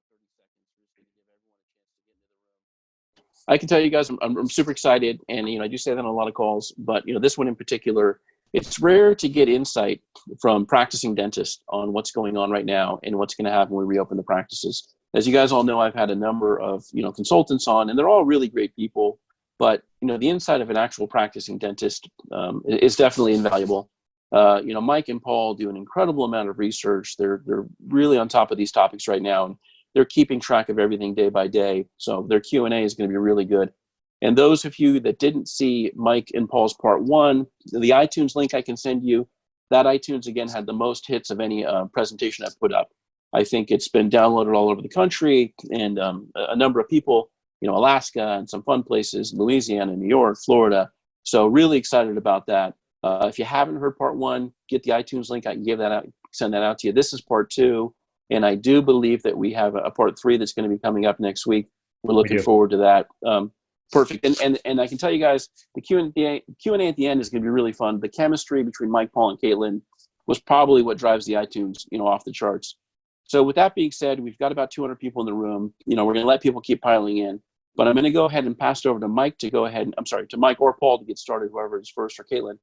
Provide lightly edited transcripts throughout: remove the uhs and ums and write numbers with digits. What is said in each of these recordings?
30 seconds. We're just going to give everyone a chance to get into the room. I can tell you guys, I'm super excited, and I do say that on a lot of calls, but this one in particular, it's rare to get insight from practicing dentists on what's going on right now and what's going to happen when we reopen the practices. As you guys all know, I've had a number of consultants on, and they're all really great people, but the insight of an actual practicing dentist is definitely invaluable. Mike and Paul do an incredible amount of research. They're really on top of these topics right now, and they're keeping track of everything day by day. So their Q&A is going to be really good. And those of you that didn't see Mike and Paul's part one, the iTunes link I can send you, that iTunes again had the most hits of any presentation I've put up. I think it's been downloaded all over the country, and a number of people, Alaska and some fun places, Louisiana, New York, Florida. So really excited about that. If you haven't heard part one, get the iTunes link. I can give that out, send that out to you. This is part two, and I do believe that we have a part three that's going to be coming up next week. We're looking forward to that. Perfect. And I can tell you guys, the Q&A at the end is going to be really fun. The chemistry between Mike, Paul, and Caitlin was probably what drives the iTunes, off the charts. So with that being said, we've got about 200 people in the room. We're going to let people keep piling in, but I'm going to go ahead and pass it over to Mike to Mike or Paul to get started, whoever is first, or Caitlin.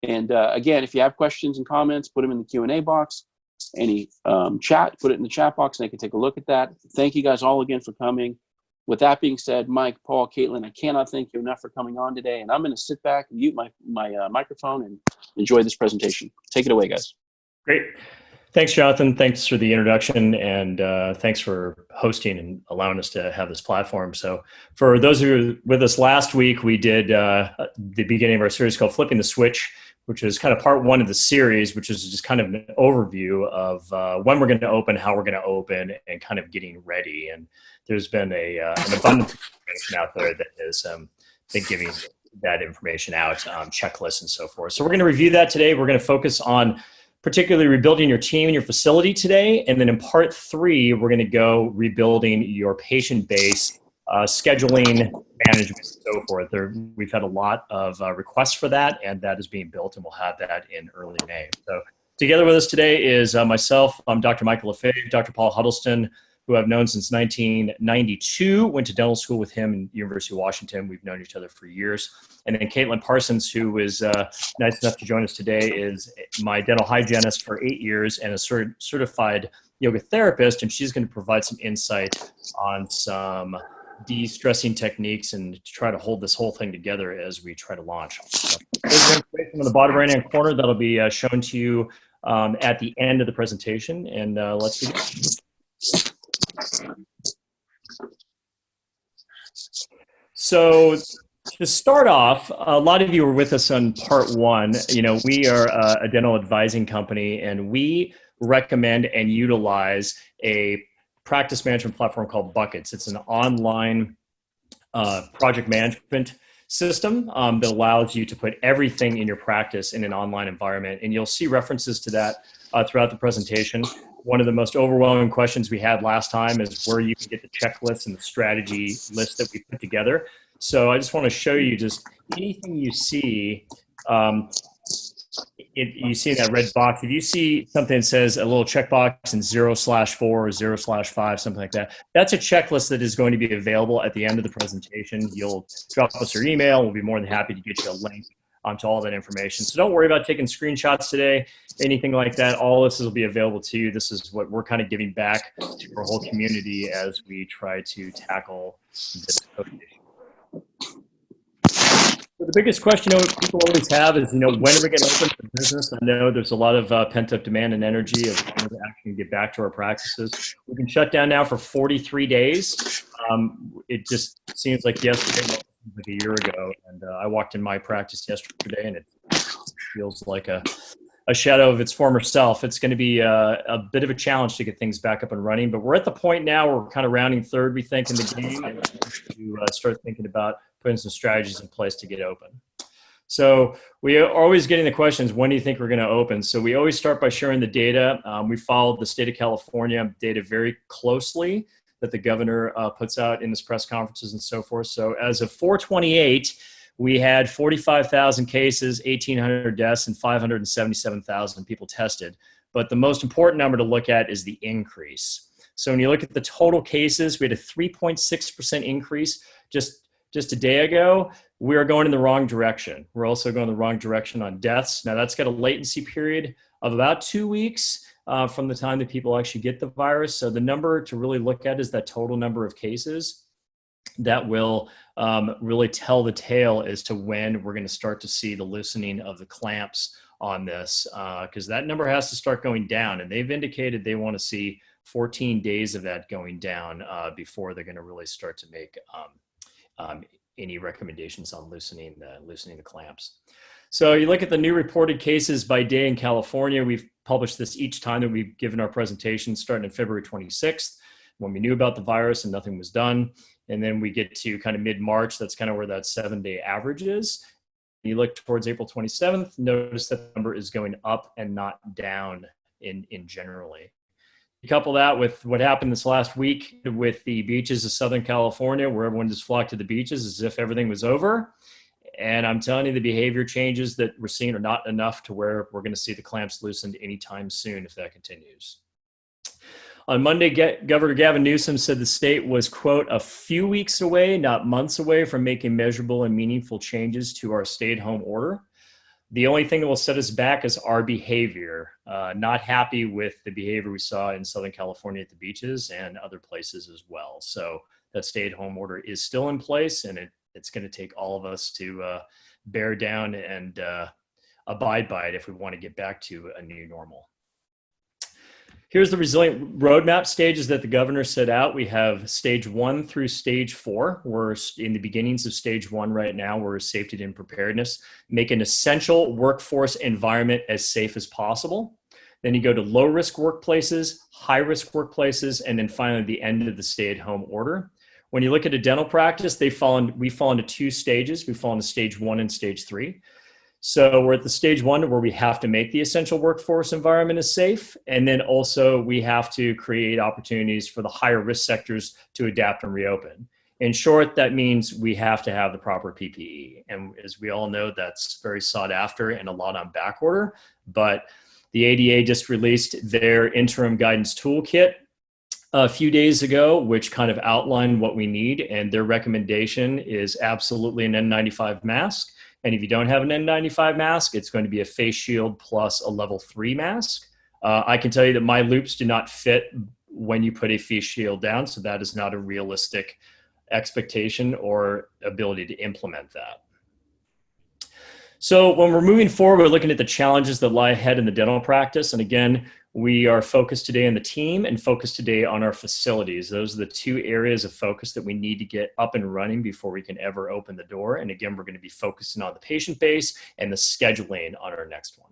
And again, if you have questions and comments, put them in the Q&A box. Any chat, put it in the chat box, and I can take a look at that. Thank you guys all again for coming. With that being said, Mike, Paul, Caitlin, I cannot thank you enough for coming on today. And I'm going to sit back and mute my microphone and enjoy this presentation. Take it away, guys. Great. Thanks, Jonathan. Thanks for the introduction, and thanks for hosting and allowing us to have this platform. So for those of you who were with us last week, we did the beginning of our series called Flipping the Switch, which is kind of part one of the series, which is just kind of an overview of when we're going to open, how we're going to open, and kind of getting ready. And there's been an abundance of information out there that has been giving that information out, checklists and so forth. So we're going to review that today. We're going to focus on particularly rebuilding your team and your facility today. And then in part three, we're going to go rebuilding your patient base, scheduling, management, and so forth. We've had a lot of requests for that, and that is being built, and we'll have that in early May. So together with us today is myself. I'm Dr. Michael LeFebvre, Dr. Paul Huddleston, who I've known since 1992, went to dental school with him in University of Washington. We've known each other for years. And then Caitlin Parsons, who was nice enough to join us today, is my dental hygienist for 8 years and a certified yoga therapist. And she's going to provide some insight on some de-stressing techniques and to try to hold this whole thing together as we try to launch. So there's information on the bottom right-hand corner that'll be shown to you at the end of the presentation. And let's begin. So to start off, a lot of you were with us on part one. We are a dental advising company, and we recommend and utilize a practice management platform called Buckets. It's an online project management system that allows you to put everything in your practice in an online environment. And you'll see references to that throughout the presentation. One of the most overwhelming questions we had last time is where you can get the checklist and the strategy list that we put together. So I just want to show you just anything you see. You see in that red box, if you see something that says a little checkbox in 0/4 or 0/5, something like that, that's a checklist that is going to be available at the end of the presentation. You'll drop us your email. We'll be more than happy to get you a link to all that information. So don't worry about taking screenshots today, anything like that. All this will be available to you. This is what we're kind of giving back to our whole community as we try to tackle this COVID issue. So the biggest question people always have is, when are we going to open for business? I know there's a lot of pent-up demand and energy of when we actually get back to our practices. We've been shut down now for 43 days. It just seems like yesterday, like a year ago, and I walked in my practice yesterday, and it feels like a shadow of its former self. It's going to be a bit of a challenge to get things back up and running, but we're at the point now where we're kind of rounding third, we think, in the game, and to start thinking about putting some strategies in place to get open. So we are always getting the questions, when do you think we're going to open? So we always start by sharing the data. We followed the state of California data very closely that the governor puts out in his press conferences and so forth. So as of 4/28, we had 45,000 cases, 1,800 deaths, and 577,000 people tested. But the most important number to look at is the increase. So when you look at the total cases, we had a 3.6% increase just a day ago. We are going in the wrong direction. We're also going the wrong direction on deaths. Now that's got a latency period of about 2 weeks from the time that people actually get the virus. So the number to really look at is that total number of cases. That will really tell the tale as to when we're going to start to see the loosening of the clamps on this, because that number has to start going down. And they've indicated they want to see 14 days of that going down before they're going to really start to make any recommendations on loosening the clamps. So you look at the new reported cases by day in California. We've published this each time that we've given our presentation, starting on February 26th, when we knew about the virus and nothing was done. And then we get to kind of mid-March. That's kind of where that 7-day average is. You look towards April 27th, notice that the number is going up and not down in generally. You couple that with what happened this last week with the beaches of Southern California, where everyone just flocked to the beaches as if everything was over. And I'm telling you, the behavior changes that we're seeing are not enough to where we're going to see the clamps loosened anytime soon if that continues. On Monday, Governor Gavin Newsom said the state was, quote, a few weeks away, not months away, from making measurable and meaningful changes to our stay-at-home order. The only thing that will set us back is our behavior. Not happy with the behavior we saw in Southern California at the beaches and other places as well. So that stay-at-home order is still in place, and it's going to take all of us to bear down and abide by it if we want to get back to a new normal. Here's the resilient roadmap stages that the governor set out. We have stage 1 through stage 4. We're in the beginnings of stage 1 right now. We're safety and preparedness. Make an essential workforce environment as safe as possible. Then you go to low-risk workplaces, high-risk workplaces, and then finally the end of the stay-at-home order. When you look at a dental practice, we fall into 2 stages. We fall into stage 1 and stage 3. So we're at the stage 1 where we have to make the essential workforce environment as safe. And then also we have to create opportunities for the higher risk sectors to adapt and reopen. In short, that means we have to have the proper PPE. And as we all know, that's very sought after and a lot on back order. But the ADA just released their interim guidance toolkit a few days ago, which kind of outlined what we need. And their recommendation is absolutely an N95 mask. And if you don't have an N95 mask, it's going to be a face shield plus a level 3 mask. I can tell you that my loops do not fit when you put a face shield down, so that is not a realistic expectation or ability to implement that. So when we're moving forward, we're looking at the challenges that lie ahead in the dental practice. And again, we are focused today on the team and focused today on our facilities. Those are the 2 areas of focus that we need to get up and running before we can ever open the door. And again, we're going to be focusing on the patient base and the scheduling on our next one.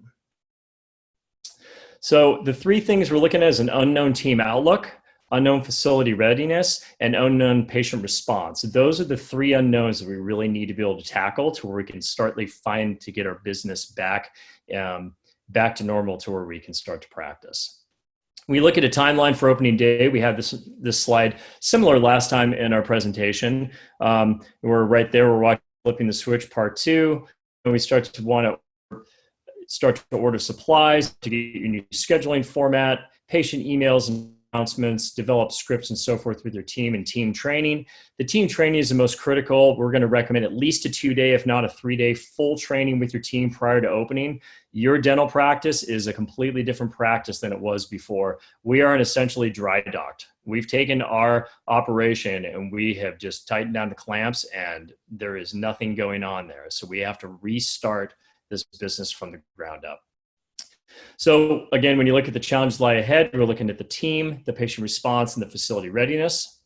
So the 3 things we're looking at is an unknown team outlook, unknown facility readiness, and unknown patient response. Those are the 3 unknowns that we really need to be able to tackle to where we can start to get our business back to normal, to where we can start to practice. We look at a timeline for opening day. We have this slide similar last time in our presentation. We're right there. We're watching Flipping the Switch Part 2. And we start to order supplies, to get your new scheduling format, patient emails and announcements, develop scripts and so forth with your team, and team training. The team training is the most critical. We're going to recommend at least a 2-day, if not a 3-day full training with your team prior to opening. Your dental practice is a completely different practice than it was before. We are essentially dry docked. We've taken our operation and we have just tightened down the clamps, and there is nothing going on there. So we have to restart this business from the ground up. So again, when you look at the challenges lie ahead, we're looking at the team, the patient response, and the facility readiness.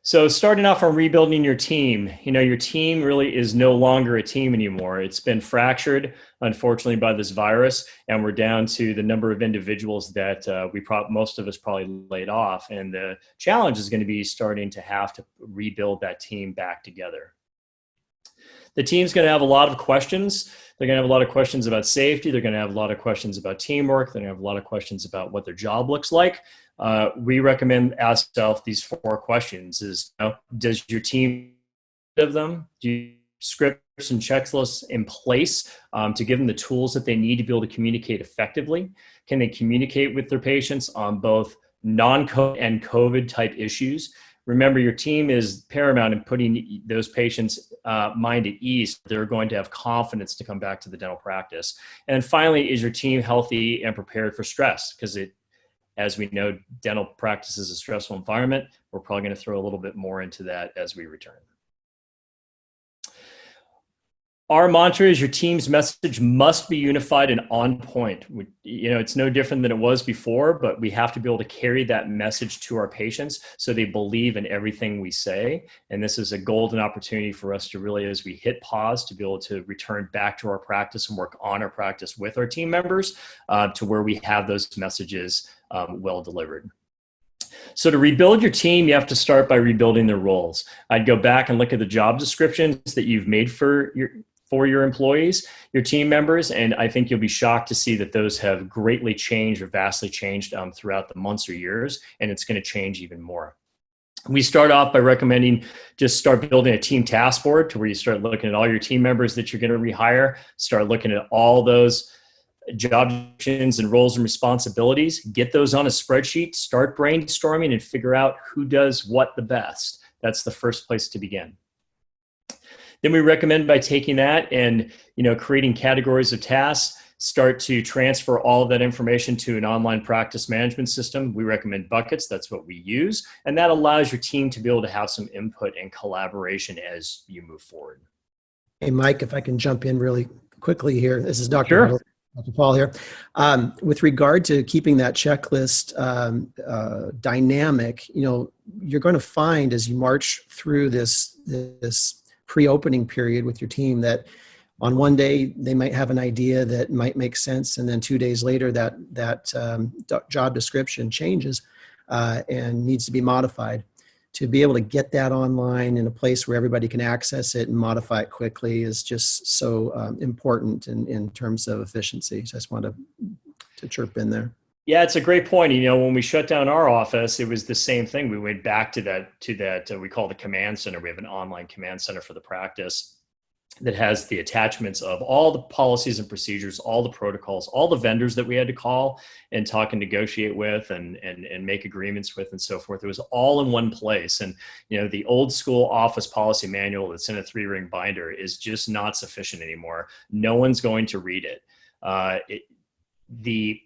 So starting off on rebuilding your team, your team really is no longer a team anymore. It's been fractured, unfortunately, by this virus, and we're down to the number of individuals that most of us probably laid off. And the challenge is going to be starting to have to rebuild that team back together. The team's going to have a lot of questions. They're going to have a lot of questions about safety. They're going to have a lot of questions about teamwork. They're going to have a lot of questions about what their job looks like. We recommend ask yourself these 4 questions: does your team of them? Do you script and checklists in place to give them the tools that they need to be able to communicate effectively? Can they communicate with their patients on both non-COVID and COVID type issues? Remember, your team is paramount in putting those patients' mind at ease. They're going to have confidence to come back to the dental practice. And finally, is your team healthy and prepared for stress? Because as we know, dental practice is a stressful environment. We're probably going to throw a little bit more into that as we return. Our mantra is your team's message must be unified and on point. It's no different than it was before, but we have to be able to carry that message to our patients so they believe in everything we say. And this is a golden opportunity for us to really, as we hit pause, to be able to return back to our practice and work on our practice with our team members to where we have those messages well delivered. So to rebuild your team, you have to start by rebuilding their roles. I'd go back and look at the job descriptions that you've made for your employees, your team members, and I think you'll be shocked to see that those have greatly changed or vastly changed throughout the months or years, and it's going to change even more. We start off by recommending just start building a team task board to where you start looking at all your team members that you're going to rehire, start looking at all those job descriptions and roles and responsibilities, get those on a spreadsheet, start brainstorming and figure out who does what the best. That's the first place to begin. Then we recommend by taking that and creating categories of tasks, start to transfer all of that information to an online practice management system. We recommend buckets. That's what we use. And that allows your team to be able to have some input and collaboration as you move forward. Hey, Mike, if I can jump in really quickly here. This is Dr. Sure. Dr. Paul here. With regard to keeping that checklist dynamic, you're going to find as you march through this pre-opening period with your team that on one day they might have an idea that might make sense, and then 2 days later that job description changes and needs to be modified. To be able to get that online in a place where everybody can access it and modify it quickly is just so important in terms of efficiency. So I just wanted to chirp in there. Yeah, it's a great point. When we shut down our office, it was the same thing. We went back to that we call the command center. We have an online command center for the practice that has the attachments of all the policies and procedures, all the protocols, all the vendors that we had to call and talk and negotiate with and make agreements with and so forth. It was all in one place. And, the old school office policy manual that's in a 3-ring binder is just not sufficient anymore. No one's going to read it. The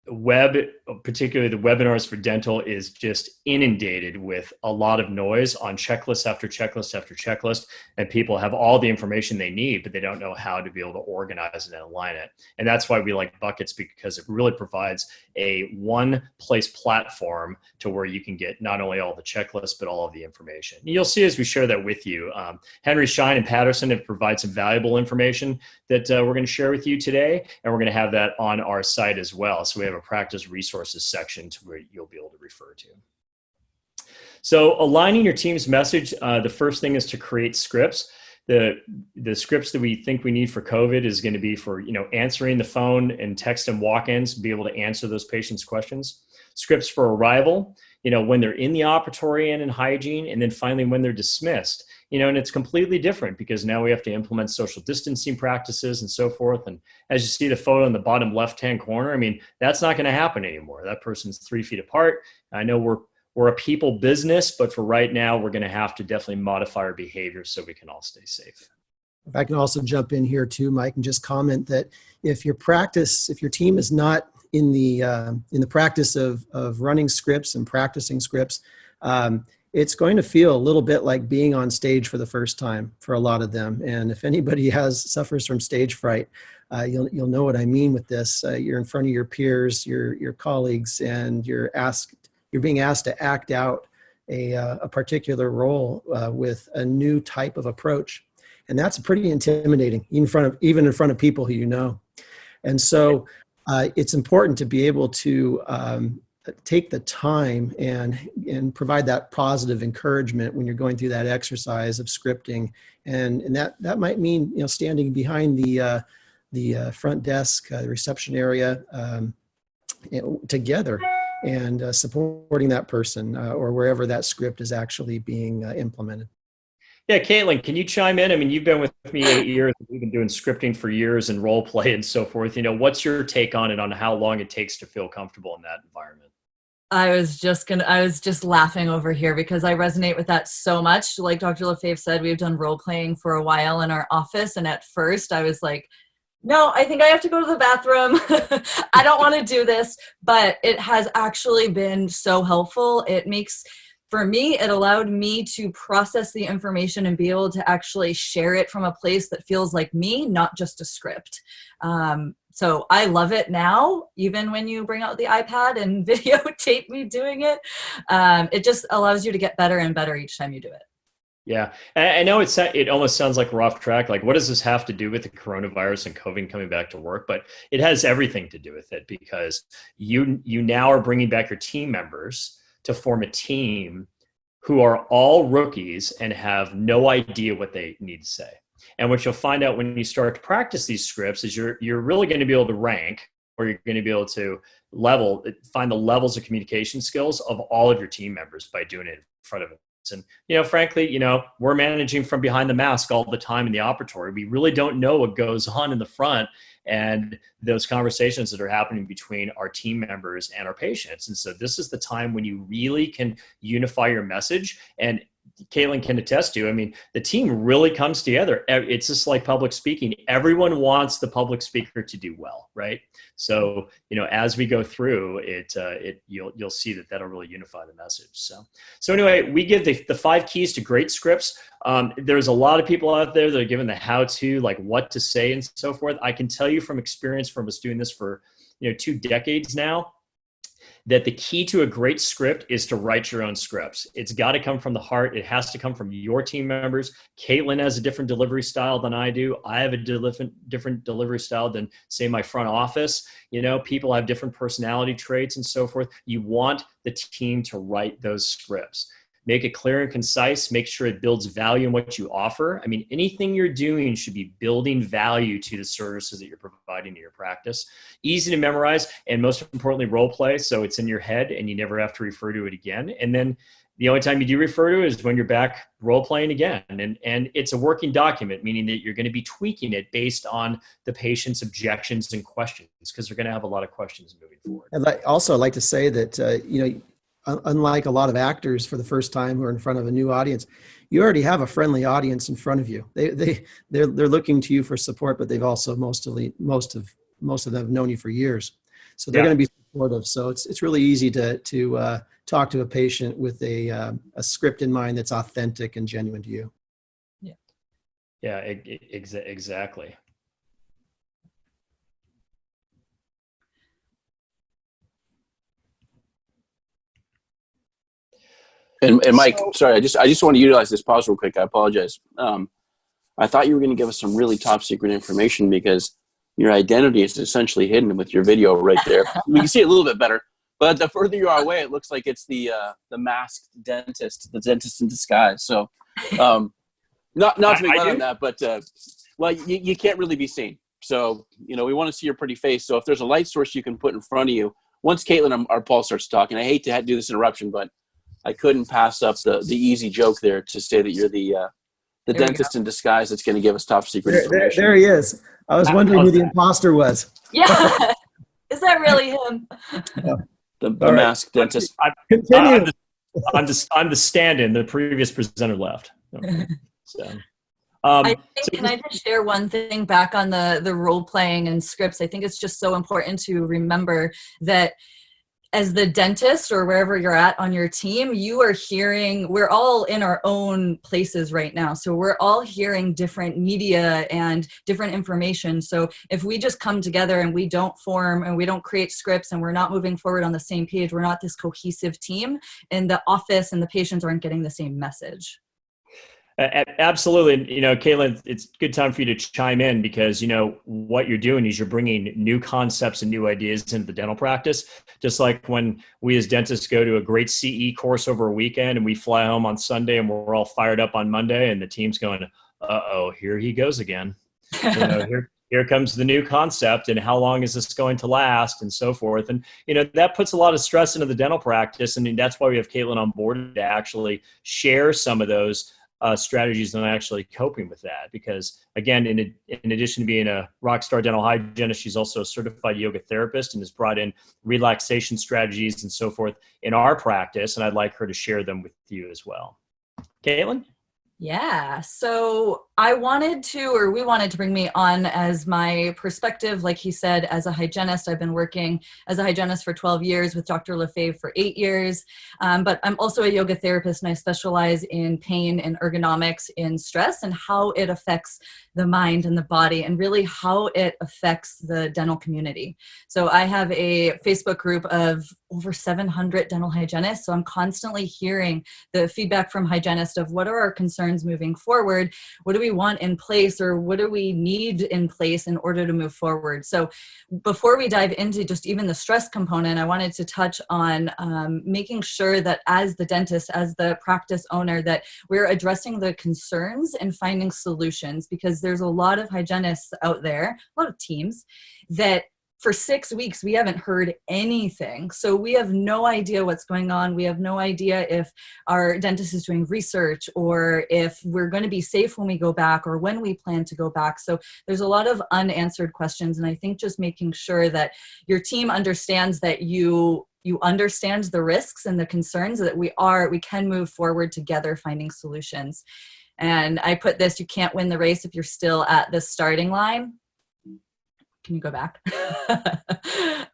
web, particularly the webinars for dental, is just inundated with a lot of noise on checklist after checklist after checklist, and people have all the information they need, but they don't know how to be able to organize it and align it. And that's why we like buckets, because it really provides a one-place platform to where you can get not only all the checklists, but all of the information. And you'll see as we share that with you. Henry Schein and Patterson have provided some valuable information that we're going to share with you today, and we're going to have that on our site as well. So we have a practice resources section to where you'll be able to refer to. So aligning your team's message, the first thing is to create scripts. The scripts that we think we need for COVID is going to be for, answering the phone and text and walk-ins, be able to answer those patients' questions. Scripts for arrival, when they're in the operatory and in hygiene, and then finally when they're dismissed. And it's completely different because now we have to implement social distancing practices and so forth. And as you see the photo in the bottom left-hand corner, that's not going to happen anymore. That person's 3 feet apart. I know we're a people business, but for right now, we're going to have to definitely modify our behavior so we can all stay safe. If I can also jump in here too, Mike, and just comment that if your team is not in the practice of running scripts and practicing scripts, it's going to feel a little bit like being on stage for the first time for a lot of them. And if anybody suffers from stage fright, you'll know what I mean with this. You're in front of your peers, your colleagues, and you're being asked to act out a particular role with a new type of approach. And that's pretty intimidating, even in front of people who you know. And so it's important to be able to take the time and provide that positive encouragement when you're going through that exercise of scripting. And that might mean, standing behind the front desk, the reception area together and supporting that person or wherever that script is actually being implemented. Yeah, Caitlin, can you chime in? I mean, you've been with me 8 years. We've been doing scripting for years and role play and so forth. What's your take on it, on how long it takes to feel comfortable in that environment? I was just laughing over here because I resonate with that so much. Like Dr. LeFebvre said, we've done role playing for a while in our office. And at first I was like, no, I think I have to go to the bathroom. I don't want to do this, but it has actually been so helpful. For me, it allowed me to process the information and be able to actually share it from a place that feels like me, not just a script. So I love it now, even when you bring out the iPad and videotape me doing it. It just allows you to get better and better each time you do it. Yeah, I know it almost sounds like we're off track. Like, what does this have to do with the coronavirus and COVID coming back to work? But it has everything to do with it, because you now are bringing back your team members to form a team who are all rookies and have no idea what they need to say. And what you'll find out when you start to practice these scripts is you're really going to be able to rank, or you're going to be able to find the levels of communication skills of all of your team members by doing it in front of it. And, frankly, we're managing from behind the mask all the time in the operatory. We really don't know what goes on in the front and those conversations that are happening between our team members and our patients. And so this is the time when you really can unify your message. And Caitlin can attest to, I mean, the team really comes together. It's just like public speaking. Everyone wants the public speaker to do well, right? So, as we go through it, you'll see that'll really unify the message. So anyway, we give the 5 keys to great scripts. There's a lot of people out there that are given the how-to, like what to say and so forth. I can tell you from experience, from us doing this for 2 decades now, that the key to a great script is to write your own scripts. It's got to come from the heart. It has to come from your team members. Caitlin has a different delivery style than I do. I have a different delivery style than, say, my front office. People have different personality traits and so forth. You want the team to write those scripts. Make it clear and concise. Make sure it builds value in what you offer. I mean, anything you're doing should be building value to the services that you're providing to your practice. Easy to memorize, and most importantly, role play, so it's in your head and you never have to refer to it again. And then the only time you do refer to it is when you're back role playing again. And it's a working document, meaning that you're going to be tweaking it based on the patient's objections and questions, because they're going to have a lot of questions moving forward. I'd like to say that, unlike a lot of actors for the first time who are in front of a new audience, you already have a friendly audience in front of you. They're looking to you for support, but they've also most of them have known you for years, so they're going to be supportive. So it's really easy to talk to a patient with a script in mind that's authentic and genuine to you. Yeah, exactly. And Mike, sorry, I just want to utilize this pause real quick. I apologize. I thought you were going to give us some really top secret information, because your identity is essentially hidden with your video right there. We can see it a little bit better, but the further you are away, it looks like it's the masked dentist, the dentist in disguise. So, not to make fun on that, but you can't really be seen. So, we want to see your pretty face. So if there's a light source you can put in front of you, once Caitlin or Paul starts talking, I hate to do this interruption, but I couldn't pass up the easy joke there to say that you're the dentist in disguise that's going to give us top secret information. There he is. I was wondering who the imposter was. Yeah. Is that really him? Yeah. The masked dentist. Continue. I'm the stand-in. The previous presenter left. So, can I just share one thing back on the role playing and scripts? I think it's just so important to remember that as the dentist or wherever you're at on your team, we're all in our own places right now. So we're all hearing different media and different information. So if we just come together and we don't form and we don't create scripts and we're not moving forward on the same page, we're not this cohesive team, and the office and the patients aren't getting the same message. Absolutely. Caitlin, it's a good time for you to chime in, because, what you're doing is you're bringing new concepts and new ideas into the dental practice. Just like when we as dentists go to a great CE course over a weekend and we fly home on Sunday and we're all fired up on Monday and the team's going, uh-oh, here he goes again. Here comes the new concept, and how long is this going to last, and so forth. And, that puts a lot of stress into the dental practice. And that's why we have Caitlin on board to actually share some of those strategies on actually coping with that. Because again, in addition to being a rock star dental hygienist, she's also a certified yoga therapist and has brought in relaxation strategies and so forth in our practice. And I'd like her to share them with you as well. Caitlin? Yeah. So we wanted to bring me on as my perspective. Like he said, as a hygienist, I've been working as a hygienist for 12 years with Dr. LeFebvre for 8 years. But I'm also a yoga therapist, and I specialize in pain and ergonomics in stress and how it affects the mind and the body, and really how it affects the dental community. So I have a Facebook group of over 700 dental hygienists. So I'm constantly hearing the feedback from hygienists of what are our concerns moving forward? What do we want in place, or what do we need in place in order to move forward? So before we dive into just even the stress component, I wanted to touch on making sure that as the dentist, as the practice owner, that we're addressing the concerns and finding solutions, because there's a lot of hygienists out there, a lot of teams that for 6 weeks, we haven't heard anything. So we have no idea what's going on. We have no idea if our dentist is doing research, or if we're going to be safe when we go back, or when we plan to go back. So there's a lot of unanswered questions. And I think just making sure that your team understands that you understand the risks and the concerns, that we can move forward together finding solutions. And I put this: you can't win the race if you're still at the starting line. Can you go back?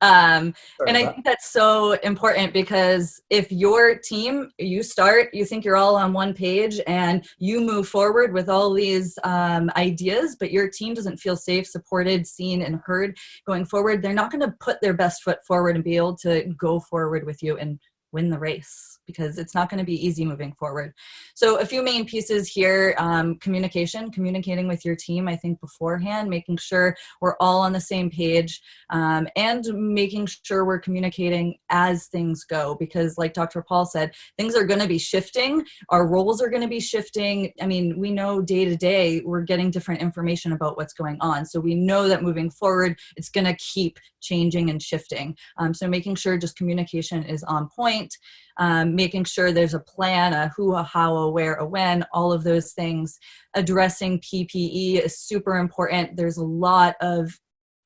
And I think that's so important, because if your team, you think you're all on one page and you move forward with all these ideas, but your team doesn't feel safe, supported, seen, and heard going forward, they're not going to put their best foot forward and be able to go forward with you and win the race, because it's not going to be easy moving forward. So a few main pieces here: communicating with your team, I think beforehand, making sure we're all on the same page, and making sure we're communicating as things go, because like Dr. Paul said, things are going to be shifting. Our roles are going to be shifting. I mean, we know day to day we're getting different information about what's going on. So we know that moving forward, it's going to keep changing and shifting. So making sure just communication is on point, making sure there's a plan, a who, a how, a where, a when, all of those things. Addressing PPE is super important. There's a lot of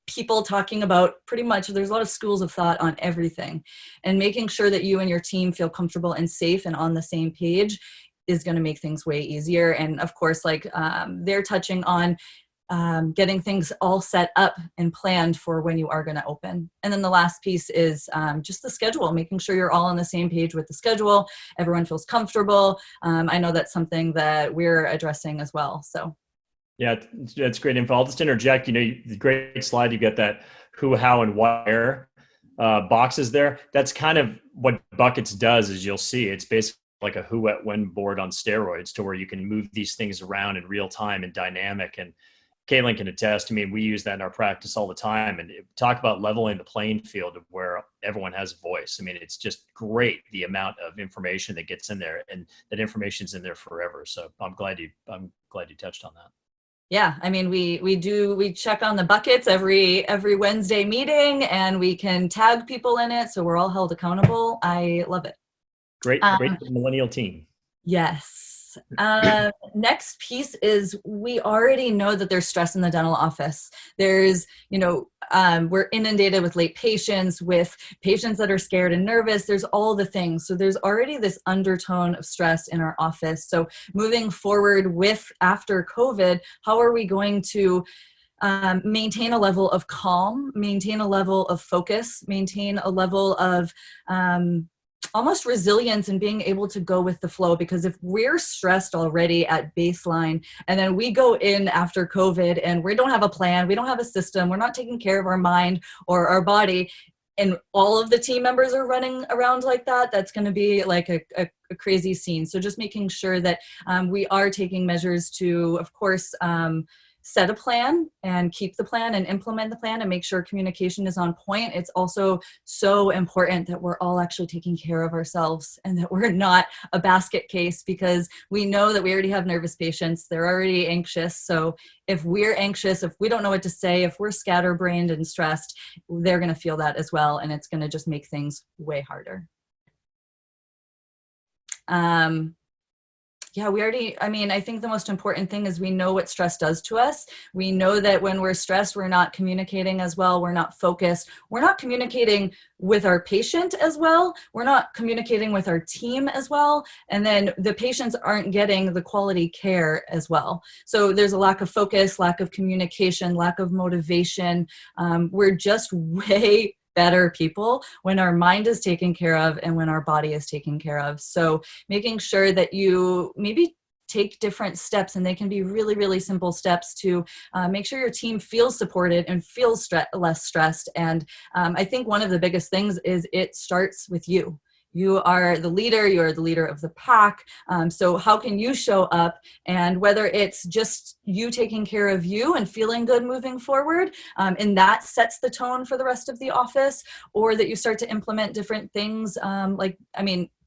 people talking about there's a lot of schools of thought on everything, and making sure that you and your team feel comfortable and safe and on the same page is going to make things way easier. And of course, like they're touching on getting things all set up and planned for when you are going to open. And then the last piece is just the schedule, making sure you're all on the same page with the schedule. Everyone feels comfortable. I know that's something that we're addressing as well. So. Yeah, that's great info. I'll just interject, the great slide, you get that who, how, and where boxes there. That's kind of what Buckets does, is you'll see it's basically like a who, what, when board on steroids, to where you can move these things around in real time and dynamic. And Caitlin can attest. I mean, we use that in our practice all the time, and talk about leveling the playing field of where everyone has a voice. I mean, it's just great, the amount of information that gets in there, and that information's in there forever. So I'm glad you touched on that. Yeah, I mean, we check on the buckets every Wednesday meeting, and we can tag people in it, so we're all held accountable. I love it. Great millennial team. Yes. Next piece is, we already know that there's stress in the dental office. There's, we're inundated with late patients, with patients that are scared and nervous. There's all the things. So there's already this undertone of stress in our office. So moving forward after COVID, how are we going to maintain a level of calm, maintain a level of focus, maintain a level of almost resilience, and being able to go with the flow? Because if we're stressed already at baseline, and then we go in after COVID and we don't have a plan, we don't have a system, we're not taking care of our mind or our body, and all of the team members are running around like that, that's going to be like a crazy scene. So just making sure that we are taking measures to, of course, set a plan and keep the plan and implement the plan and make sure communication is on point. It's also so important that we're all actually taking care of ourselves, and that we're not a basket case, because we know that we already have nervous patients. They're already anxious. So if we're anxious, if we don't know what to say, if we're scatterbrained and stressed, they're going to feel that as well. And it's going to just make things way harder. Yeah, I think the most important thing is we know what stress does to us. We know that when we're stressed, we're not communicating as well. We're not focused. We're not communicating with our patient as well. We're not communicating with our team as well. And then the patients aren't getting the quality care as well. So there's a lack of focus, lack of communication, lack of motivation. We're just way better people when our mind is taken care of and when our body is taken care of. So making sure that you maybe take different steps, and they can be really, really simple steps to make sure your team feels supported and feels less stressed. And I think one of the biggest things is it starts with you. You are the leader, you're the leader of the pack. So how can you show up? And whether it's just you taking care of you and feeling good moving forward, and that sets the tone for the rest of the office, or that you start to implement different things.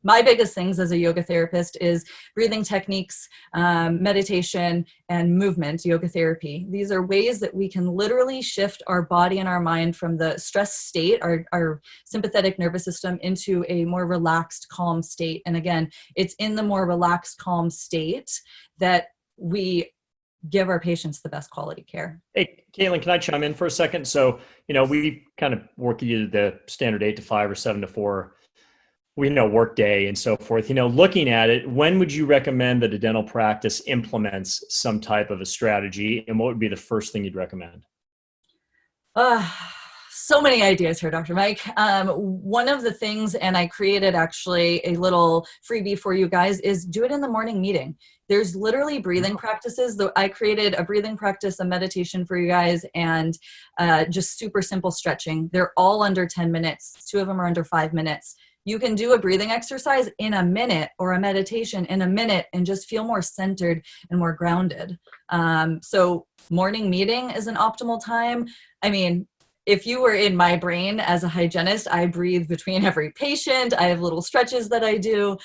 My biggest things as a yoga therapist is breathing techniques, meditation, and movement, yoga therapy. These are ways that we can literally shift our body and our mind from the stress state, our sympathetic nervous system, into a more relaxed, calm state. And again, it's in the more relaxed, calm state that we give our patients the best quality care. Hey, Caitlin, can I chime in for a second? So, we kind of work either the standard 8 to 5 or 7 to 4 work day and so forth. Looking at it, when would you recommend that a dental practice implements some type of a strategy, and what would be the first thing you'd recommend? So many ideas here, Dr. Mike. One of the things, and I created actually a little freebie for you guys, is do it in the morning meeting. There's literally breathing practices. I created a breathing practice, a meditation for you guys, and just super simple stretching. They're all under 10 minutes. 2 of them are under 5 minutes. You can do a breathing exercise in a minute or a meditation in a minute and just feel more centered and more grounded. So morning meeting is an optimal time. If you were in my brain as a hygienist, I breathe between every patient. I have little stretches that I do.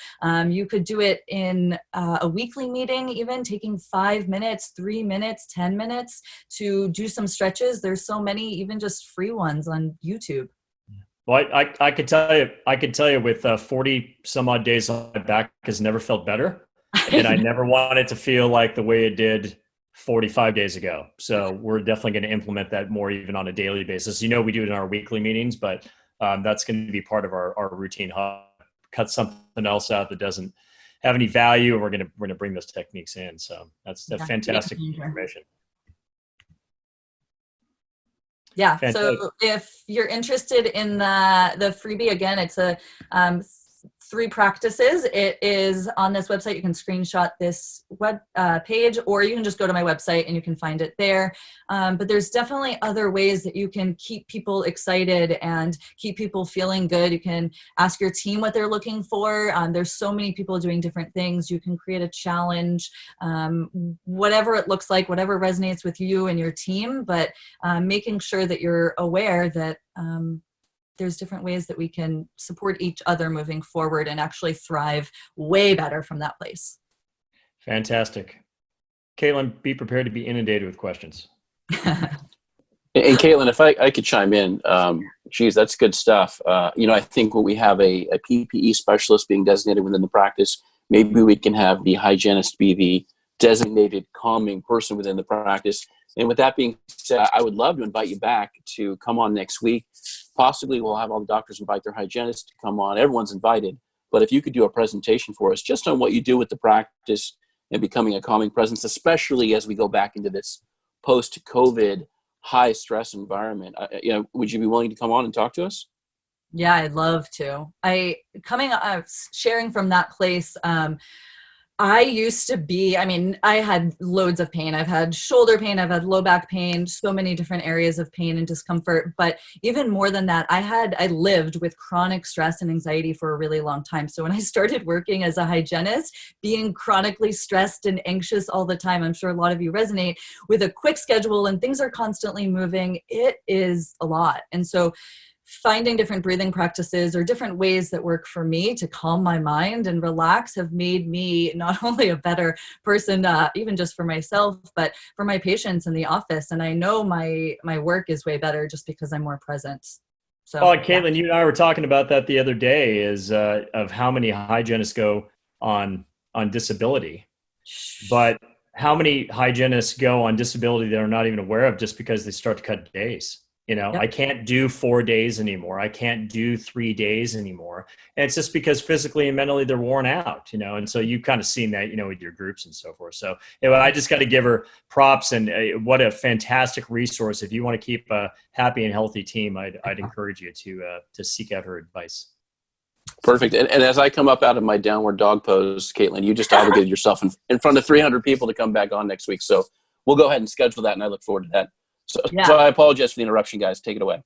You could do it in a weekly meeting, even taking 5 minutes, 3 minutes, 10 minutes to do some stretches. There's so many, even just free ones on YouTube. Well, I could tell you with 40 some odd days on my back has never felt better. And I never want it to feel like the way it did 45 days ago. So we're definitely going to implement that more even on a daily basis. We do it in our weekly meetings, but that's going to be part of our routine. Cut something else out that doesn't have any value, and we're going to bring those techniques in. So that's fantastic information. Yeah. So if you're interested in the freebie, again, it's a 3 practices. It is on this website. You can screenshot this web page, or you can just go to my website and you can find it there. But there's definitely other ways that you can keep people excited and keep people feeling good. You can ask your team what they're looking for. There's so many people doing different things. You can create a challenge, whatever it looks like, whatever resonates with you and your team, but making sure that you're aware that there's different ways that we can support each other moving forward and actually thrive way better from that place. Fantastic. Caitlin, be prepared to be inundated with questions. And Caitlin, if I could chime in, geez, that's good stuff. I think when we have a PPE specialist being designated within the practice, maybe we can have the hygienist be the designated calming person within the practice. And with that being said, I would love to invite you back to come on next week. Possibly we'll have all the doctors invite their hygienist to come on. Everyone's invited. But if you could do a presentation for us just on what you do with the practice and becoming a calming presence, especially as we go back into this post-COVID high stress environment, would you be willing to come on and talk to us? Yeah, I'd love to. Sharing from that place, I used to be, I had loads of pain. I've had shoulder pain. I've had low back pain, so many different areas of pain and discomfort. But even more than that, I lived with chronic stress and anxiety for a really long time. So when I started working as a hygienist, being chronically stressed and anxious all the time, I'm sure a lot of you resonate with a quick schedule and things are constantly moving. It is a lot. And so finding different breathing practices or different ways that work for me to calm my mind and relax have made me not only a better person, even just for myself, but for my patients in the office. And I know my work is way better just because I'm more present. So, Caitlin, you and I were talking about that the other day, is of how many hygienists go on disability But how many hygienists go on disability that are not even aware of just because they start to cut days? Yep. I can't do 4 days anymore. I can't do 3 days anymore. And it's just because physically and mentally they're worn out, and so you've kind of seen that, with your groups and so forth. So I just got to give her props, and what a fantastic resource. If you want to keep a happy and healthy team, I'd encourage you to seek out her advice. Perfect. And as I come up out of my downward dog pose, Caitlin, you just obligated yourself in front of 300 people to come back on next week. So we'll go ahead and schedule that, and I look forward to that. So I apologize for the interruption, guys. Take it away.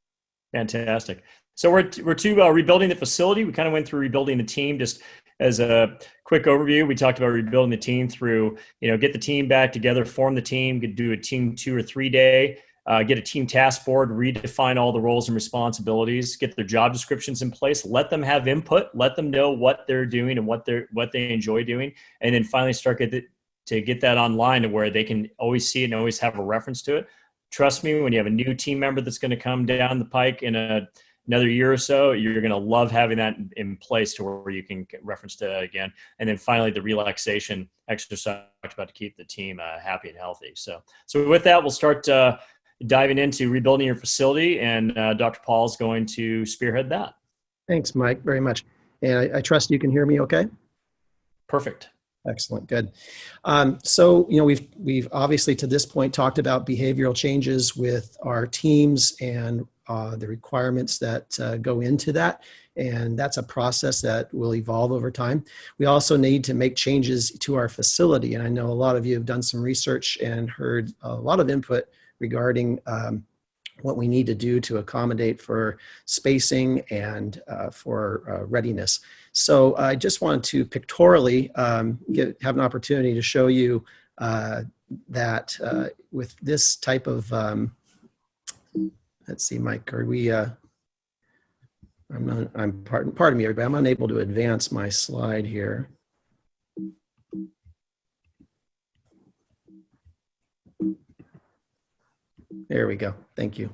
Fantastic. So we're to rebuilding the facility. We kind of went through rebuilding the team. Just as a quick overview, we talked about rebuilding the team through, get the team back together, form the team, do a team 2 or 3 day, get a team task board, redefine all the roles and responsibilities, get their job descriptions in place, let them have input, let them know what they're doing and what they enjoy doing, and then finally start to get that online to where they can always see it and always have a reference to it. Trust me, when you have a new team member that's going to come down the pike in another year or so, you're going to love having that in place to where you can get reference to that again. And then finally, the relaxation exercise about to keep the team happy and healthy. So with that, we'll start diving into rebuilding your facility, and Dr. Paul is going to spearhead that. Thanks, Mike, very much. And I trust you can hear me okay? Perfect. Excellent. Good. So, we've obviously to this point talked about behavioral changes with our teams and the requirements that go into that. And that's a process that will evolve over time. We also need to make changes to our facility. And I know a lot of you have done some research and heard a lot of input regarding what we need to do to accommodate for spacing and for readiness. So I just want to pictorially have an opportunity to show you that with this type of, let's see, Mike, are we, pardon me, everybody, I'm unable to advance my slide here. There we go. Thank you.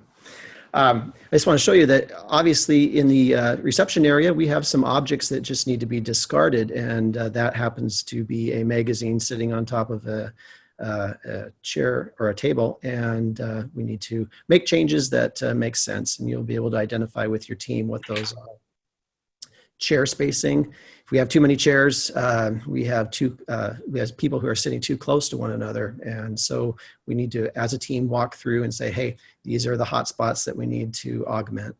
I just want to show you that obviously in the reception area, we have some objects that just need to be discarded. And that happens to be a magazine sitting on top of a chair or a table. And we need to make changes that make sense. And you'll be able to identify with your team what those are. Chair spacing. If we have too many chairs, we have people who are sitting too close to one another. And so we need to, as a team, walk through and say, hey, these are the hot spots that we need to augment.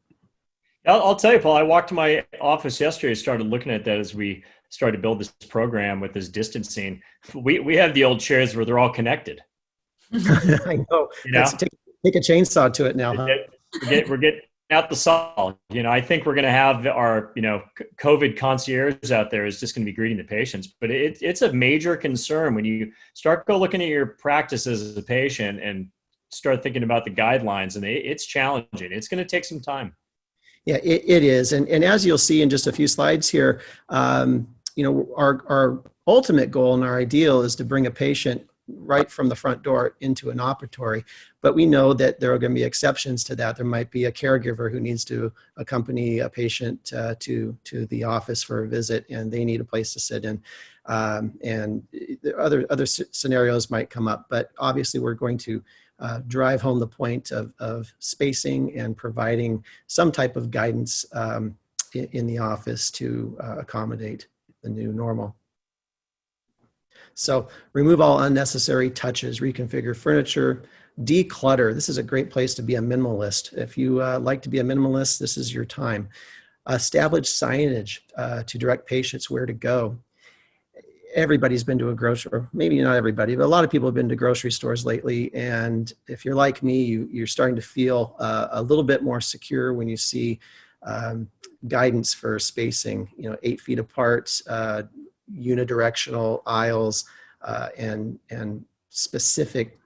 I'll tell you, Paul, I walked to my office yesterday, started looking at that as we started to build this program with this distancing. We have the old chairs where they're all connected. I know. Take a chainsaw to it now. Huh? We're getting out the saw. I think we're going to have our, COVID concierge out there is just going to be greeting the patients. But it's a major concern when you start looking at your practice as a patient and start thinking about the guidelines, and it's challenging. It's going to take some time. Yeah, it is. And as you'll see in just a few slides here, our ultimate goal and our ideal is to bring a patient right from the front door into an operatory. But we know that there are going to be exceptions to that. There might be a caregiver who needs to accompany a patient to the office for a visit, and they need a place to sit in. And other scenarios might come up. But obviously, we're going to drive home the point of spacing and providing some type of guidance in the office to accommodate the new normal. So remove all unnecessary touches, reconfigure furniture, declutter. This is a great place to be a minimalist. If you like to be a minimalist, this is your time. Establish signage to direct patients where to go. Everybody's been to a grocery, or maybe not everybody, but a lot of people have been to grocery stores lately. And if you're like me, you're starting to feel a little bit more secure when you see guidance for spacing, 8 feet apart, unidirectional aisles, and specific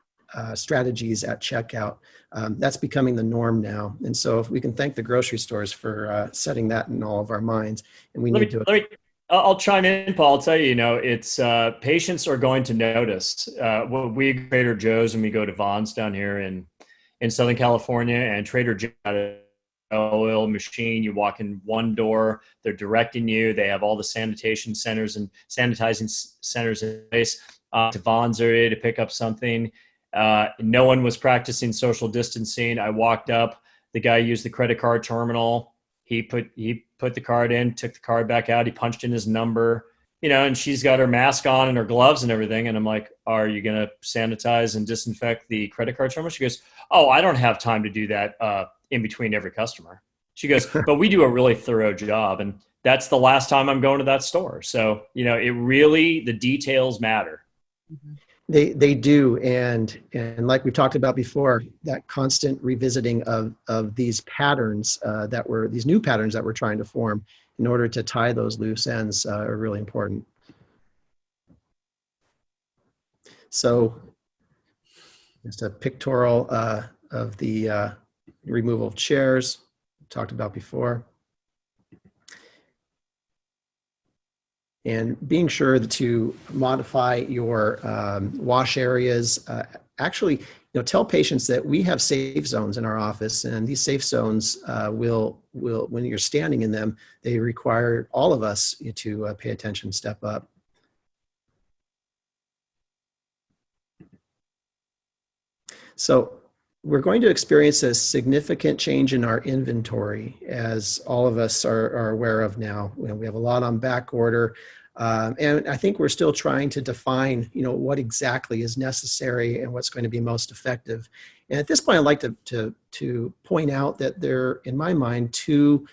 strategies at checkout. That's becoming the norm now. And so if we can thank the grocery stores for setting that in all of our minds, and we need to... I'll chime in, Paul. I'll tell you, it's patients are going to notice. We Trader Joe's and we go to Vaughn's down here in Southern California, and Trader Joe's oil machine. You walk in one door, they're directing you. They have all the sanitation centers and sanitizing centers in place. To Vaughn's area to pick up something. No one was practicing social distancing. I walked up. The guy used the credit card terminal. He put the card in, took the card back out. He punched in his number, and she's got her mask on and her gloves and everything. And I'm like, are you going to sanitize and disinfect the credit card terminal? She goes, oh, I don't have time to do that in between every customer. She goes, but we do a really thorough job. And that's the last time I'm going to that store. So, it really, the details matter. They do, and like we talked about before, that constant revisiting of these patterns these new patterns that we're trying to form in order to tie those loose ends are really important. So, just a pictorial of the removal of chairs talked about before. And being sure to modify your wash areas. Actually, tell patients that we have safe zones in our office, and these safe zones will, when you're standing in them, they require all of us to pay attention, step up. So we're going to experience a significant change in our inventory, as all of us are aware of now. We have a lot on back order, and I think we're still trying to define, what exactly is necessary and what's going to be most effective. And at this point, I'd like to point out that there, in my mind, two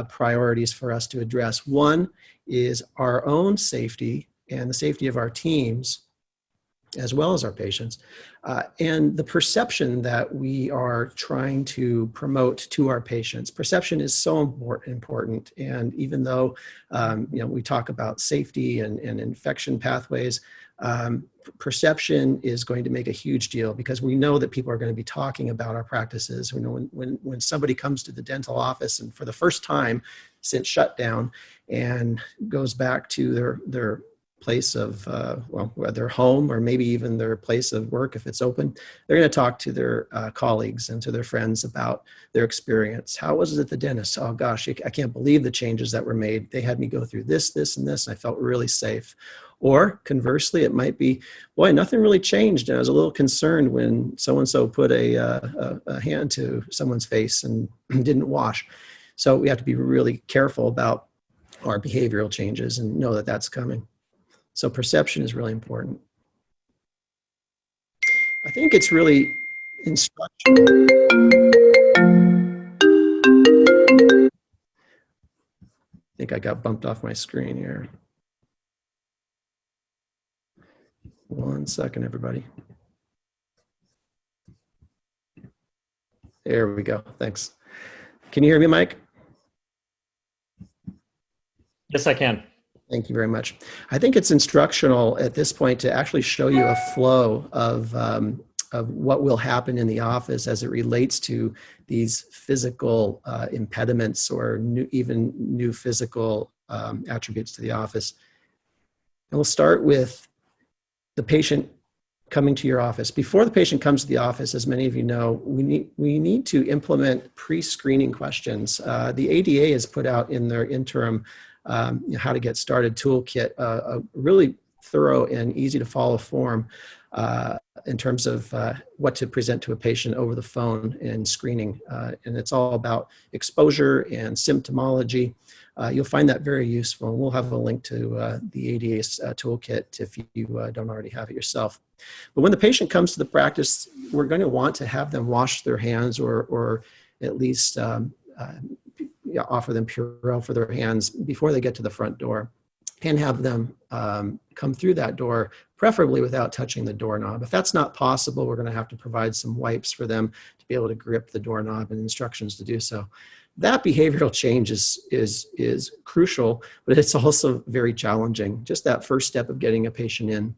priorities for us to address. One is our own safety and the safety of our teams, as well as our patients, and the perception that we are trying to promote to our patients. Perception is so important, and even though we talk about safety and infection pathways, perception is going to make a huge deal, because we know that people are going to be talking about our practices. We know when somebody comes to the dental office and for the first time since shutdown and goes back to their place of, their home, or maybe even their place of work if it's open, they're going to talk to their colleagues and to their friends about their experience. How was it at the dentist? Oh gosh, I can't believe the changes that were made. They had me go through this, and this. And I felt really safe. Or conversely, it might be, boy, nothing really changed. And I was a little concerned when so-and-so put a hand to someone's face and didn't wash. So we have to be really careful about our behavioral changes and know that that's coming. So perception is really important. I think it's really instructional. I think I got bumped off my screen here. One second, everybody. There we go. Thanks. Can you hear me, Mike? Yes, I can. Thank you very much. I think it's instructional at this point to actually show you a flow of what will happen in the office as it relates to these physical impediments or even new physical attributes to the office. And we'll start with the patient coming to your office. Before the patient comes to the office, as many of you know, we need to implement pre-screening questions. The ADA has put out in their interim how to get started toolkit, a really thorough and easy to follow form in terms of what to present to a patient over the phone and screening. And it's all about exposure and symptomology. You'll find that very useful. And we'll have a link to the ADA's toolkit if you don't already have it yourself. But when the patient comes to the practice, we're going to want to have them wash their hands or at least offer them Purell for their hands before they get to the front door, and have them come through that door, preferably without touching the doorknob. If that's not possible, we're going to have to provide some wipes for them to be able to grip the doorknob and instructions to do so. That behavioral change is crucial, but it's also very challenging. Just that first step of getting a patient in.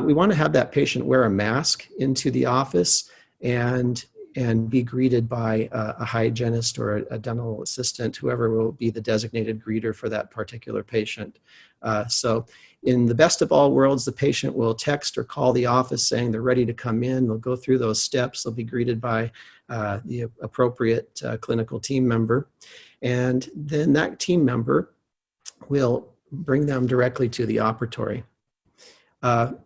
We want to have that patient wear a mask into the office, and and be greeted by a hygienist or a dental assistant, whoever will be the designated greeter for that particular patient. So in the best of all worlds, the patient will text or call the office saying they're ready to come in. They'll go through those steps. They'll be greeted by the appropriate clinical team member. And then that team member will bring them directly to the operatory.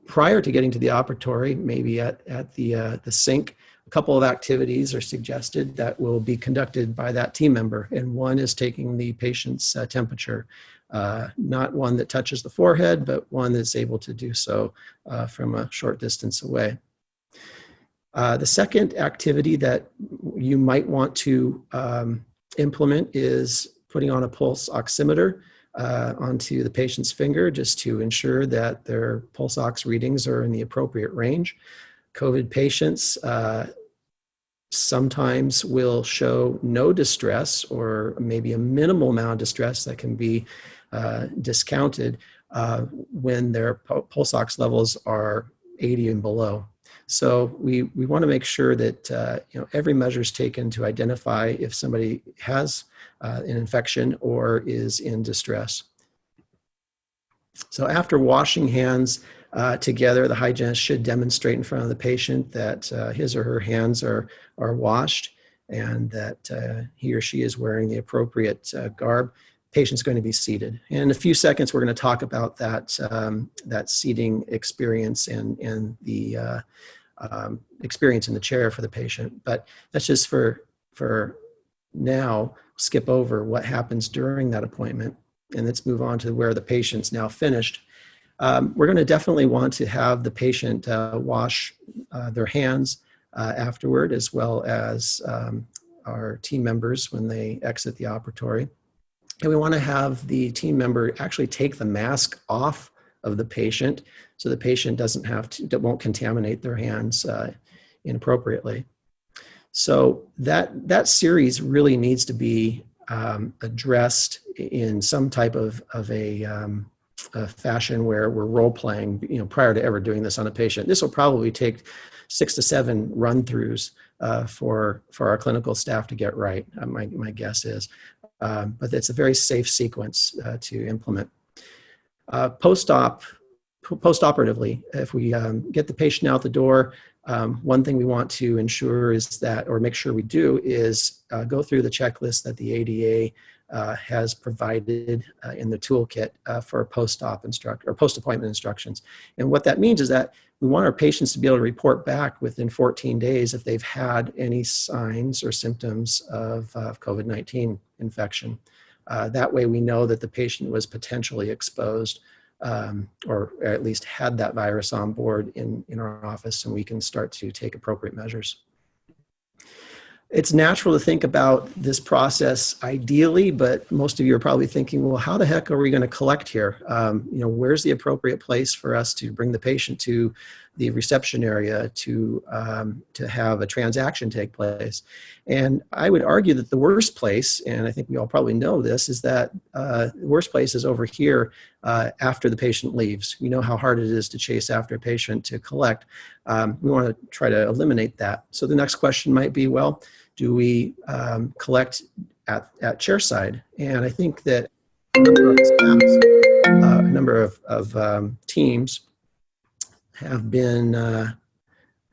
Prior to getting to the operatory, maybe at the sink, a couple of activities are suggested that will be conducted by that team member. And one is taking the patient's temperature, not one that touches the forehead, but one that's able to do so from a short distance away. The second activity that you might want to implement is putting on a pulse oximeter onto the patient's finger, just to ensure that their pulse ox readings are in the appropriate range. COVID patients sometimes will show no distress, or maybe a minimal amount of distress that can be discounted when their pulse ox levels are 80 and below. So we want to make sure that every measure is taken to identify if somebody has an infection or is in distress. So after washing hands together, the hygienist should demonstrate in front of the patient that his or her hands are washed, and that he or she is wearing the appropriate garb. Patient's going to be seated. And in a few seconds, we're going to talk about that seating experience and the experience in the chair for the patient. But that's just for now. Skip over what happens during that appointment, and let's move on to where the patient's now finished. We're going to definitely want to have the patient wash their hands afterward, as well as our team members when they exit the operatory. And we want to have the team member actually take the mask off of the patient, so the patient won't contaminate their hands inappropriately. So that series really needs to be addressed in some type of a fashion where we're role playing, prior to ever doing this on a patient. This will probably take 6 to 7 run-throughs for our clinical staff to get right, my guess is. But it's a very safe sequence to implement. Post-operatively, if we get the patient out the door, one thing we want to ensure is that, or make sure we do, is go through the checklist that the ADA has provided in the toolkit for post-appointment instructions. And what that means is that we want our patients to be able to report back within 14 days if they've had any signs or symptoms of COVID-19 infection. That way we know that the patient was potentially exposed, or at least had that virus on board in our office, and we can start to take appropriate measures. It's natural to think about this process ideally, but most of you are probably thinking, well, how the heck are we going to collect here? Where's the appropriate place for us to bring the patient to the reception area to have a transaction take place? And I would argue that the worst place, and I think we all probably know this, is that the worst place is over here after the patient leaves. You know how hard it is to chase after a patient to collect. We want to try to eliminate that. So the next question might be, well, do we collect at chairside? And I think that a number of teams have been,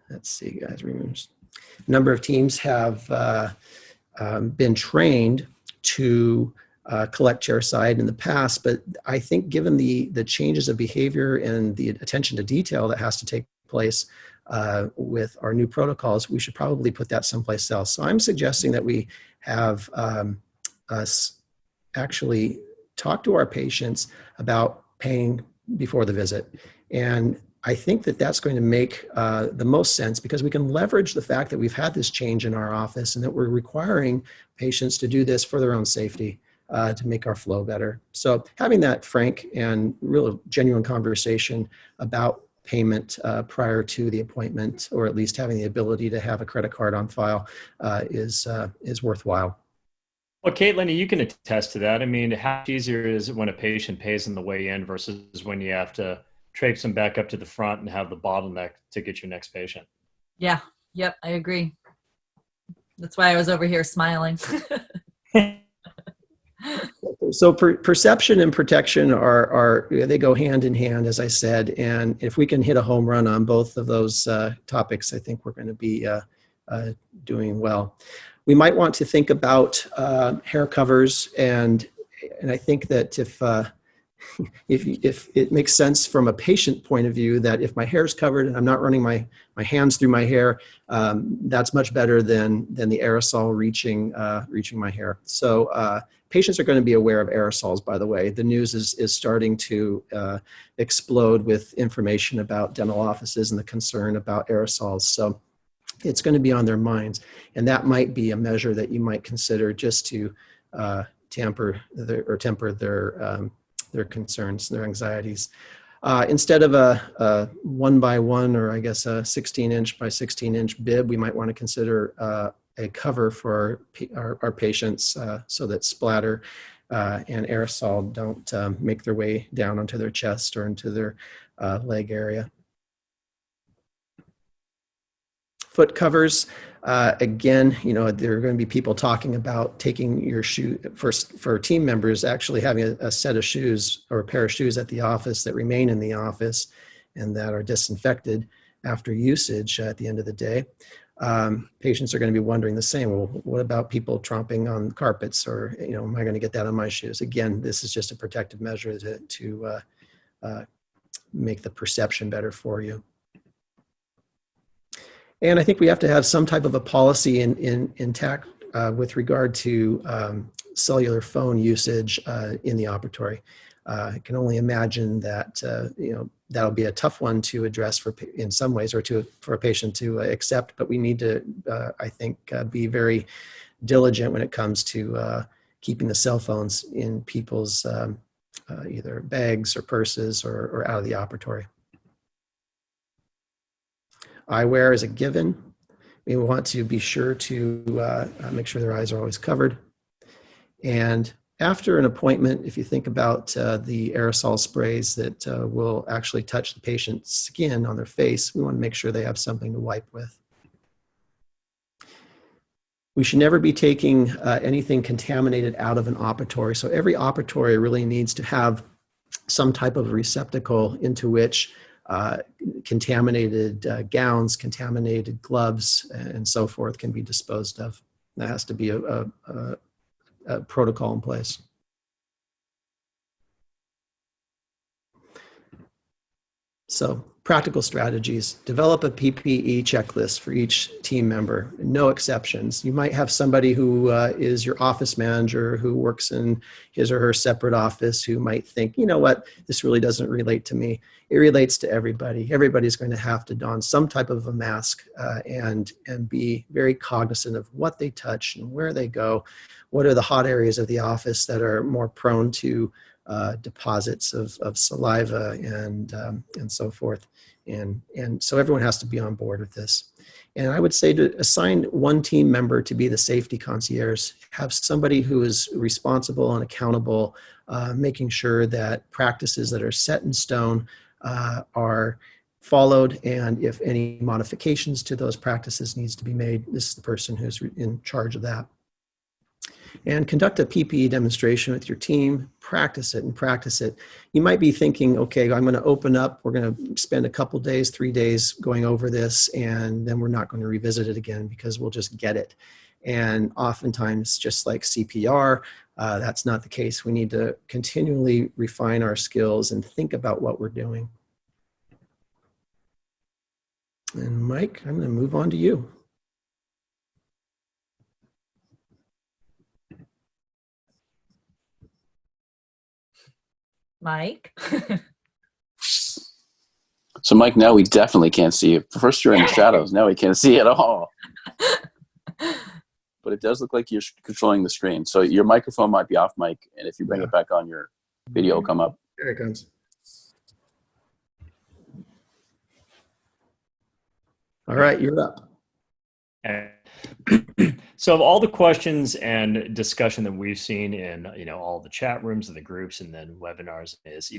let's see, guys, a number of teams have been trained to collect chairside in the past, but I think given the changes of behavior and the attention to detail that has to take place with our new protocols, we should probably put that someplace else. So I'm suggesting that we have us actually talk to our patients about paying before the visit. And I think that that's going to make the most sense, because we can leverage the fact that we've had this change in our office and that we're requiring patients to do this for their own safety to make our flow better. So having that frank and real genuine conversation about payment prior to the appointment, or at least having the ability to have a credit card on file, is worthwhile. Well, Caitlin, you can attest to that. I mean, how much easier is it when a patient pays on the way in versus when you have to traipse them back up to the front and have the bottleneck to get your next patient? Yeah. Yep. I agree. That's why I was over here smiling. So perception and protection are they go hand in hand, as I said. And if we can hit a home run on both of those topics, I think we're going to be doing well. We might want to think about hair covers, and I think that if it makes sense from a patient point of view, that if my hair is covered and I'm not running my hands through my hair, that's much better than the aerosol reaching my hair. So patients are going to be aware of aerosols, by the way. The news is starting to explode with information about dental offices and the concern about aerosols. So it's going to be on their minds. And that might be a measure that you might consider just to temper their concerns, their anxieties. Instead of a 1x1, or I guess a 16-inch by 16-inch bib, we might want to consider a cover for our patients so that splatter and aerosol don't make their way down onto their chest or into their leg area. Foot covers, again, there are going to be people talking about taking your shoe for team members, actually having a set of shoes or a pair of shoes at the office that remain in the office and that are disinfected after usage at the end of the day. Patients are going to be wondering the same. Well, what about people tromping on carpets, or am I going to get that on my shoes? Again, this is just a protective measure to make the perception better for you. And I think we have to have some type of a policy intact with regard to cellular phone usage in the operatory. I can only imagine that that'll be a tough one to address in some ways, or for a patient to accept. But we need to, I think, be very diligent when it comes to keeping the cell phones in people's either bags or purses or out of the operatory. Eyewear is a given. We want to be sure to make sure their eyes are always covered. And after an appointment, if you think about the aerosol sprays that will actually touch the patient's skin on their face, we want to make sure they have something to wipe with. We should never be taking anything contaminated out of an operatory. So every operatory really needs to have some type of receptacle into which contaminated gowns, contaminated gloves, and so forth can be disposed of. There has to be a protocol in place. So, practical strategies. Develop a PPE checklist for each team member. No exceptions. You might have somebody who is your office manager who works in his or her separate office who might think, you know what, this really doesn't relate to me. It relates to everybody. Everybody's going to have to don some type of a mask and be very cognizant of what they touch and where they go. What are the hot areas of the office that are more prone to deposits of saliva and so forth. And so everyone has to be on board with this. And I would say to assign one team member to be the safety concierge, have somebody who is responsible and accountable, making sure that practices that are set in stone are followed. And if any modifications to those practices needs to be made, this is the person who's in charge of that. And conduct a PPE demonstration with your team, practice it and practice it. You might be thinking, okay, I'm going to open up, we're going to spend a couple days, 3 days going over this, and then we're not going to revisit it again because we'll just get it. And oftentimes, just like CPR, that's not the case. We need to continually refine our skills and think about what we're doing. And Mike, I'm going to move on to you. Mike. So Mike, now we definitely can't see you. First you're in the shadows, now we can't see at all. But it does look like you're controlling the screen. So your microphone might be off, Mike, and if you bring it back on, your video will come up. There it comes. All right, you're up. So of all the questions and discussion that we've seen in all the chat rooms and the groups and then webinars is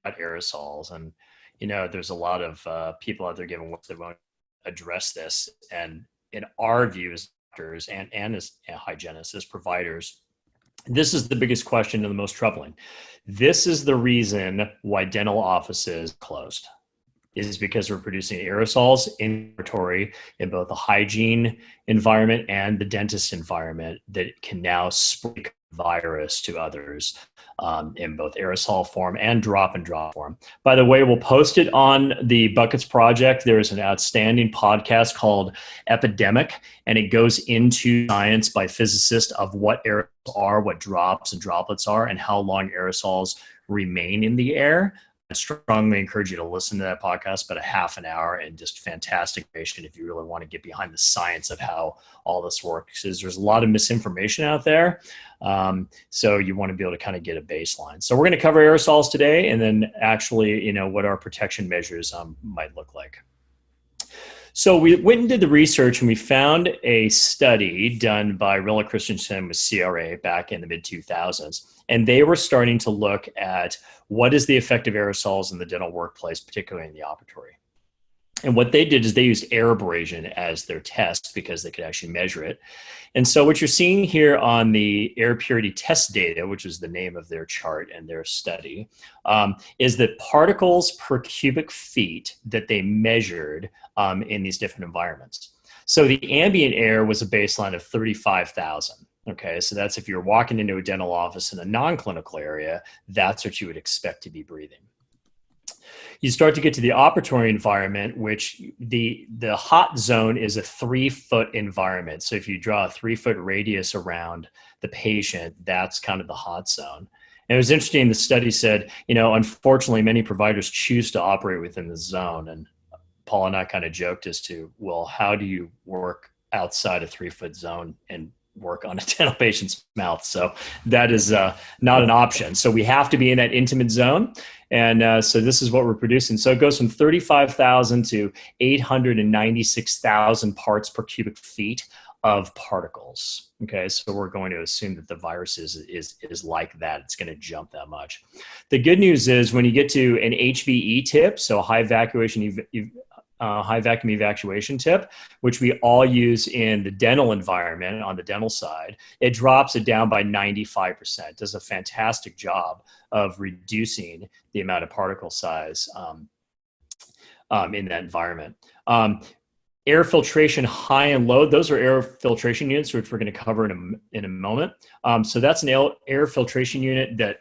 about aerosols, and there's a lot of people out there giving what they want to address this, and in our views, doctors and as hygienists, as providers, this is the biggest question and the most troubling. This is the reason why dental offices closed, is because we're producing aerosols in the laboratory in both the hygiene environment and the dentist environment that can now spread virus to others in both aerosol form and drop form. By the way, we'll post it on the Buckets Project. There is an outstanding podcast called Epidemic, and it goes into science by physicists of what aerosols are, what drops and droplets are, and how long aerosols remain in the air. I strongly encourage you to listen to that podcast, about a half an hour, and just fantastic information if you really want to get behind the science of how all this works. There's a lot of misinformation out there. So you want to be able to kind of get a baseline. So we're going to cover aerosols today, and then actually, what our protection measures might look like. So we went and did the research, and we found a study done by Rilla Christensen with CRA back in the mid-2000s. And they were starting to look at what is the effect of aerosols in the dental workplace, particularly in the operatory. And what they did is they used air abrasion as their test because they could actually measure it. And so what you're seeing here on the air purity test data, which is the name of their chart and their study, is that particles per cubic feet that they measured in these different environments. So the ambient air was a baseline of 35,000. Okay, so that's if you're walking into a dental office in a non-clinical area, that's what you would expect to be breathing. You start to get to the operatory environment, which the hot zone is a 3-foot environment. So if you draw a 3-foot radius around the patient, that's kind of the hot zone. And it was interesting, the study said, unfortunately, many providers choose to operate within the zone. And Paul and I kind of joked as to, well, how do you work outside a 3-foot zone and work on a dental patient's mouth? So that is not an option. So we have to be in that intimate zone. And so this is what we're producing. So it goes from 35,000 to 896,000 parts per cubic feet of particles. Okay, so we're going to assume that the virus is like that. It's going to jump that much. The good news is when you get to an HVE tip, so high vacuum evacuation tip, which we all use in the dental environment on the dental side, it drops it down by 95%. Does a fantastic job of reducing the amount of particle size in that environment. Air filtration high and low, those are air filtration units, which we're going to cover in a moment. So that's an air filtration unit that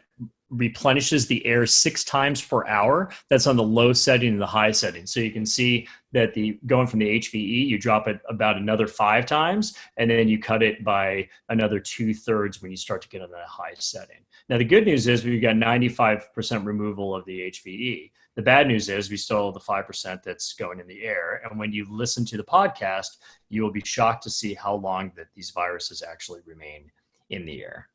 replenishes the air 6 times per hour. That's on the low setting and the high setting. So you can see that going from the HVE, you drop it about another 5 times, and then you cut it by another 2/3 when you start to get on that high setting. Now, the good news is we've got 95% removal of the HVE. The bad news is we still have the 5% that's going in the air. And when you listen to the podcast, you will be shocked to see how long that these viruses actually remain in the air.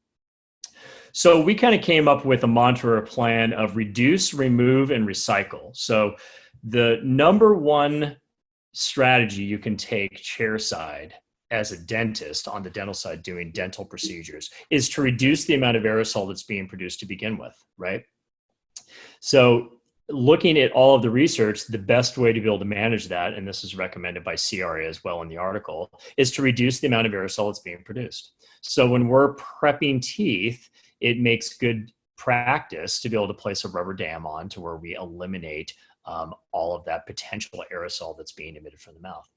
So we kind of came up with a mantra or plan of reduce, remove, and recycle. So the number one strategy you can take chairside as a dentist on the dental side doing dental procedures is to reduce the amount of aerosol that's being produced to begin with, right? So looking at all of the research, the best way to be able to manage that, and this is recommended by CRA as well in the article, is to reduce the amount of aerosol that's being produced. So when we're prepping teeth, it makes good practice to be able to place a rubber dam on to where we eliminate all of that potential aerosol that's being emitted from the mouth.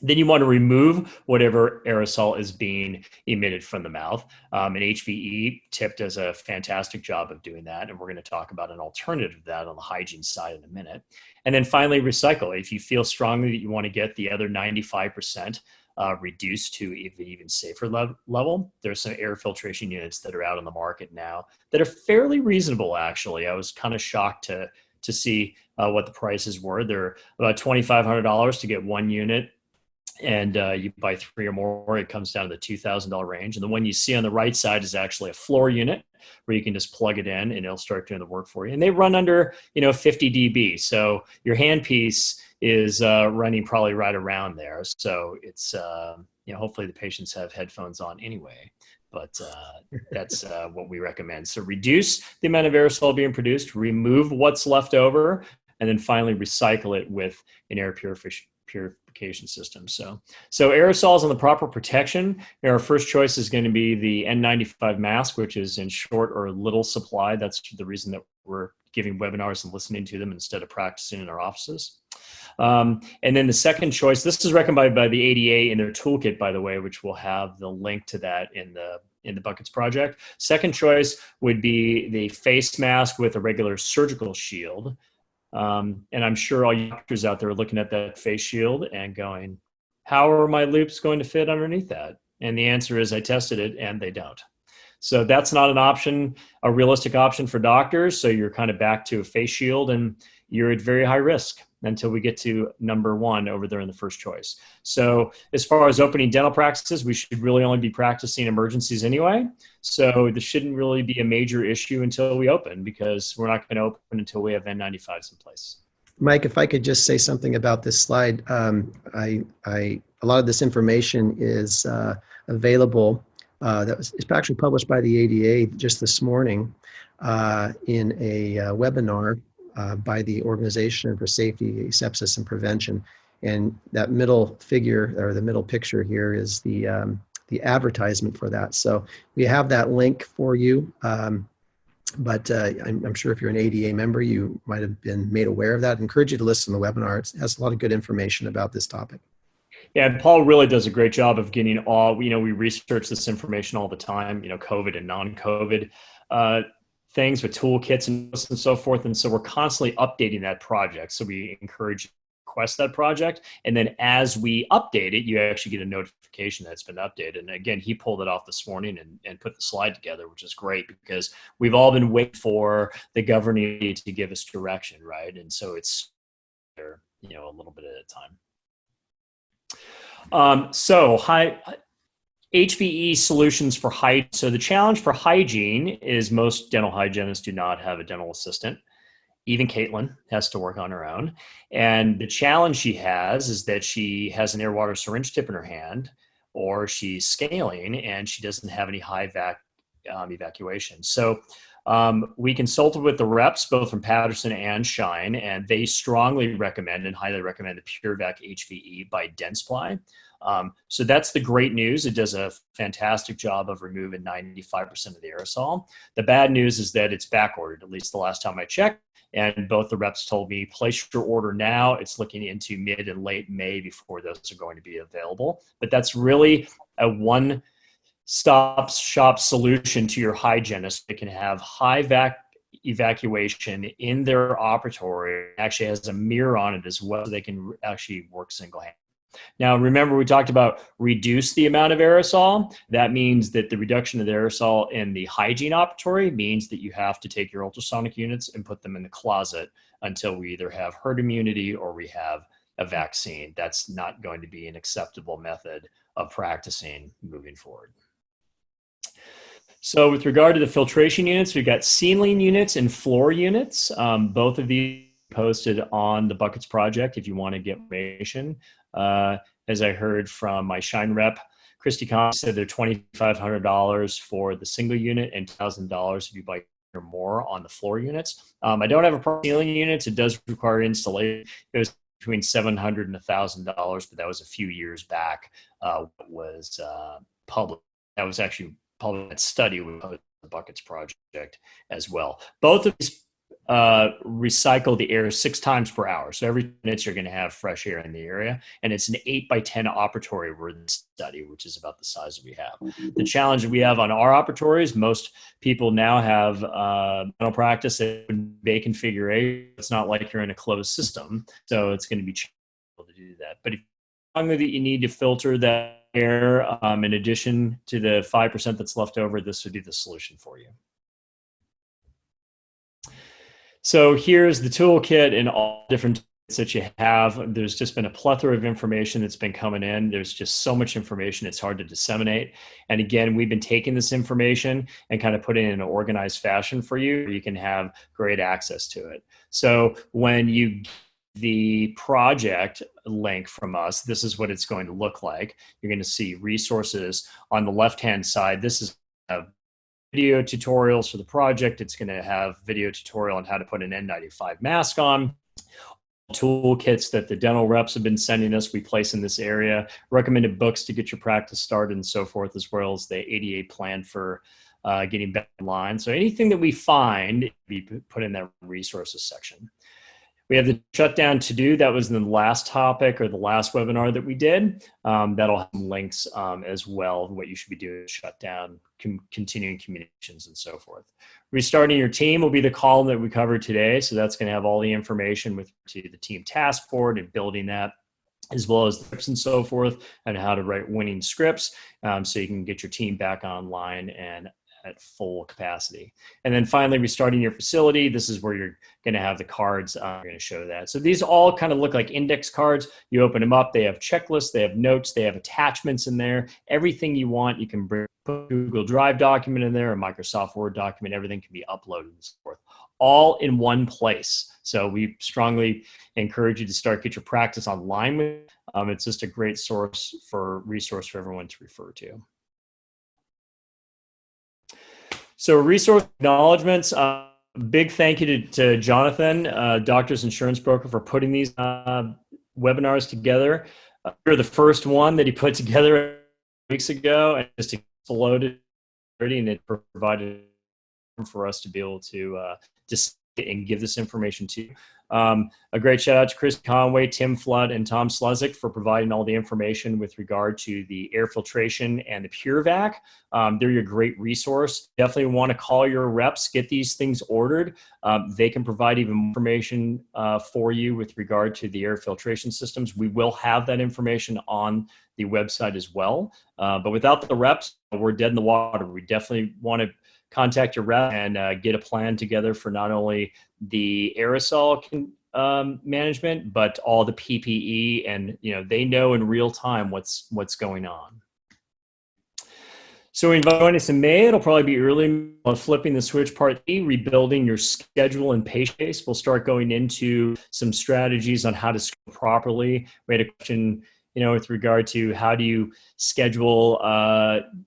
Then you want to remove whatever aerosol is being emitted from the mouth. An HVE tip does a fantastic job of doing that. And we're going to talk about an alternative to that on the hygiene side in a minute. And then finally, recycle. If you feel strongly that you want to get the other 95% reduced to even safer level, there's some air filtration units that are out on the market now that are fairly reasonable, actually. I was kind of shocked to see what the prices were. They're about $2,500 to get 1 unit. And you buy 3 or more, it comes down to the $2,000 range. And the one you see on the right side is actually a floor unit where you can just plug it in and it'll start doing the work for you. And they run under, 50 dB. So your handpiece is running probably right around there. So it's, hopefully the patients have headphones on anyway. But that's what we recommend. So reduce the amount of aerosol being produced, remove what's left over, and then finally recycle it with an air purification system. So aerosols and the proper protection, our first choice is going to be the N95 mask, which is in short or little supply. That's the reason that we're giving webinars and listening to them instead of practicing in our offices. And then the second choice, this is recommended by the ADA in their toolkit, by the way, which we'll have the link to that in the Buckets project. Second choice would be the face mask with a regular surgical shield. And I'm sure all you doctors out there are looking at that face shield and going, how are my loops going to fit underneath that? And the answer is I tested it and they don't. So that's not an option, a realistic option for doctors. So you're kind of back to a face shield and you're at very high risk until we get to number one over there in the first choice. So as far as opening dental practices, we should really only be practicing emergencies anyway. So this shouldn't really be a major issue until we open, because we're not going to open until we have N95s in place. Mike, if I could just say something about this slide. A lot of this information is available. It's actually published by the ADA just this morning in a webinar by the Organization for Safety, Sepsis, and Prevention. And that middle figure, or the middle picture here, is the advertisement for that. So we have that link for you. But I'm sure if you're an ADA member, you might have been made aware of that. I encourage you to listen to the webinar. It has a lot of good information about this topic. Yeah, and Paul really does a great job of getting we research this information all the time, COVID and non-COVID things with toolkits and so forth. And so we're constantly updating that project. So we encourage you to request that project. And then as we update it, you actually get a notification that it's been updated. And again, he pulled it off this morning and put the slide together, which is great because we've all been waiting for the governing to give us direction, right? And so it's, a little bit at a time. HVE solutions for hygiene. So the challenge for hygiene is most dental hygienists do not have a dental assistant. Even Caitlin has to work on her own. And the challenge she has is that she has an air water syringe tip in her hand, or she's scaling and she doesn't have any high evacuation. So we consulted with the reps, both from Patterson and Shine, and they strongly recommend and highly recommend the PureVac HVE by Dentsply. So that's the great news. It does a fantastic job of removing 95% of the aerosol. The bad news is that it's back ordered, at least the last time I checked. And both the reps told me, place your order now. It's looking into mid and late May before those are going to be available. But that's really a one-stop shop solution to your hygienist. It can have high evacuation in their operatory. It actually has a mirror on it as well, so they can actually work single-handed. Now, remember, we talked about reduce the amount of aerosol. That means that the reduction of the aerosol in the hygiene operatory means that you have to take your ultrasonic units and put them in the closet until we either have herd immunity or we have a vaccine. That's not going to be an acceptable method of practicing moving forward. So with regard to the filtration units, we've got ceiling units and floor units. Both of these posted on the Buckets project if you want to get information. As I heard from my Shine rep, Christy Kahn said they're $2,500 for the single unit and $1,000 if you buy or more on the floor units. I don't have a ceiling units. It does require installation. It was between $700 and $1,000, but that was a few years back. Was public. That was actually public. That study with the Buckets project as well. Both of these recycle the air 6 times per hour. So every 2 minutes you're going to have fresh air in the area. And it's an 8x10 operatory study, which is about the size that we have. The challenge that we have on our operatories, most people now have dental practice in bay configuration. It's not like you're in a closed system. So it's going to be challenging to do that. But if that you need to filter that air, in addition to the 5% that's left over, this would be the solution for you. So here's the toolkit and all different tools that you have. There's just been a plethora of information that's been coming in. There's just so much information, it's hard to disseminate. And again, we've been taking this information and kind of putting it in an organized fashion for you. You can have great access to it. So when you get the project link from us, this is what it's going to look like. You're going to see resources on the left-hand side. This is video tutorials for the project. It's going to have video tutorial on how to put an N95 mask on. toolkits that the dental reps have been sending us, we place in this area, recommended books to get your practice started and so forth, as well as the ADA plan for getting back in line. So anything that we find, we put in that resources section. We have the shutdown to do. That was the last topic or the last webinar that we did. That'll have links as well, what you should be doing to shut down, continuing communications and so forth. Restarting your team will be the column that we covered today. So that's going to have all the information with to the team task board and building that, as well as the scripts and so forth, and how to write winning scripts so you can get your team back online and at full capacity. And then finally, restarting your facility. This is where you're going to have the cards. You're going to show that. So these all kind of look like index cards. You open them up. They have checklists. They have notes. They have attachments in there. Everything you want, you can put a Google Drive document in there, a Microsoft Word document. Everything can be uploaded and so forth, all in one place. So we strongly encourage you to get your practice online with. It's just a great resource for everyone to refer to. So resource acknowledgements, big thank you to Jonathan, Doctor's Insurance Broker, for putting these webinars together. You're the first one that he put together weeks ago, and just exploded already, and it provided for us to be able to just and give this information to you. A great shout out to Chris Conway, Tim Flood, and Tom Sluzik for providing all the information with regard to the air filtration and the PureVac. They're your great resource. Definitely want to call your reps, get these things ordered. They can provide even more information for you with regard to the air filtration systems. We will have that information on the website as well. But without the reps, we're dead in the water. We definitely want to contact your rep and get a plan together for not only the aerosol management, but all the PPE, and they know in real time what's going on. So we invite us in May. It'll probably be early on flipping the switch part E, rebuilding your schedule and patient base. We'll start going into some strategies on how to schedule properly. We had a question with regard to how do you schedule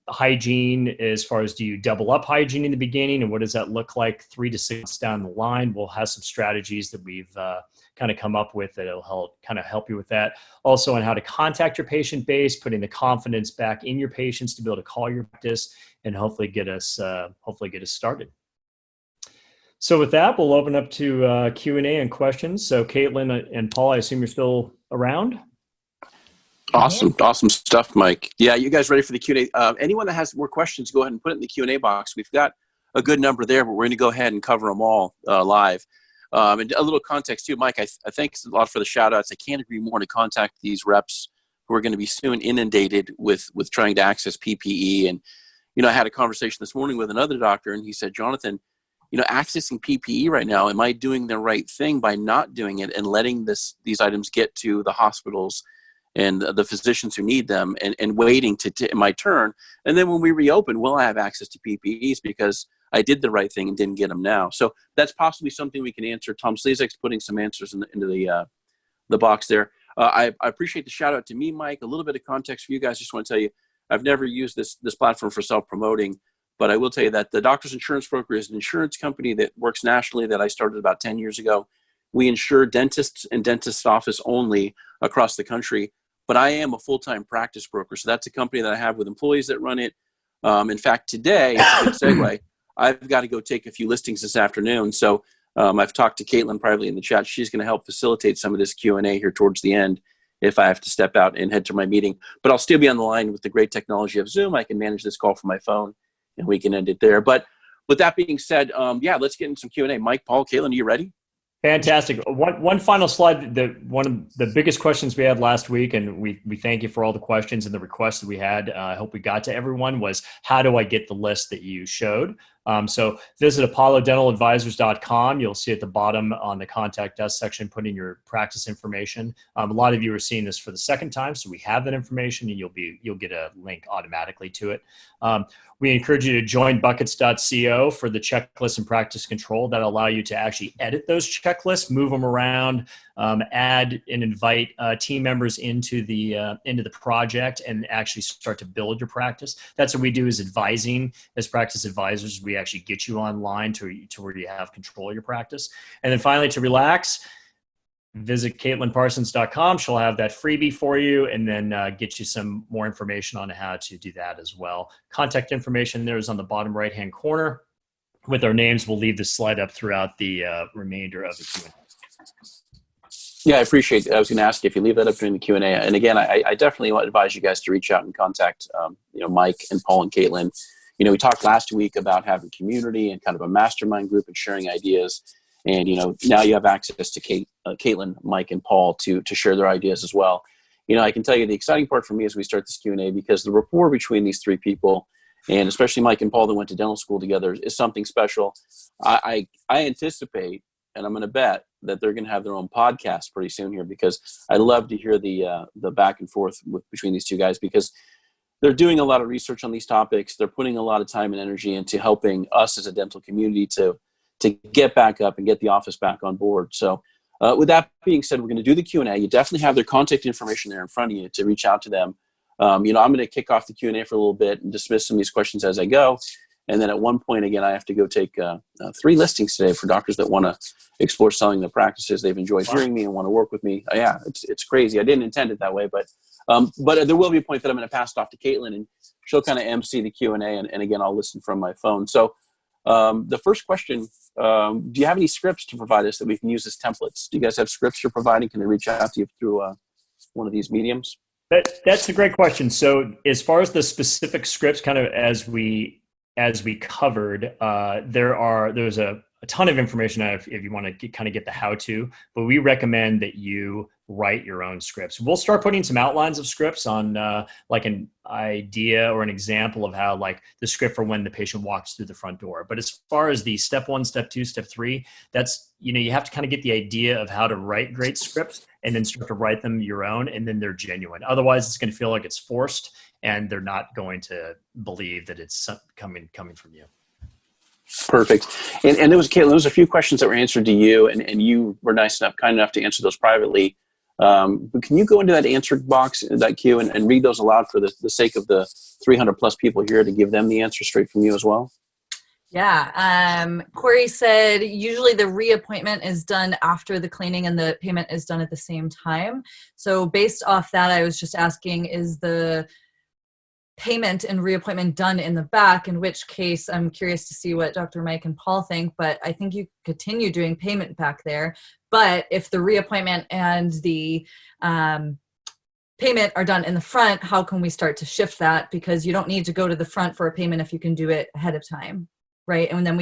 hygiene, as far as do you double up hygiene in the beginning, and what does that look like 3 to 6 months down the line? We'll have some strategies that we've kind of come up with that will help you with that. Also on how to contact your patient base, putting the confidence back in your patients to be able to call your practice and hopefully get us started. So with that, we'll open up to Q&A and questions. So Caitlin and Paul, I assume you're still around? Awesome stuff, Mike. Yeah, you guys ready for the Q&A? Anyone that has more questions, go ahead and put it in the Q&A box. We've got a good number there, but we're going to go ahead and cover them all live. And a little context too, Mike, I thanks a lot for the shout outs. I can't agree more to contact these reps who are going to be soon inundated with trying to access PPE. And, I had a conversation this morning with another doctor, and he said, Jonathan, accessing PPE right now, am I doing the right thing by not doing it and letting these items get to the hospitals and the physicians who need them, and waiting to my turn? And then when we reopen, will I have access to PPEs because I did the right thing and didn't get them now? So that's possibly something we can answer. Tom Slezak's putting some answers into the box there. I appreciate the shout out to me, Mike. A little bit of context for you guys. Just want to tell you, I've never used this platform for self-promoting, but I will tell you that the Doctor's Insurance Broker is an insurance company that works nationally that I started about 10 years ago. We insure dentists and dentist office only across the country. But I am a full-time practice broker. So that's a company that I have with employees that run it. In fact, today, it's a good segue, I've got to go take a few listings this afternoon. So I've talked to Caitlin privately in the chat. She's going to help facilitate some of this Q&A here towards the end if I have to step out and head to my meeting. But I'll still be on the line with the great technology of Zoom. I can manage this call from my phone, and we can end it there. But with that being said, let's get into some Q&A. Mike, Paul, Caitlin, are you ready? Fantastic. One final slide. One of the biggest questions we had last week, and we thank you for all the questions and the requests that we had. I hope we got to everyone, was how do I get the list that you showed? So visit apollodentaladvisors.com. You'll see at the bottom on the contact us section, put in your practice information. A lot of you are seeing this for the second time, so we have that information, and you'll get a link automatically to it. We encourage you to join buckets.co for the checklist and practice control that allow you to actually edit those checklists, move them around, add and invite team members into the project, and actually start to build your practice. That's what we do as advising, as practice advisors. We actually get you online to where you have control of your practice. And then finally, to relax, visit CaitlinParsons.com. She'll have that freebie for you, and then get you some more information on how to do that as well. Contact information there is on the bottom right-hand corner with our names. We'll leave this slide up throughout the remainder of the Q&A. Yeah, I appreciate it. I was going to ask you if you leave that up during the Q&A. And again, I definitely advise you guys to reach out and contact, Mike and Paul and Caitlin. We talked last week about having community and kind of a mastermind group and sharing ideas. And, now you have access to Caitlin, Mike, and Paul to share their ideas as well. I can tell you the exciting part for me as we start this Q&A, because the rapport between these three people, and especially Mike and Paul that went to dental school together, is something special. I anticipate, and I'm going to bet, that they're going to have their own podcast pretty soon here, because I love to hear the back and forth between these two guys, because they're doing a lot of research on these topics. They're putting a lot of time and energy into helping us as a dental community to get back up and get the office back on board. So with that being said, we're going to do the Q&A. You definitely have their contact information there in front of you to reach out to them. I'm going to kick off the Q&A for a little bit and dismiss some of these questions as I go. And then at one point, again, I have to go take 3 listings today for doctors that want to explore selling their practices. They've enjoyed hearing me and want to work with me. Yeah, it's crazy. I didn't intend it that way, but there will be a point that I'm going to pass it off to Caitlin, and she'll kind of MC the Q&A, and again, I'll listen from my phone. So the first question, do you have any scripts to provide us that we can use as templates? Do you guys have scripts you're providing? Can they reach out to you through one of these mediums? That's a great question. So as far as the specific scripts, kind of as we covered, there's a ton of information if you want to kind of get the how-to, but we recommend that you write your own scripts. We'll start putting some outlines of scripts on like an idea or an example of how, like, the script for when the patient walks through the front door. But as far as the step 1, step 2, step 3, that's, you have to kind of get the idea of how to write great scripts and then start to write them your own, and then they're genuine. Otherwise, it's going to feel like it's forced, and they're not going to believe that it's coming from you. Perfect. And there was a few questions that were answered to you, and you were kind enough to answer those privately. But can you go into that answer box, that queue, and read those aloud for the sake of the 300 plus people here, to give them the answer straight from you as well? Yeah. Corey said usually the reappointment is done after the cleaning and the payment is done at the same time. So based off that, I was just asking, is the payment and reappointment done in the back? In which case, I'm curious to see what Dr. Mike and Paul think, but I think you continue doing payment back there. But if the reappointment and the payment are done in the front, how can we start to shift that? Because you don't need to go to the front for a payment if you can do it ahead of time, right? And then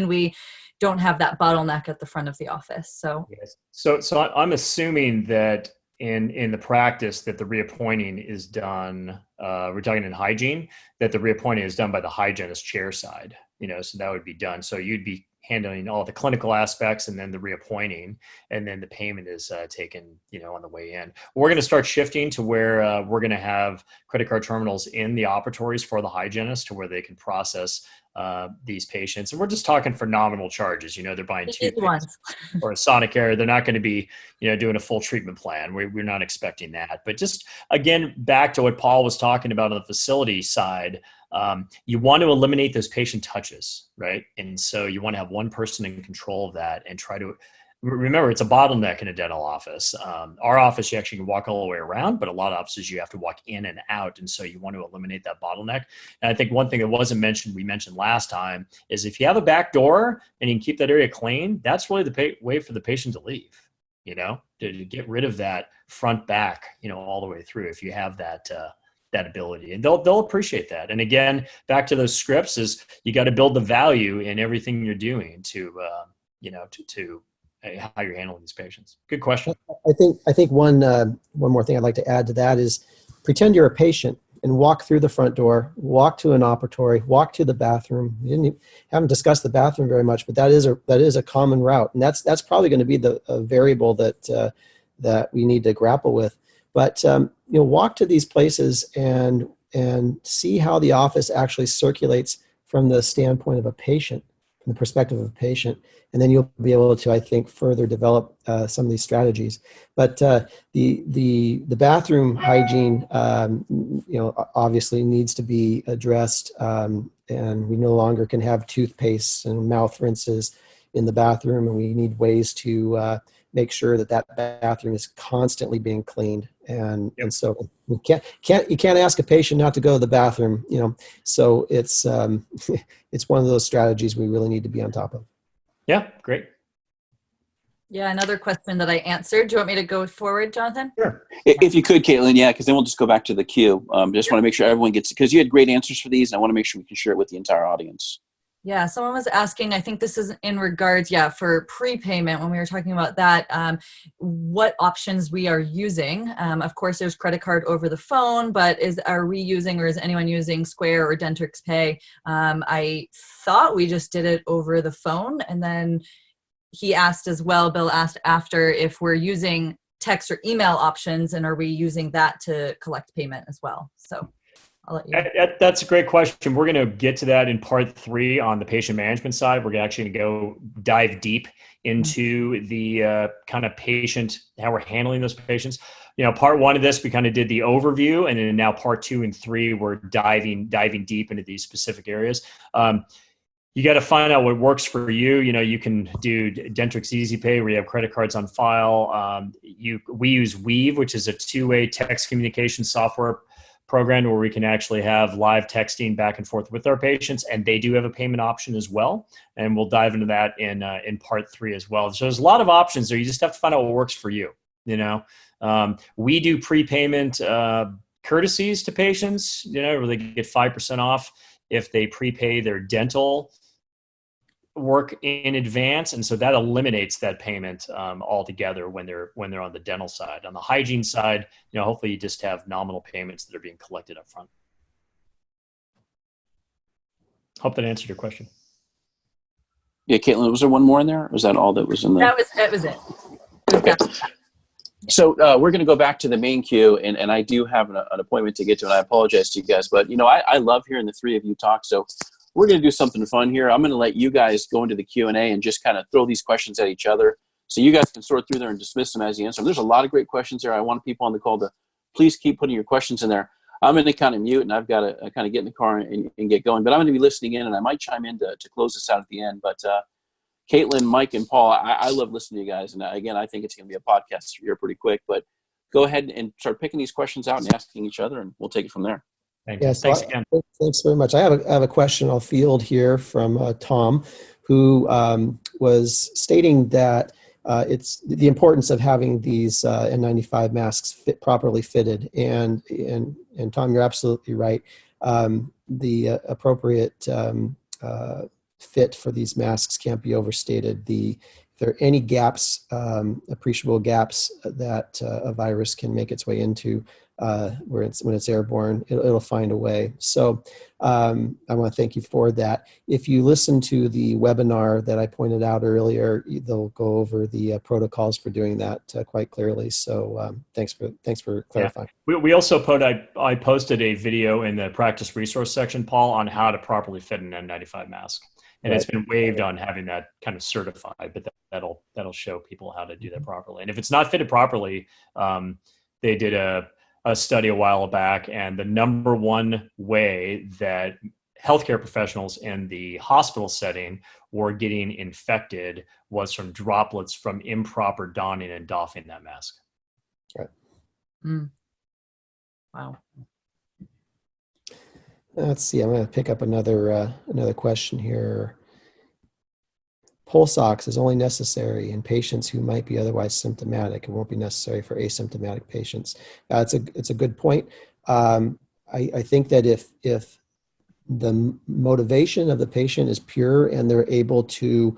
we don't have that bottleneck at the front of the office. So yes. So I'm assuming that in the practice that the reappointing is done, we're talking in hygiene, that the reappointing is done by the hygienist chair side, so that would be done. So you'd be handling all the clinical aspects, and then the reappointing, and then the payment is taken, on the way in. We're going to start shifting to where we're going to have credit card terminals in the operatories for the hygienist, to where they can process these patients. And we're just talking for nominal charges. They're buying toothpaste or a Sonicare. They're not going to be, doing a full treatment plan. We're not expecting that. But just, again, back to what Paul was talking about on the facility side, you want to eliminate those patient touches, right? And so you want to have one person in control of that, and try to remember, it's a bottleneck in a dental office. Our office, you actually can walk all the way around, but a lot of offices you have to walk in and out. And so you want to eliminate that bottleneck. And I think one thing that wasn't mentioned, we mentioned last time, is if you have a back door and you can keep that area clean, that's really the way for the patient to leave, to get rid of that front back, all the way through, if you have that ability, and they'll appreciate that. And again, back to those scripts, is you got to build the value in everything you're doing to how you're handling these patients. Good question. I think one more thing I'd like to add to that is, pretend you're a patient and walk through the front door, walk to an operatory, walk to the bathroom. Haven't discussed the bathroom very much, but that is a common route, and that's probably going to be the variable that we need to grapple with. But walk to these places and see how the office actually circulates from the standpoint of a patient, from the perspective of a patient, and then you'll be able to, I think, further develop some of these strategies. But the bathroom hygiene, obviously needs to be addressed, and we no longer can have toothpaste and mouth rinses in the bathroom, and we need ways to make sure that that bathroom is constantly being cleaned. And so you can't ask a patient not to go to the bathroom, so it's it's one of those strategies we really need to be on top of. Yeah, great. Yeah, another question that I answered. Do you want me to go forward, Jonathan? Sure. If you could, Caitlin, yeah, because then we'll just go back to the queue. Just want to make sure everyone gets, because you had great answers for these, and I want to make sure we can share it with the entire audience. Yeah, someone was asking, I think this is in regards, for prepayment, when we were talking about that, what options we are using. Of course, there's credit card over the phone, but are we using, or is anyone using Square or Dentrix Pay? I thought we just did it over the phone, and then he asked as well, Bill asked after, if we're using text or email options, and are we using that to collect payment as well? So I'll let you. That's a great question. We're going to get to that in part 3 on the patient management side. We're actually going to go dive deep into the kind of patient, how we're handling those patients. Part 1 of this, we kind of did the overview, and then now part 2 and 3, we're diving deep into these specific areas. You got to find out what works for you. You can do Dentrix Easy Pay, where you have credit cards on file. We use Weave, which is a 2-way text communication software program where we can actually have live texting back and forth with our patients, and they do have a payment option as well. And we'll dive into that in part 3 as well. So there's a lot of options there. You just have to find out what works for you. We do prepayment courtesies to patients, where they get 5% off if they prepay their dental work in advance, and so that eliminates that payment altogether when they're on the dental side. On the hygiene side, hopefully you just have nominal payments that are being collected up front. Hope that answered your question. Yeah, Caitlin, was there one more in there? Or was that all that was in there? That was it. Okay. So we're going to go back to the main queue, and I do have an appointment to get to, and I apologize to you guys, but I love hearing the 3 of you talk. So we're going to do something fun here. I'm going to let you guys go into the Q&A and just kind of throw these questions at each other, so you guys can sort through there and dismiss them as you answer them. There's a lot of great questions there. I want people on the call to please keep putting your questions in there. I'm going to kind of mute, and I've got to kind of get in the car and get going, but I'm going to be listening in, and I might chime in to close this out at the end. But Caitlin, Mike, and Paul, I love listening to you guys. And again, I think it's going to be a podcast here pretty quick, but go ahead and start picking these questions out and asking each other, and we'll take it from there. Yes, thanks again. Thanks very much. I have a question I'll field here from Tom, who was stating that it's the importance of having these N95 masks properly fitted. And Tom, you're absolutely right. The appropriate fit for these masks can't be overstated. If there are any gaps, appreciable gaps that a virus can make its way into, when it's airborne, it'll find a way. So I want to thank you for that. If you listen to the webinar that I pointed out earlier, they'll go over the protocols for doing that quite clearly. So thanks for clarifying. Yeah. We also I posted a video in the practice resource section, Paul, on how to properly fit an N95 mask. And It's been waived on having that kind of certified, but that'll show people how to do that properly. And if it's not fitted properly, they did a study a while back, and the number one way that healthcare professionals in the hospital setting were getting infected was from droplets from improper donning and doffing that mask. Right. Mm. Wow. Let's see. I'm going to pick up another question here. Pulse ox is only necessary in patients who might be otherwise symptomatic. It won't be necessary for asymptomatic patients. It's a good point. I think that if the motivation of the patient is pure and they're able to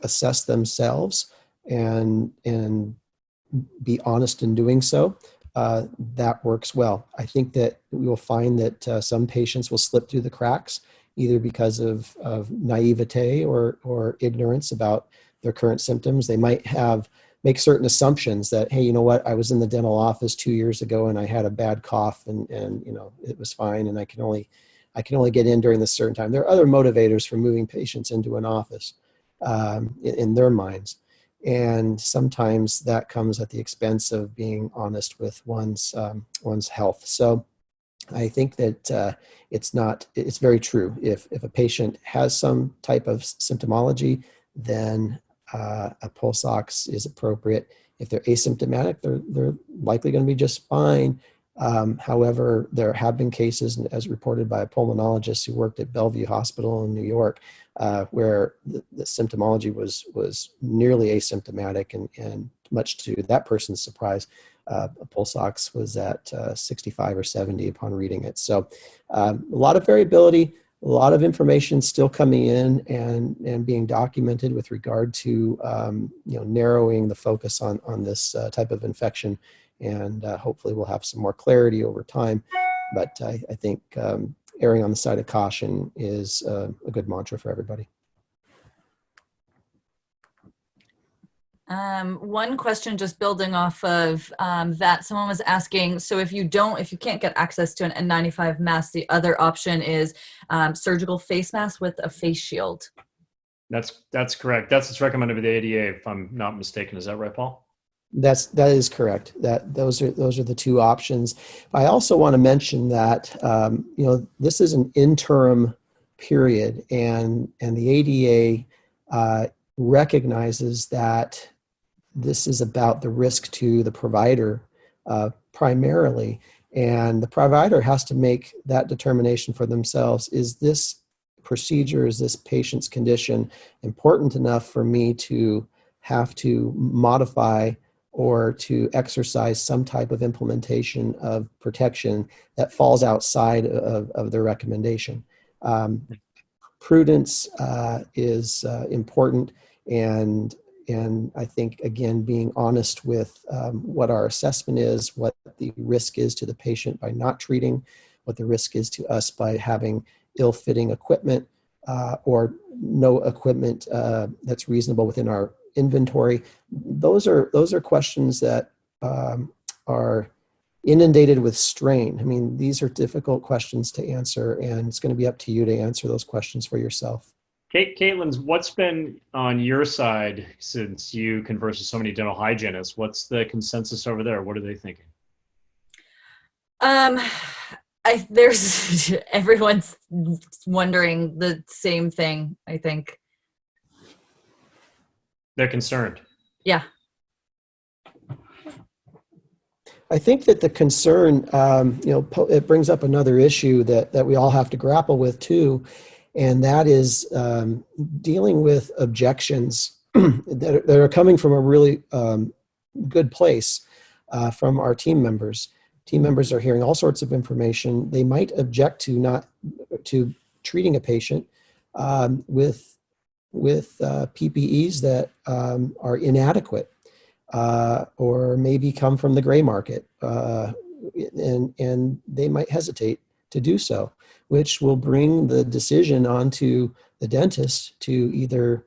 assess themselves and be honest in doing so, that works well. I think that we will find that some patients will slip through the cracks, either because of naivete or ignorance about their current symptoms. They might make certain assumptions that, hey, you know what, I was in the dental office 2 years ago and I had a bad cough and it was fine, and I can only get in during this certain time. There are other motivators for moving patients into an office in their minds. And sometimes that comes at the expense of being honest with one's health. So I think that it's very true. If a patient has some type of symptomology, then a pulse ox is appropriate. If they're asymptomatic, they're likely going to be just fine. However, there have been cases, as reported by a pulmonologist who worked at Bellevue Hospital in New York, where the symptomology was nearly asymptomatic, and much to that person's surprise, a pulse ox was at 65 or 70 upon reading it. So a lot of variability, a lot of information still coming in and being documented with regard to narrowing the focus on this type of infection. And hopefully we'll have some more clarity over time. But I think erring on the side of caution is a good mantra for everybody. One question just building off of that, someone was asking, so if you can't get access to an N95 mask, the other option is surgical face mask with a face shield. That's correct. That's what's recommended by the ADA, if I'm not mistaken. Is that right, Paul? That is correct. Those are the two options. I also want to mention that this is an interim period, and the ADA recognizes that this is about the risk to the provider primarily, and the provider has to make that determination for themselves. Is this procedure, is this patient's condition important enough for me to have to modify or to exercise some type of implementation of protection that falls outside of their recommendation? Prudence is important, and I think, again, being honest with what our assessment is, what the risk is to the patient by not treating, what the risk is to us by having ill-fitting equipment or no equipment that's reasonable within our inventory. Those are questions that are inundated with strain. I mean, these are difficult questions to answer, and it's going to be up to you to answer those questions for yourself. Caitlin's, what's been on your side since you converse with so many dental hygienists? What's the consensus over there? What are they thinking? There's everyone's wondering the same thing, I think. They're concerned. Yeah. I think that the concern, it brings up another issue that we all have to grapple with too, and that is dealing with objections that are coming from a really good place from our team members. Team members are hearing all sorts of information. They might object to treating a patient with PPEs that are inadequate or maybe come from the gray market, and they might hesitate to do so, which will bring the decision onto the dentist to either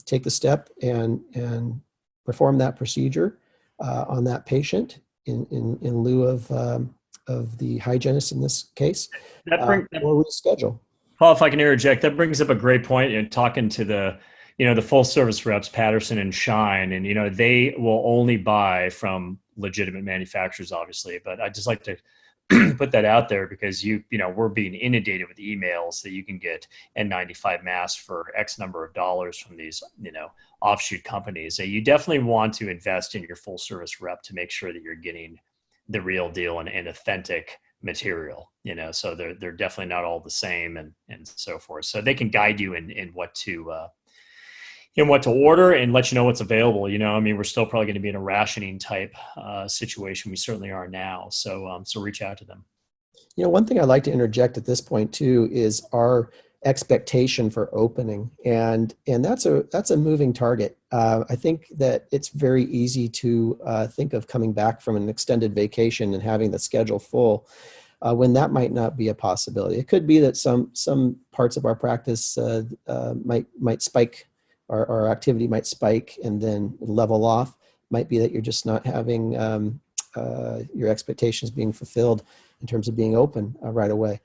take the step and perform that procedure on that patient in lieu of the hygienist in this case, or reschedule. Paul, if I can interject, that brings up a great point in talking to the full service reps, Patterson and Shine, and, they will only buy from legitimate manufacturers, obviously, but I'd just like to put that out there because we're being inundated with emails that you can get N95 masks for X number of dollars from these, offshoot companies. So you definitely want to invest in your full service rep to make sure that you're getting the real deal and authentic material, so they're definitely not all the same and so forth. So they can guide you in what to order and let you know what's available. We're still probably going to be in a rationing type situation. We certainly are now. So reach out to them. One thing I'd like to interject at this point too is our expectation for opening, and that's a moving target. I think that it's very easy to think of coming back from an extended vacation and having the schedule full when that might not be a possibility. It could be that some parts of our practice might spike. Our activity might spike and then level off. Might be that you're just not having your expectations being fulfilled in terms of being open right away.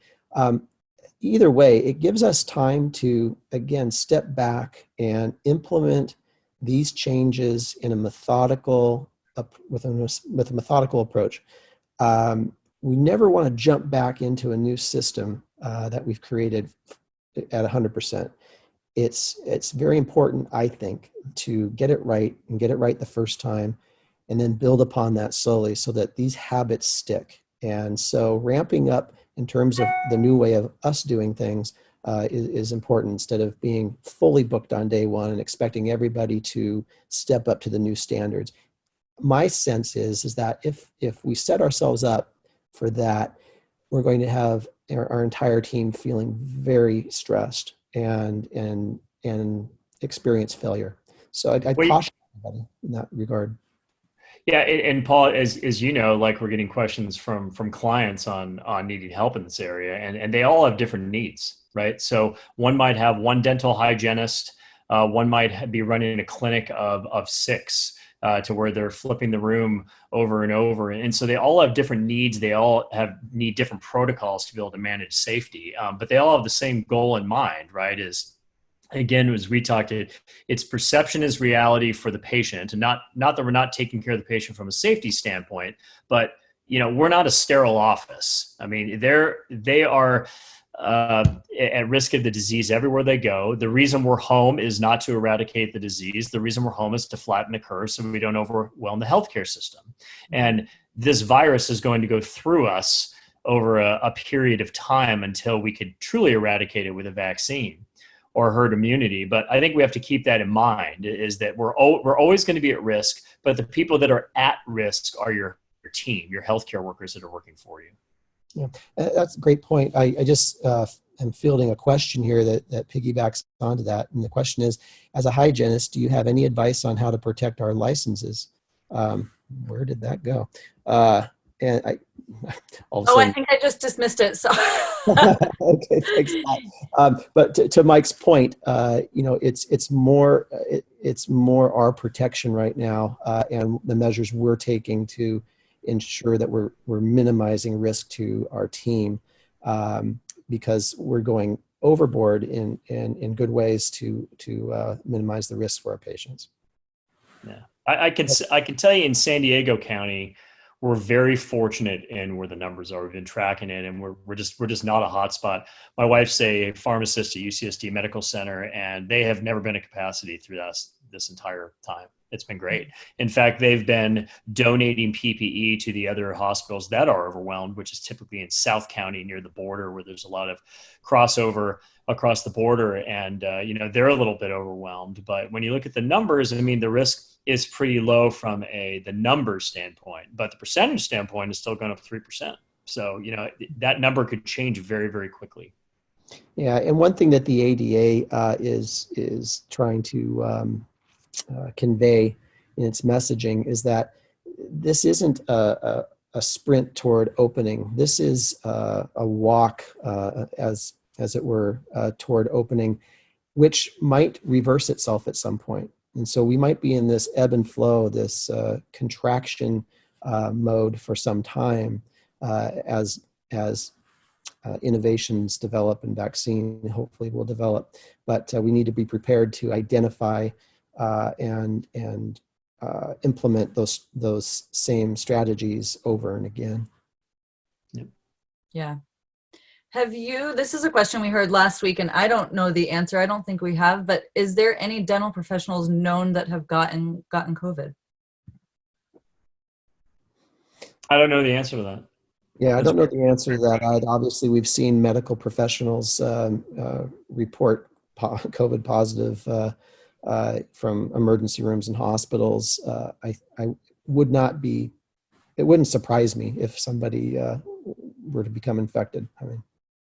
Either way, it gives us time to, again, step back and implement these changes in a methodical, with a methodical approach. We never want to jump back into a new system that we've created at 100%. it's very important, I think, to get it right and get it right the first time, and then build upon that slowly so that these habits stick. And so ramping up in terms of the new way of us doing things is important, instead of being fully booked on day one and expecting everybody to step up to the new standards. My sense is that if we set ourselves up for that, we're going to have our entire team feeling very stressed and experience failure. So I'd caution everybody in that regard. Yeah, and Paul, as you know, like, we're getting questions from clients on needing help in this area, and they all have different needs, right? So one might have one dental hygienist, one might be running a clinic of 6, to where they're flipping the room over and over, and so they all have different needs. They all need different protocols to be able to manage safety, but they all have the same goal in mind, right? Again, as we talked, it's perception is reality for the patient, and not that we're not taking care of the patient from a safety standpoint, but we're not a sterile office. I mean, they are at risk of the disease everywhere they go. The reason we're home is not to eradicate the disease. The reason we're home is to flatten the curve so we don't overwhelm the healthcare system. And this virus is going to go through us over a period of time until we could truly eradicate it with a vaccine or herd immunity. But I think we have to keep that in mind, is that we're always going to be at risk, but the people that are at risk are your team, your healthcare workers that are working for you. Yeah, that's a great point. I just am fielding a question here that piggybacks onto that. And the question is, as a hygienist, do you have any advice on how to protect our licenses? Where did that go? And I think I just dismissed it. So okay, thanks. But to Mike's point, it's more our protection right now, and the measures we're taking to ensure that we're minimizing risk to our team, because we're going overboard in good ways to minimize the risk for our patients. Yeah, I can tell you in San Diego County, we're very fortunate in where the numbers are. We've been tracking it, and we're just not a hot spot. My wife's a pharmacist at UCSD Medical Center, and they have never been at capacity through this entire time. It's been great. In fact, they've been donating PPE to the other hospitals that are overwhelmed, which is typically in South County near the border, where there's a lot of crossover across the border, and they're a little bit overwhelmed. But when you look at the numbers, I mean, the risk is pretty low from the numbers standpoint, but the percentage standpoint is still going up 3%. So that number could change very, very quickly. Yeah, and one thing that the ADA is trying to convey in its messaging is that this isn't a sprint toward opening. This is a walk, as it were, toward opening, which might reverse itself at some point. And so we might be in this ebb and flow, this contraction mode for some time, as innovations develop and vaccine hopefully will develop. But we need to be prepared to identify and implement those same strategies over and again. Yep. Yeah. This is a question we heard last week, and I don't know the answer. I don't think we have, but is there any dental professionals known that have gotten COVID? I don't know the answer to that. Yeah, I don't know the answer to that. Obviously, we've seen medical professionals report COVID positive from emergency rooms and hospitals. It wouldn't surprise me if somebody were to become infected. I mean,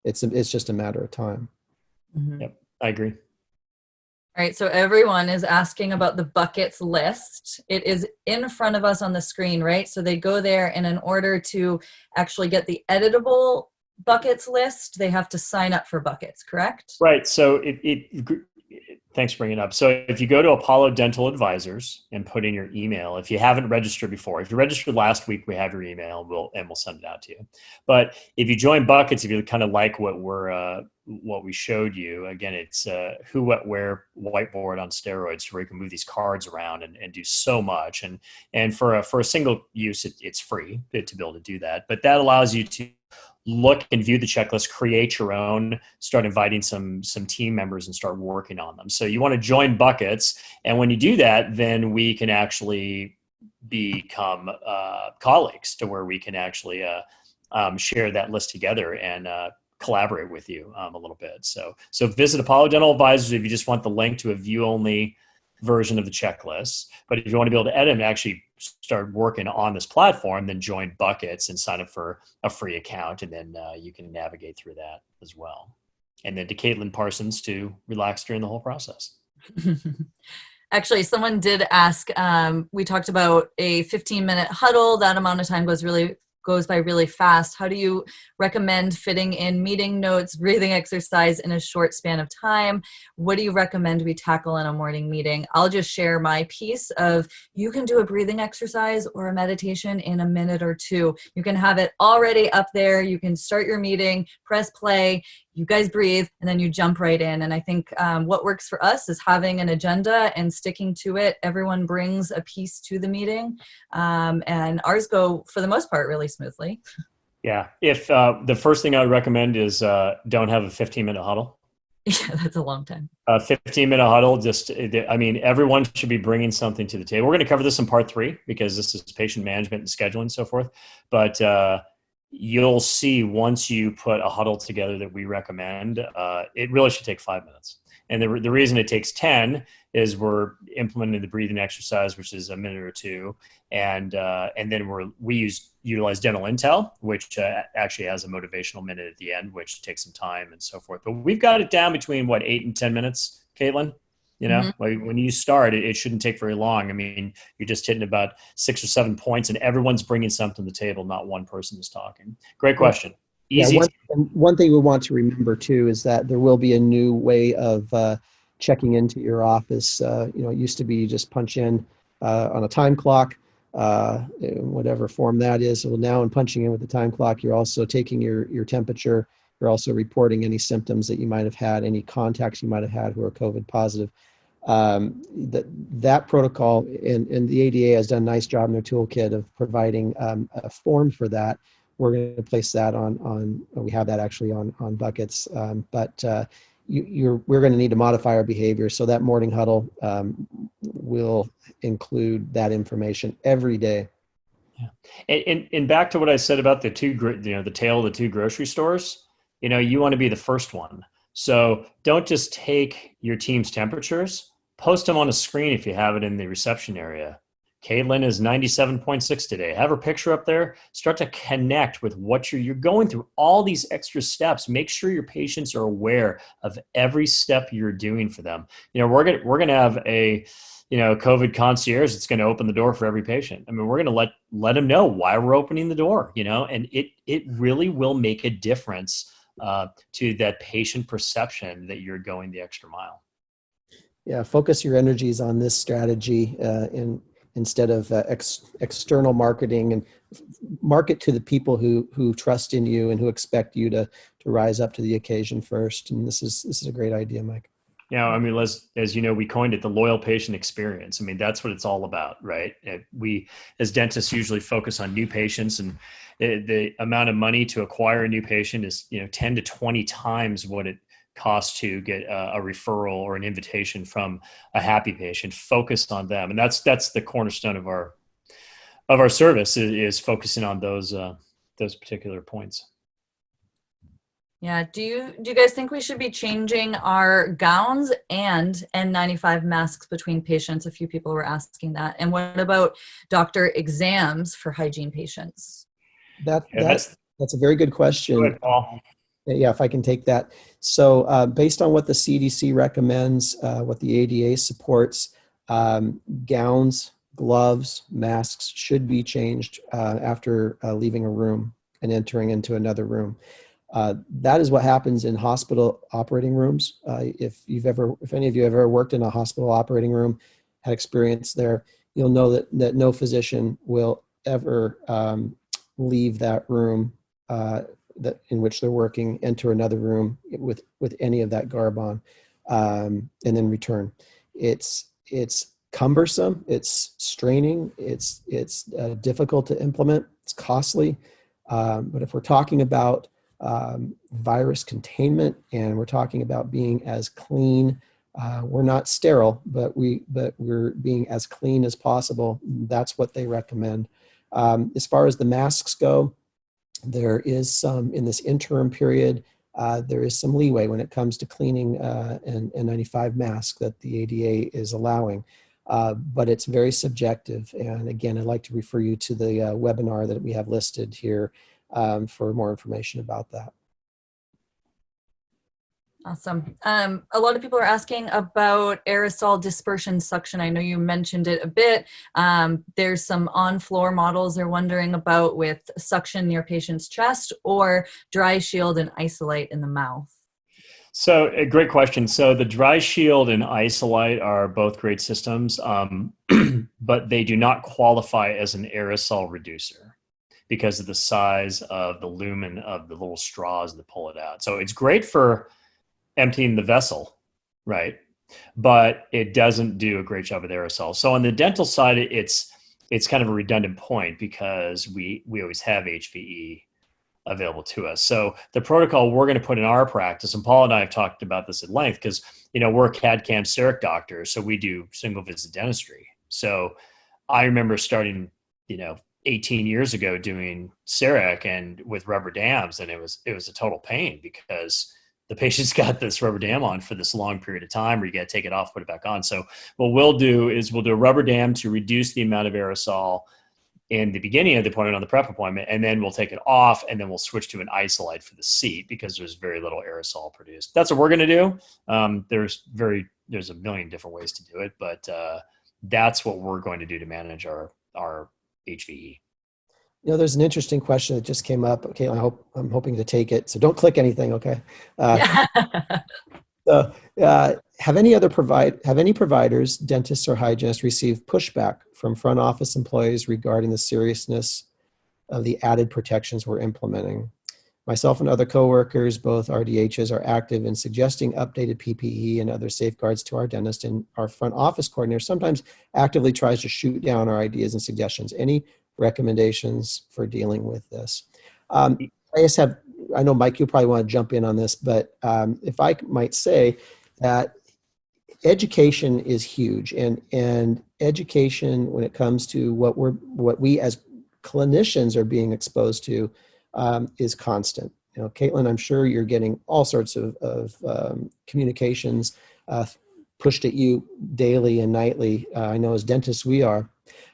it's just a matter of time. Mm-hmm. Yep, I agree. All right, so everyone is asking about the buckets list. It is in front of us on the screen, right? So they go there, and in order to actually get the editable buckets list, they have to sign up for buckets, correct? Right. So thanks for bringing it up. So if you go to Apollo Dental Advisors and put in your email, if you haven't registered before, if you registered last week, we have your email, we'll send it out to you. But if you join buckets, if you kind of like what we showed you, again, it's who, what, where whiteboard on steroids, where you can move these cards around and do so much. And for a single use, it's free to be able to do that. But that allows you to look and view the checklist, create your own, start inviting some team members and start working on them. So you want to join buckets. And when you do that, then we can actually become colleagues to where we can actually share that list together and collaborate with you a little bit. So visit Apollo Dental Advisors if you just want the link to a view-only version of the checklist. But if you want to be able to edit and actually start working on this platform, then join buckets and sign up for a free account, and then you can navigate through that as well. And then to Caitlin Parsons to relax during the whole process. Actually, someone did ask, we talked about a 15-minute huddle. That amount of time goes by really fast. How do you recommend fitting in meeting notes, breathing exercise in a short span of time? What do you recommend we tackle in a morning meeting? I'll just share my piece of, you can do a breathing exercise or a meditation in a minute or two. You can have it already up there. You can start your meeting, press play, you guys breathe, and then you jump right in. And I think what works for us is having an agenda and sticking to it. Everyone brings a piece to the meeting, and ours go, for the most part, really smoothly. Yeah. If the first thing I would recommend is don't have a 15-minute huddle. Yeah, that's a long time. A 15-minute huddle, everyone should be bringing something to the table. We're going to cover this in part 3 because this is patient management and scheduling and so forth. But you'll see once you put a huddle together that we recommend, it really should take 5 minutes. And the reason it takes 10 is we're implementing the breathing exercise, which is a minute or two. And then we utilize dental intel, which actually has a motivational minute at the end, which takes some time and so forth. But we've got it down between 8 and 10 minutes, Caitlin. You know, when you start, it shouldn't take very long. I mean, you're just hitting about 6 or 7 points and everyone's bringing something to the table. Not one person is talking. Great question. Easy. Yeah, one thing we want to remember too is that there will be a new way of checking into your office. It used to be you just punch in on a time clock, in whatever form that is. So now in punching in with the time clock, you're also taking your temperature. You're also reporting any symptoms that you might have had, any contacts you might have had who are COVID positive. That protocol and the ADA has done a nice job in their toolkit of providing a form for that. We're going to place that on we have that actually on buckets, but we're going to need to modify our behavior. So that morning huddle will include that information every day. Yeah. And back to what I said about the tale of the two grocery stores, you want to be the first one. So don't just take your team's temperatures, post them on a screen if you have it in the reception area. Caitlin is 97.6 today. Have her picture up there. Start to connect with what you're going through, all these extra steps. Make sure your patients are aware of every step you're doing for them. We're going to have a COVID concierge that's going to open the door for every patient. I mean, we're going to let them know why we're opening the door, and it really will make a difference to that patient perception that you're going the extra mile. Yeah, focus your energies on this strategy instead of external marketing, and market to the people who trust in you and who expect you to rise up to the occasion first. And this is a great idea, Mike. Yeah, I mean, as you know, we coined it the loyal patient experience. I mean, that's what it's all about, right? We, as dentists, usually focus on new patients, and the amount of money to acquire a new patient is 10 to 20 times what it costs to get a referral or an invitation from a happy patient. Focused on them, and that's the cornerstone of our service is focusing on those particular points. Yeah. Do you guys think we should be changing our gowns and N95 masks between patients? A few people were asking that. And what about doctor exams for hygiene patients? That's a very good question. Go ahead, Paul. Yeah, if I can take that. So based on what the CDC recommends, what the ADA supports, gowns, gloves, masks should be changed after leaving a room and entering into another room. That is what happens in hospital operating rooms. If any of you have ever worked in a hospital operating room, had experience there, you'll know that no physician will ever leave that room in which they're working, enter another room with any of that garb on, and then return. It's cumbersome, it's straining, it's difficult to implement, it's costly. But if we're talking about virus containment, and we're talking about being as clean. We're not sterile, but we're being as clean as possible. That's what they recommend. As far as the masks go, there is some, in this interim period, there is some leeway when it comes to cleaning an N95 mask that the ADA is allowing. But it's very subjective. And again, I'd like to refer you to the webinar that we have listed here for more information about that. Awesome. A lot of people are asking about aerosol dispersion suction. I know you mentioned it a bit. There's some on-floor models they're wondering about with suction near patient's chest or dry shield and isolate in the mouth. So a great question. So the dry shield and isolate are both great systems, but they do not qualify as an aerosol reducer because of the size of the lumen of the little straws that pull it out. So it's great for emptying the vessel, right? But it doesn't do a great job with aerosol. So on the dental side, it's kind of a redundant point because we always have HVE available to us. So the protocol we're going to put in our practice, and Paul and I have talked about this at length because, we're CAD/CAM CEREC doctors, so we do single visit dentistry. So I remember starting, 18 years ago doing CEREC and with rubber dams, and it was a total pain because the patient's got this rubber dam on for this long period of time, or you got to take it off, put it back on. So what we'll do is we'll do a rubber dam to reduce the amount of aerosol in the beginning of the appointment on the prep appointment, and then we'll take it off, and then we'll switch to an isolate for the seat because there's very little aerosol produced. That's what we're going to do. There's a million different ways to do it, but that's what we're going to do to manage our HVE. There's an interesting question that just came up. Okay, I'm hoping to take it. So don't click anything, okay? So, have any providers, dentists or hygienists, received pushback from front office employees regarding the seriousness of the added protections we're implementing? Myself and other coworkers, both RDHs, are active in suggesting updated PPE and other safeguards to our dentist, and our front office coordinator sometimes actively tries to shoot down our ideas and suggestions. Any recommendations for dealing with this? I know, Mike, you probably want to jump in on this, but if I might say that education is huge, and education when it comes to what we as clinicians are being exposed to is constant. Caitlin, I'm sure you're getting all sorts of communications pushed at you daily and nightly. I know as dentists we are.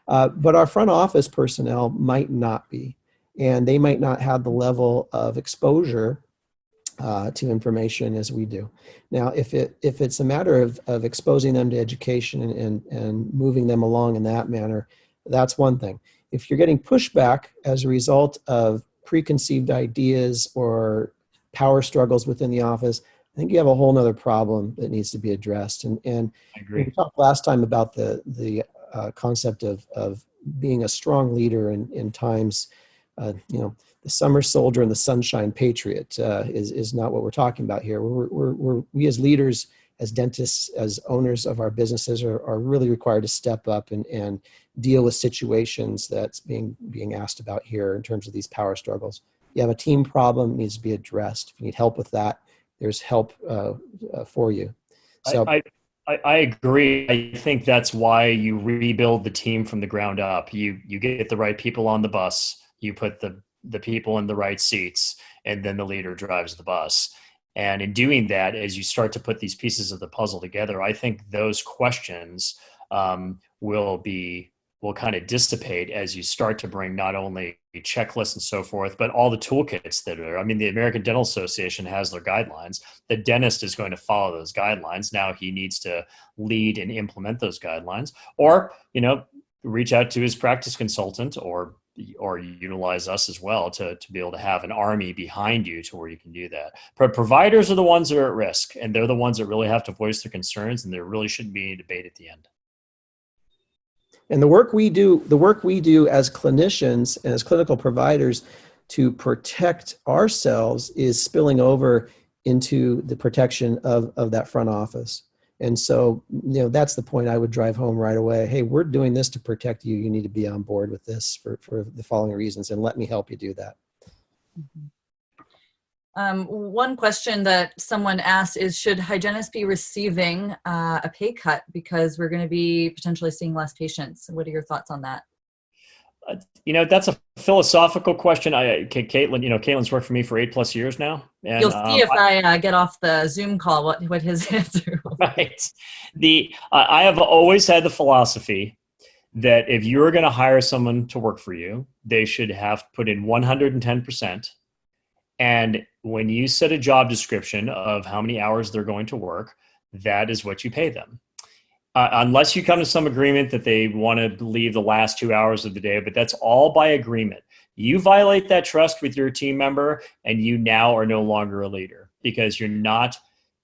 But our front office personnel might not be, and they might not have the level of exposure to information as we do. Now, if it's a matter of exposing them to education and moving them along in that manner, that's one thing. If you're getting pushback as a result of preconceived ideas or power struggles within the office, I think you have a whole nother problem that needs to be addressed. And I agree. We talked last time about the concept of being a strong leader in times, the summer soldier and the sunshine patriot is not what we're talking about here. We as leaders, as dentists, as owners of our businesses are really required to step up and deal with situations that's being asked about here in terms of these power struggles. You have a team problem, it needs to be addressed. If you need help with that, there's help for you. So I agree. I think that's why you rebuild the team from the ground up. You get the right people on the bus, you put the people in the right seats, and then the leader drives the bus. And in doing that, as you start to put these pieces of the puzzle together, I think those questions will kind of dissipate as you start to bring not only checklists and so forth, but all the toolkits that are, the American Dental Association has their guidelines. The dentist is going to follow those guidelines. Now he needs to lead and implement those guidelines, or, reach out to his practice consultant or utilize us as well to be able to have an army behind you to where you can do that. But providers are the ones that are at risk, and they're the ones that really have to voice their concerns, and there really shouldn't be any debate at the end. And the work we do as clinicians and as clinical providers to protect ourselves is spilling over into the protection of that front office. And so, that's the point I would drive home right away. Hey, we're doing this to protect you. You need to be on board with this for the following reasons, and let me help you do that. One question that someone asked is, should hygienists be receiving a pay cut because we're going to be potentially seeing less patients? What are your thoughts on that? That's a philosophical question. Caitlin's worked for me for 8+ years now. And, you'll see if I get off the Zoom call what his answer will be. Right. I have always had the philosophy that if you're going to hire someone to work for you, they should have put in 110%. And when you set a job description of how many hours they're going to work, that is what you pay them. Unless you come to some agreement that they want to leave the last 2 hours of the day, but that's all by agreement. You violate that trust with your team member, and you now are no longer a leader because you're not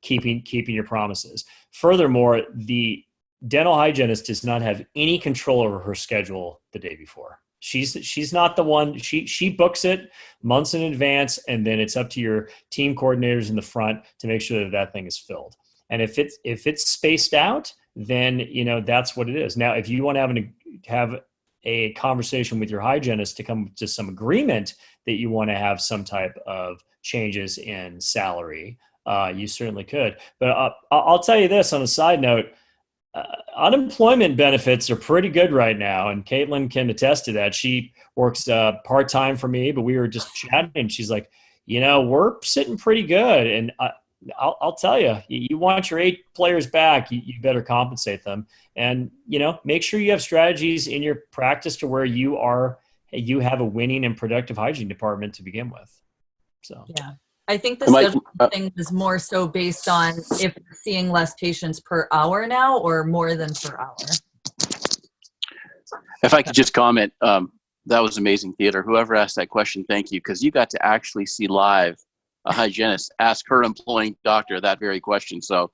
keeping your promises. Furthermore, the dental hygienist does not have any control over her schedule the day before. She's not the one. She books it months in advance, and then it's up to your team coordinators in the front to make sure that thing is filled. And if it's spaced out, then that's what it is. Now, if you want to have a conversation with your hygienist to come to some agreement that you want to have some type of changes in salary, you certainly could. But I'll tell you this on a side note. Unemployment benefits are pretty good right now, and Caitlin can attest to that. She works part-time for me, but we were just chatting, and she's like, we're sitting pretty good. And I'll tell you, you want your 8 players back, you better compensate them. And, make sure you have strategies in your practice to where you have a winning and productive hygiene department to begin with. So, yeah. I think the schedule thing is more so based on if we're seeing less patients per hour now or more than per hour. If I could just comment, that was amazing theater. Whoever asked that question, thank you, because you got to actually see live a hygienist ask her employing doctor that very question. So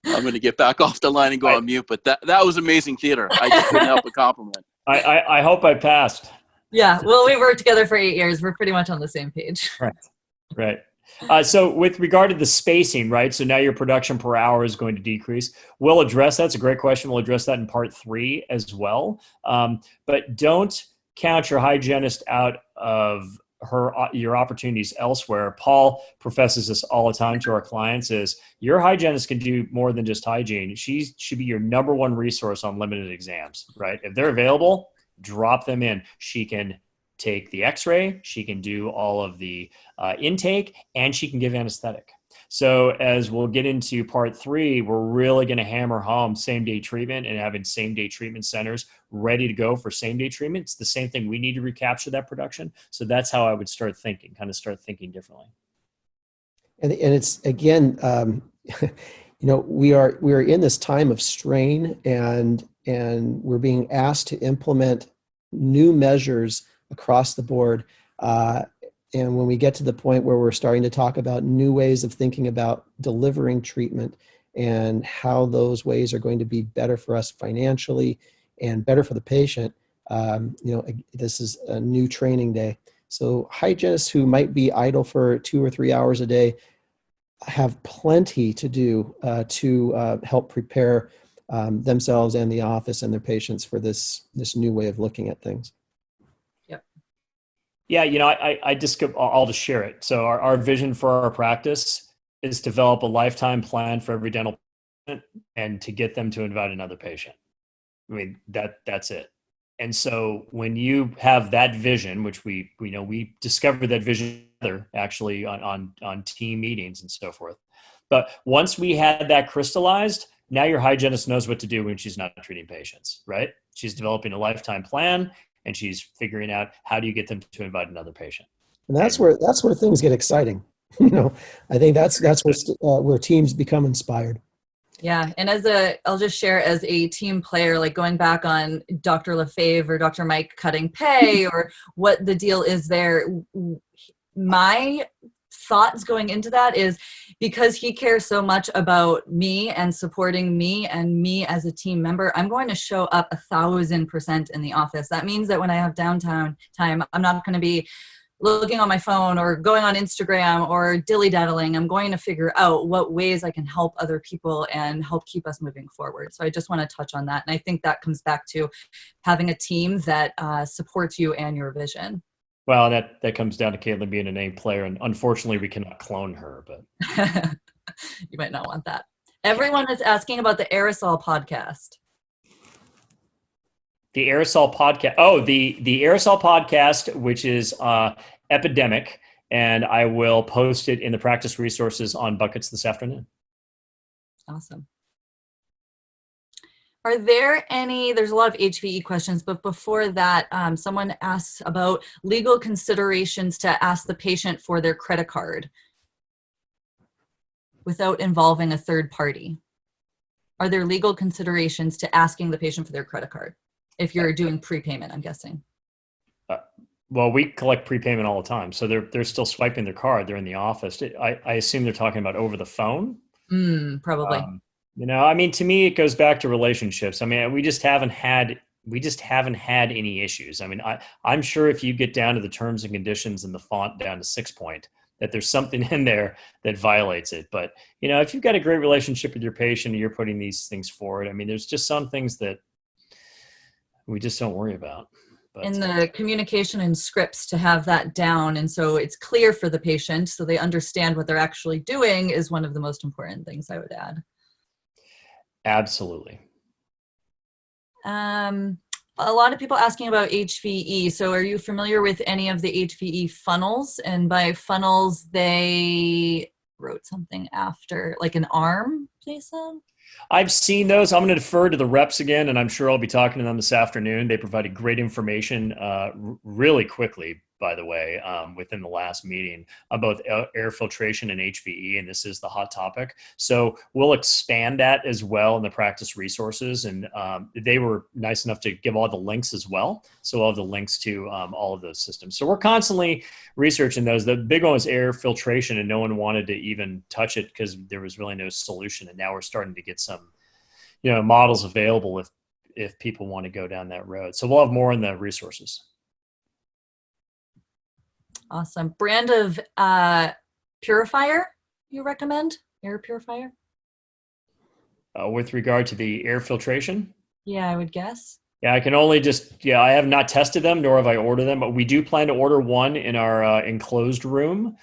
I'm going to get back off the line and go on mute, but that was amazing theater. I just couldn't help but compliment. I hope I passed. Yeah, well, we worked together for 8 years. We're pretty much on the same page. Right. So with regard to the spacing, right? So now your production per hour is going to decrease. We'll address that. It's a great question. We'll address that in part 3 as well. But don't count your hygienist out of your opportunities elsewhere. Paul professes this all the time to our clients is your hygienist can do more than just hygiene. She should be your number one resource on limited exams, right? If they're available, drop them in. She can take the x-ray, she can do all of the intake, and she can give anesthetic. So as we'll get into part 3, we're really going to hammer home same-day treatment and having same-day treatment centers ready to go for same-day treatment. It's the same thing. We need to recapture that production. So that's how I would start thinking differently. And it's, again, we are in this time of strain, and we're being asked to implement new measures across the board. And when we get to the point where we're starting to talk about new ways of thinking about delivering treatment and how those ways are going to be better for us financially and better for the patient, this is a new training day. So hygienists who might be idle for 2 or 3 hours a day have plenty to do to help prepare themselves and the office and their patients for this new way of looking at things. Yeah, I'll just share it. So our vision for our practice is to develop a lifetime plan for every dental patient and to get them to invite another patient. I mean, that's it. And so when you have that vision, which we discovered that vision together actually on team meetings and so forth. But once we had that crystallized, now your hygienist knows what to do when she's not treating patients, right? She's developing a lifetime plan, and she's figuring out how do you get them to invite another patient. And that's where things get exciting. I think that's where teams become inspired. Yeah, and I'll just share as a team player, like going back on Dr. LeFebvre or Dr. Mike cutting pay or what the deal is there. My thoughts going into that is because he cares so much about me and supporting me and me as a team member, I'm going to show up 1,000% in the office. That means that when I have downtime time, I'm not going to be looking on my phone or going on Instagram or dilly-daddling. I'm going to figure out what ways I can help other people and help keep us moving forward. So I just want to touch on that. And I think that comes back to having a team that supports you and your vision. Well, that comes down to Caitlin being an A player, and unfortunately, we cannot clone her. But you might not want that. Everyone is asking about the aerosol podcast. The aerosol podcast. Oh, the aerosol podcast, which is epidemic, and I will post it in the practice resources on Buckets this afternoon. Awesome. Are there any, there's a lot of HVE questions, but before that, someone asks about legal considerations to ask the patient for their credit card without involving a third party. Are there legal considerations to asking the patient for their credit card? If you're doing prepayment, I'm guessing. Well, we collect prepayment all the time. So they're still swiping their card. They're in the office. I assume they're talking about over the phone. Probably. I mean, to me, it goes back to relationships. I mean, we just haven't had any issues. I mean, I'm sure if you get down to the terms and conditions and the font down to 6-point, that there's something in there that violates it. But, if you've got a great relationship with your patient and you're putting these things forward, I mean, there's just some things that we just don't worry about. But, in the communication and scripts to have that down, and so it's clear for the patient so they understand what they're actually doing is one of the most important things I would add. Absolutely. A lot of people asking about HVE. So are you familiar with any of the HVE funnels? And by funnels, they wrote something after, like an arm, Jason? I've seen those. I'm going to defer to the reps again, and I'm sure I'll be talking to them this afternoon. They provided great information really quickly, by the way, within the last meeting on both air filtration and HVE, and this is the hot topic. So we'll expand that as well in the practice resources, and they were nice enough to give all the links as well. So we'll have the links to all of those systems. So we're constantly researching those. The big one was air filtration, and no one wanted to even touch it because there was really no solution. And now we're starting to get some, models available if people want to go down that road. So we'll have more in the resources. Awesome. Brand of purifier you recommend? Air purifier? With regard to the air filtration? Yeah, I would guess. Yeah, I can only I have not tested them, nor have I ordered them, but we do plan to order one in our enclosed room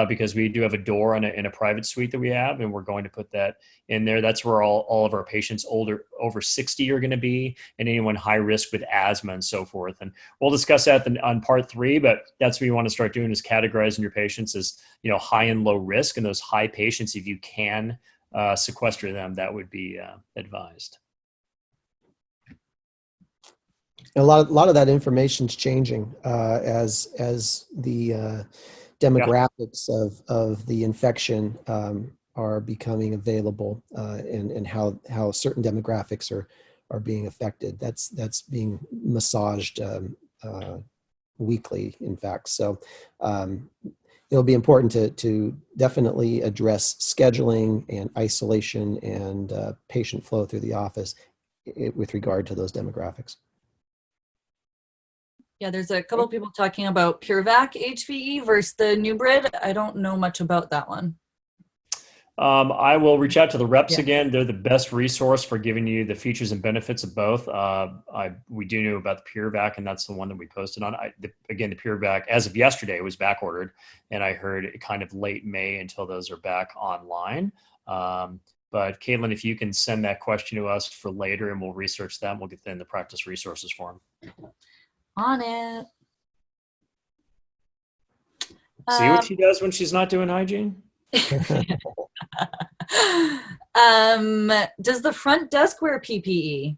because we do have a door in a private suite that we have, and we're going to put that in there. That's where all of our patients over 60 are going to be, and anyone high risk with asthma and so forth. And we'll discuss that on part 3, but that's what you want to start doing is categorizing your patients as, high and low risk. And those high patients, if you can sequester them, that would be advised. A lot of that information is changing as the demographics of the infection are becoming available, and how certain demographics are being affected. That's being massaged weekly, in fact. So it'll be important to definitely address scheduling and isolation and patient flow through the office with regard to those demographics. Yeah, there's a couple of people talking about PureVac HVE versus the NewBrid. I don't know much about that one. I will reach out to the reps again. They're the best resource for giving you the features and benefits of both. We do know about the PureVac, and that's the one that we posted on. The PureVac, as of yesterday, was back ordered, and I heard it kind of late May until those are back online. But Caitlin, if you can send that question to us for later, and we'll research that, and we'll get that in the practice resources form. On it. See what she does when she's not doing hygiene? Does the front desk wear PPE?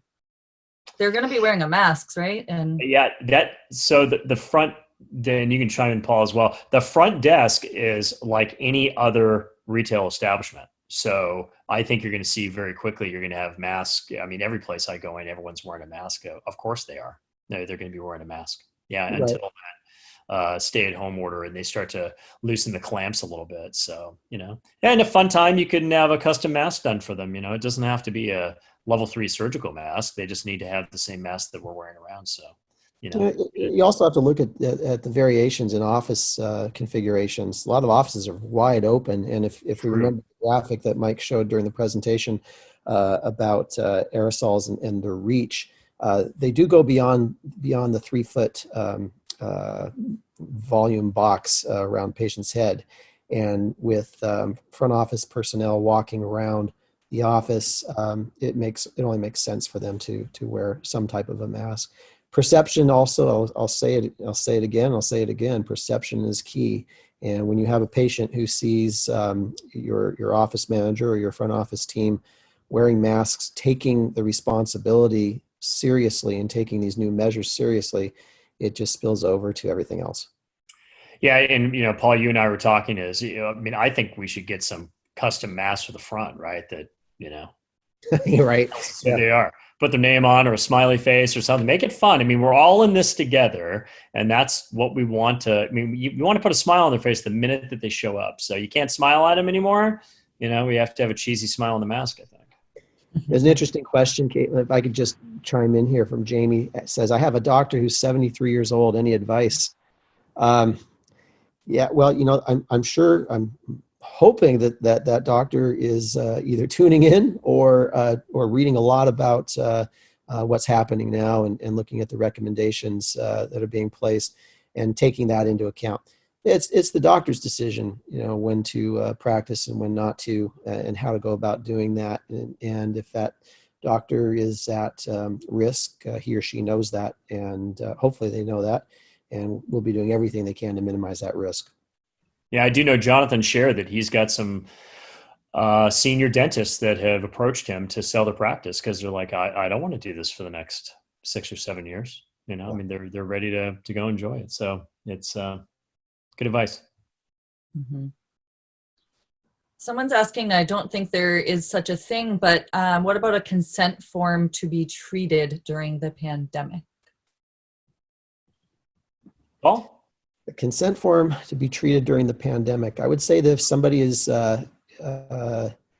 They're going to be wearing a masks, right? And yeah, so the front, then you can chime in, Paul, as well. The front desk is like any other retail establishment. So I think you're going to see very quickly, you're going to have masks. I mean, every place I go in, everyone's wearing a mask. Of course they are. No, they're going to be wearing a mask. Yeah, right. Until that stay-at-home order and they start to loosen the clamps a little bit. So, and a fun time, you can have a custom mask done for them. It doesn't have to be a level 3 surgical mask. They just need to have the same mask that we're wearing around. So, you also have to look at the variations in office configurations. A lot of offices are wide open, and if we remember the graphic that Mike showed during the presentation about aerosols and their reach. They do go beyond the 3-foot volume box around patient's head. And with front office personnel walking around the office, it only makes sense for them to wear some type of a mask. Perception also, I'll say it again. Perception is key. And when you have a patient who sees your office manager or your front office team wearing masks, taking the responsibility seriously and taking these new measures seriously, it just spills over to everything else. Yeah, and Paul, you and I were talking I think we should get some custom masks for the front, right? That You're right. So they are. Put their name on or a smiley face or something. Make it fun. We're all in this together, and that's what we want to. You want to put a smile on their face the minute that they show up. So you can't smile at them anymore. We have to have a cheesy smile on the mask, I think. There's an interesting question, Kate. If I could just chime in here from Jamie. It says, I have a doctor who's 73 years old. Any advice? Yeah, well, I'm sure, I'm hoping that doctor is either tuning in or reading a lot about what's happening now and looking at the recommendations that are being placed and taking that into account. It's the doctor's decision, when to practice and when not to, and how to go about doing that. And if that doctor is at risk, he or she knows that, and hopefully they know that, and will be doing everything they can to minimize that risk. Yeah, I do know Jonathan shared that he's got some senior dentists that have approached him to sell their practice because they're like, I don't want to do this for the next 6 or 7 years. They're ready to go enjoy it. So it's good advice. Mm-hmm. Someone's asking, I don't think there is such a thing, but what about a consent form to be treated during the pandemic? Paul? A consent form to be treated during the pandemic. I would say that if somebody is,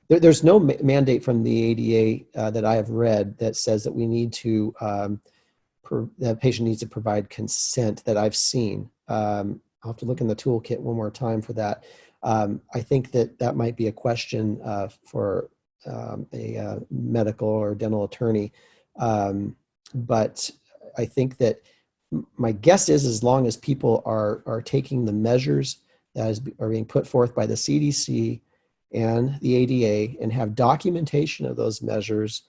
there's no mandate from the ADA that I have read that says that we need to, that patient needs to provide consent that I've seen. I'll have to look in the toolkit one more time for that. I think that might be a question for a medical or dental attorney. But I think that my guess is as long as people are taking the measures that are being put forth by the CDC and the ADA and have documentation of those measures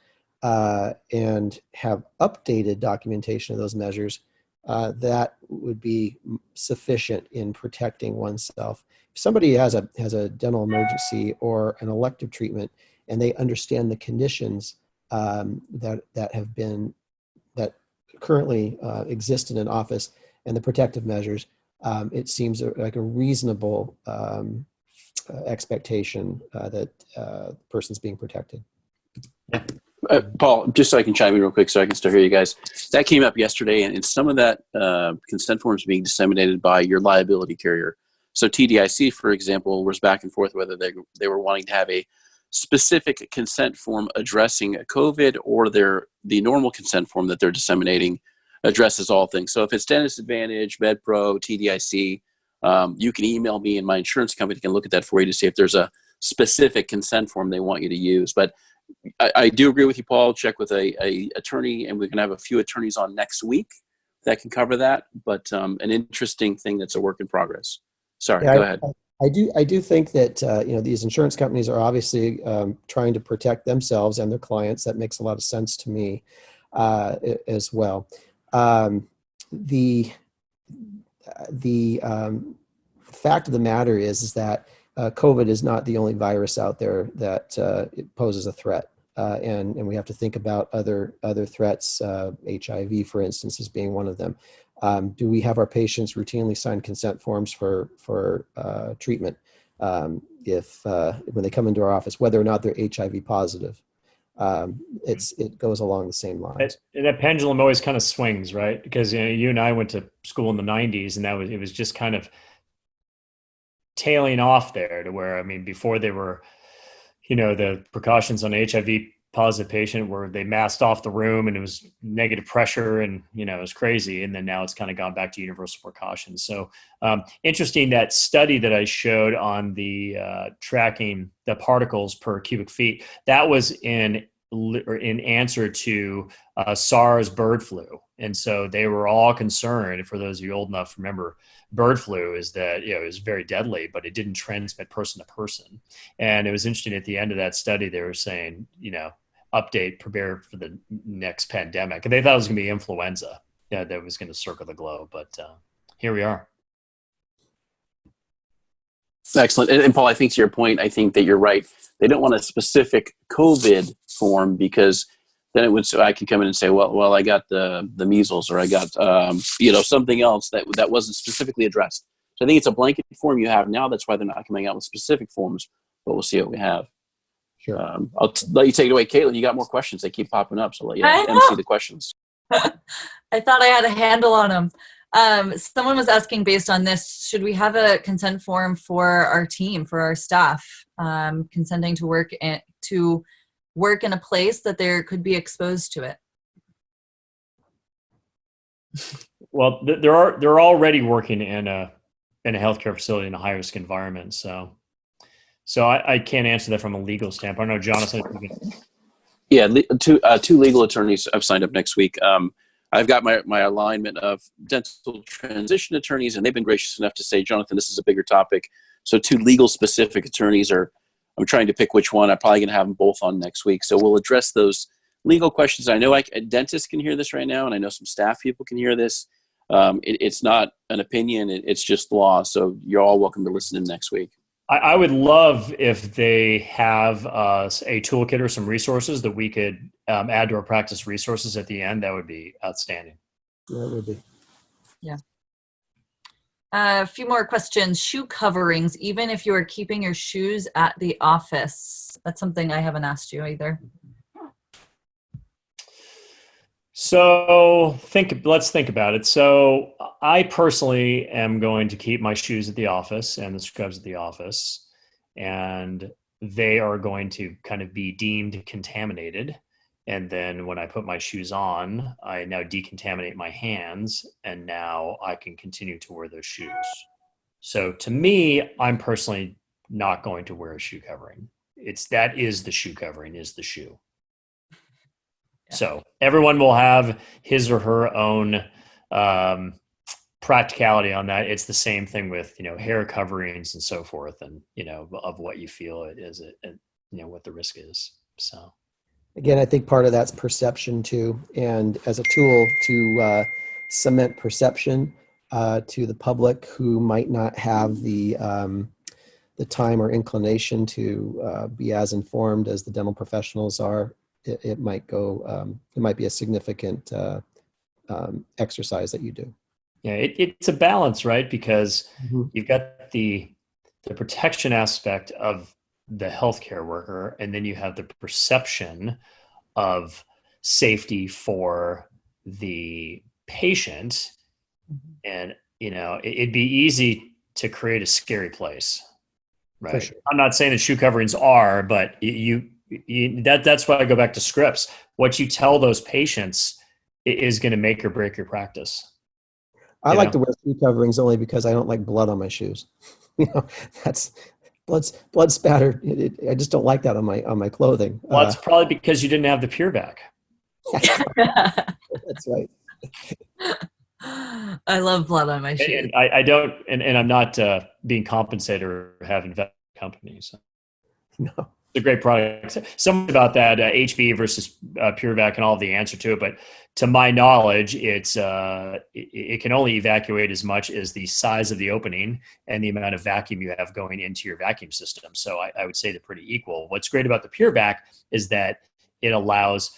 and have updated documentation of those measures, that would be sufficient in protecting oneself. If somebody has a dental emergency or an elective treatment and they understand the conditions that currently exist in an office and the protective measures, it seems like a reasonable expectation that the person's being protected. Yeah. Paul, just so I can chime in real quick so I can still hear you guys. That came up yesterday, and some of that consent forms being disseminated by your liability carrier. So TDIC, for example, was back and forth whether they were wanting to have a specific consent form addressing COVID or the normal consent form that they're disseminating addresses all things. So if it's Dentist Advantage, MedPro, TDIC, you can email me and my insurance company can look at that for you to see if there's a specific consent form they want you to use. But I do agree with you, Paul. Check with a attorney, and we're going to have a few attorneys on next week that can cover that. But an interesting thing that's a work in progress. Sorry, go ahead. I do think that these insurance companies are obviously trying to protect themselves and their clients. That makes a lot of sense to me as well. The fact of the matter is that COVID is not the only virus out there that it poses a threat, and we have to think about other threats. HIV, for instance, as being one of them. Do we have our patients routinely sign consent forms for treatment if when they come into our office, whether or not they're HIV positive? It goes along the same lines. And that pendulum always kind of swings, right? Because you and I went to school in the 90s, and it was just kind of tailing off there to where, before they were, the precautions on HIV positive patient where they masked off the room and it was negative pressure and, it was crazy. And then now it's kind of gone back to universal precautions. So interesting, that study that I showed on the tracking the particles per cubic feet, that was in in answer to SARS bird flu. And so they were all concerned, for those of you old enough to remember, bird flu is that, it was very deadly, but it didn't transmit person to person. And it was interesting, at the end of that study, they were saying, update, prepare for the next pandemic. And they thought it was going to be influenza that was going to circle the globe. But here we are. Excellent. And Paul, I think to your point, I think that you're right. They don't want a specific COVID form, because then it would, so I could come in and say, well, I got the measles, or I got, something else that wasn't specifically addressed. So I think it's a blanket form you have now. That's why they're not coming out with specific forms, but we'll see what we have. Sure. I'll let you take it away. Caitlin, you got more questions. They keep popping up. So I'll let you MC the questions. I thought I had a handle on them. Someone was asking, based on this, should we have a consent form for our team, for our staff, consenting to work in a place that they could be exposed to it? Well, they're already working in a healthcare facility in a high risk environment. So I can't answer that from a legal standpoint. I know, Jonathan. Yeah, two legal attorneys I've signed up next week. I've got my alignment of dental transition attorneys, and they've been gracious enough to say, Jonathan, this is a bigger topic. So two legal specific attorneys I'm trying to pick which one. I'm probably going to have them both on next week. So we'll address those legal questions. I know a dentist can hear this right now, and I know some staff people can hear this. It's not an opinion. It's just law. So you're all welcome to listen in next week. I would love if they have a toolkit or some resources that we could add to our practice resources at the end. That would be outstanding. Yeah, it would be. Yeah. A few more questions. Shoe coverings, even if you are keeping your shoes at the office. That's something I haven't asked you either. So let's think about it. So I personally am going to keep my shoes at the office and the scrubs at the office, and they are going to kind of be deemed contaminated. And then when I put my shoes on, I now decontaminate my hands, and now I can continue to wear those shoes. So to me, I'm personally not going to wear a shoe covering. That is the shoe covering, is the shoe. So everyone will have his or her own practicality on that. It's the same thing with, hair coverings and so forth, and, of what you feel it is, what the risk is. So Again, I think part of that's perception too, and as a tool to cement perception to the public who might not have the time or inclination to be as informed as the dental professionals are. It might be a significant exercise that you do. Yeah, it's a balance, right? Because you've got the protection aspect of the healthcare worker, and then you have the perception of safety for the patient. And, it'd be easy to create a scary place, right? Sure. I'm not saying that shoe coverings are, but that's why I go back to scripts. What you tell those patients is going to make or break your practice. I like to wear shoe coverings only because I don't like blood on my shoes. That's blood spattered. I just don't like that on my clothing. Well, it's probably because you didn't have the pure back. That's right. I love blood on my shoes. And I don't, and I'm not being compensated or having companies. No. It's a great product. Something about that HB versus PureVac and all of the answer to it, but to my knowledge, it can only evacuate as much as the size of the opening and the amount of vacuum you have going into your vacuum system. So I would say they're pretty equal. What's great about the PureVac is that it allows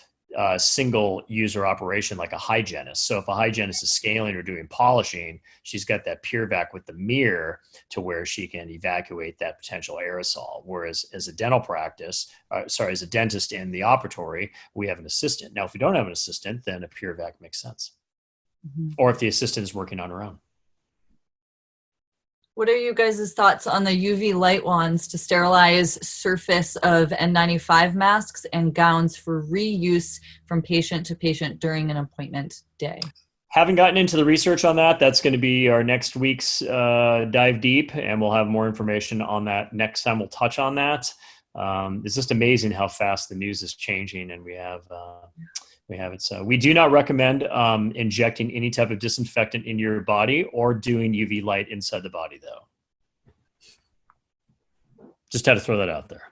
single user operation, like a hygienist. So if a hygienist is scaling or doing polishing, she's got that PureVac with the mirror to where she can evacuate that potential aerosol. Whereas as a dental practice, as a dentist in the operatory, we have an assistant. Now, if we don't have an assistant, then a PureVac makes sense. Or if the assistant is working on her own. What are you guys' thoughts on the UV light wands to sterilize surface of N95 masks and gowns for reuse from patient to patient during an appointment day? Haven't gotten into the research on that. That's going to be our next week's dive deep, and we'll have more information on that next time. We'll touch on that. it's just amazing how fast the news is changing, and we have it. So we do not recommend injecting any type of disinfectant in your body or doing UV light inside the body, though. Just had to throw that out there.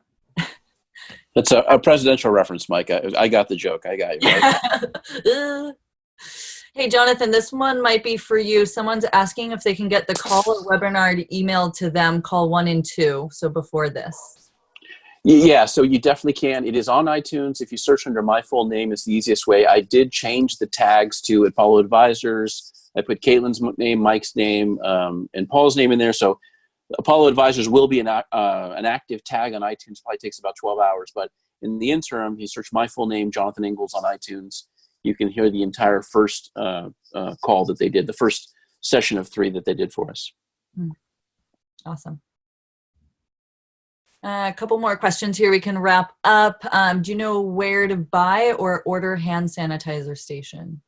That's a presidential reference, Mike. I got the joke. I got you. Right? Hey, Jonathan, this one might be for you. Someone's asking if they can get the call or webinar emailed to them, call 1 and 2, so before this. Yeah, so you definitely can. It is on iTunes. If you search under my full name, it's the easiest way. I did change the tags to Apollo Advisors. I put Caitlin's name, Mike's name, and Paul's name in there. So Apollo Advisors will be an active tag on iTunes. Probably takes about 12 hours. But in the interim, you search my full name, Jonathan Ingalls, on iTunes. You can hear the entire first call that they did, the first session of 3 that they did for us. Awesome. A couple more questions here. We can wrap up. Do you know where to buy or order hand sanitizer station?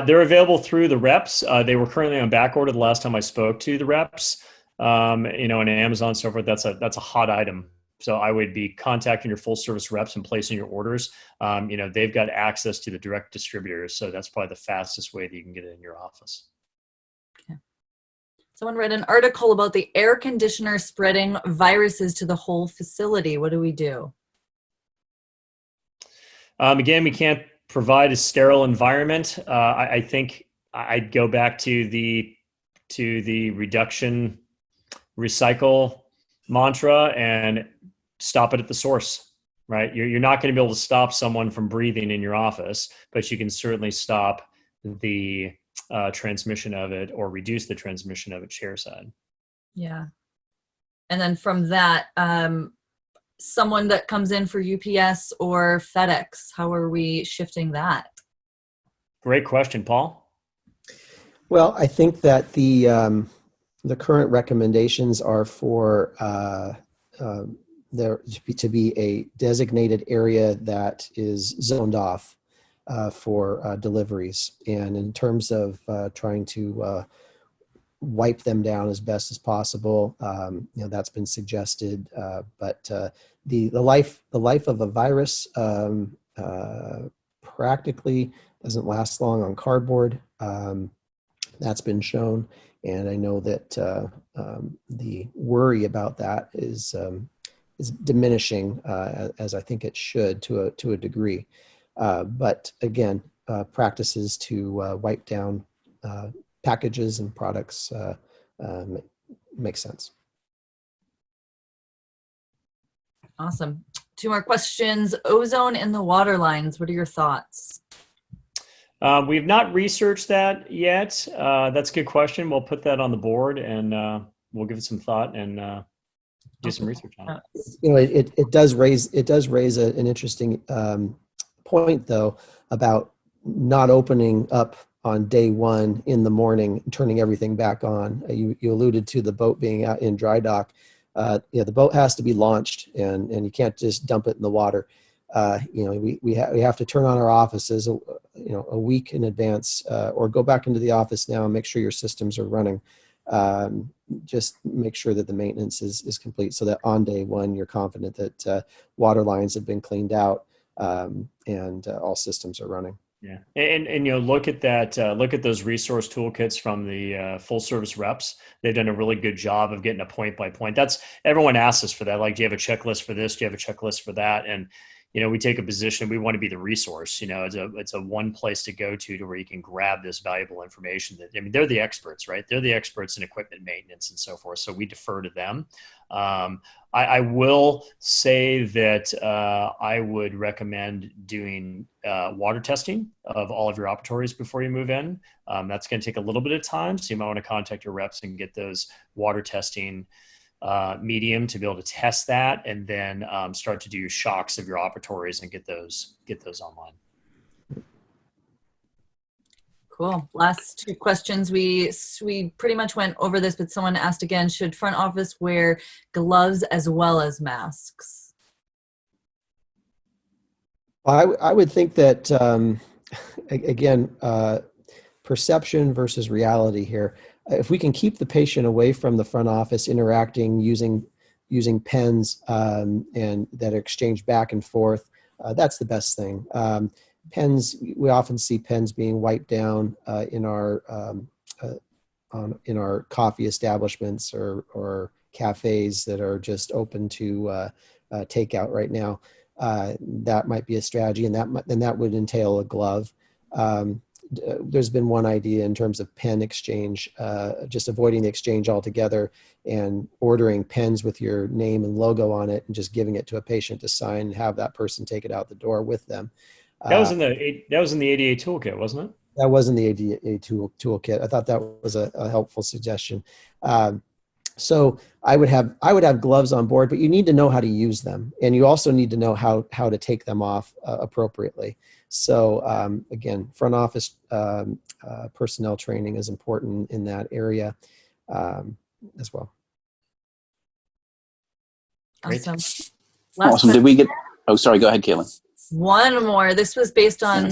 They're available through the reps. They were currently on back order the last time I spoke to the reps. On Amazon and so forth. That's a hot item. So I would be contacting your full service reps and placing your orders. They've got access to the direct distributors. So that's probably the fastest way that you can get it in your office. Okay. Someone read an article about the air conditioner spreading viruses to the whole facility. What do we do? Again, we can't provide a sterile environment. I think I'd go back to the reduction, recycle mantra and stop it at the source, right? You're not going to be able to stop someone from breathing in your office, but you can certainly stop the transmission of it or reduce the transmission of it chairside. Yeah. And then from that, someone that comes in for UPS or FedEx, how are we shifting that? Great question, Paul. Well, I think that the current recommendations are for there to be a designated area that is zoned off for deliveries. And in terms of trying to wipe them down as best as possible, that's been suggested. But the life of a virus practically doesn't last long on cardboard. That's been shown. And I know that the worry about that is diminishing, as I think it should to a degree. But again, practices to wipe down packages and products make sense. Awesome. 2 more questions. Ozone in the water lines. What are your thoughts? We've not researched that yet. That's a good question. We'll put that on the board and we'll give it some thought and do some research on it. It does raise an interesting point, though, about not opening up on day 1 in the morning and turning everything back on. You alluded to the boat being out in dry dock. The boat has to be launched, and you can't just dump it in the water. We have to turn on our offices a week in advance, or go back into the office now and make sure your systems are running. Just make sure that the maintenance is complete, so that on day 1 you're confident that water lines have been cleaned out and all systems are running. Yeah, and look at that. Look at those resource toolkits from the full service reps. They've done a really good job of getting a point by point. That's everyone asks us for that. Like, do you have a checklist for this? Do you have a checklist for that? And we take a position. We want to be the resource. It's a one place to go to where you can grab this valuable information. They're the experts, right? They're the experts in equipment maintenance and so forth. So we defer to them. I will say that I would recommend doing water testing of all of your operatories before you move in. That's going to take a little bit of time, so you might want to contact your reps and get those water testing medium to be able to test that, and then start to do shocks of your operatories and get those online. Cool. Last 2 questions. We pretty much went over this, but someone asked again, should front office wear gloves as well as masks? I would think that, again, perception versus reality here. If we can keep the patient away from the front office interacting using using pens and that are exchanged back and forth, that's the best thing. Pens, we often see pens being wiped down in our coffee establishments or cafes that are just open to takeout right now. That might be a strategy, and that would entail a glove. There's been one idea in terms of pen exchange, just avoiding the exchange altogether and ordering pens with your name and logo on it and just giving it to a patient to sign and have that person take it out the door with them. That was in the ADA toolkit, wasn't it? That was in the ADA toolkit. I thought that was a helpful suggestion. So I would have gloves on board, but you need to know how to use them, and you also need to know how to take them off appropriately. So again, front office personnel training is important in that area as well. Awesome. Awesome. Did we get? Oh, sorry. Go ahead, Caitlin. One more. This was based on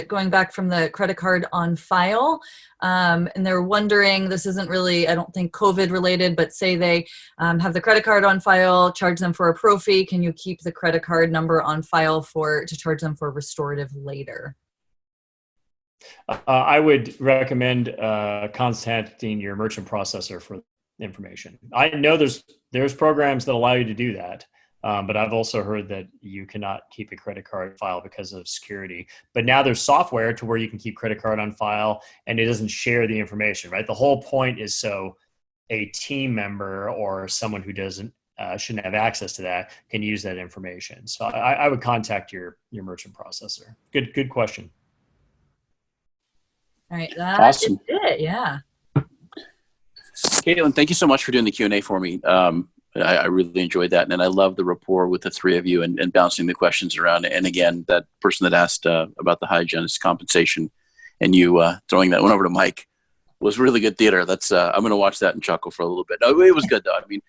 going back from the credit card on file. And they're wondering, this isn't really, I don't think COVID related, but say they have the credit card on file, charge them for a pro fee. Can you keep the credit card number on file to charge them for restorative later? I would recommend contacting your merchant processor for information. I know there's programs that allow you to do that. But I've also heard that you cannot keep a credit card file because of security. But now there's software to where you can keep credit card on file and it doesn't share the information, right? The whole point is so a team member or someone who shouldn't have access to that can use that information. So I would contact your merchant processor. Good question. All right, that awesome. is it. Yeah. Caitlin, thank you so much for doing the Q&A for me. I really enjoyed that. And I love the rapport with the three of you and bouncing the questions around. And again, that person that asked about the hygienist compensation and you throwing that one over to Mike was really good theater. That's I'm going to watch that and chuckle for a little bit. No, it was good though. I mean,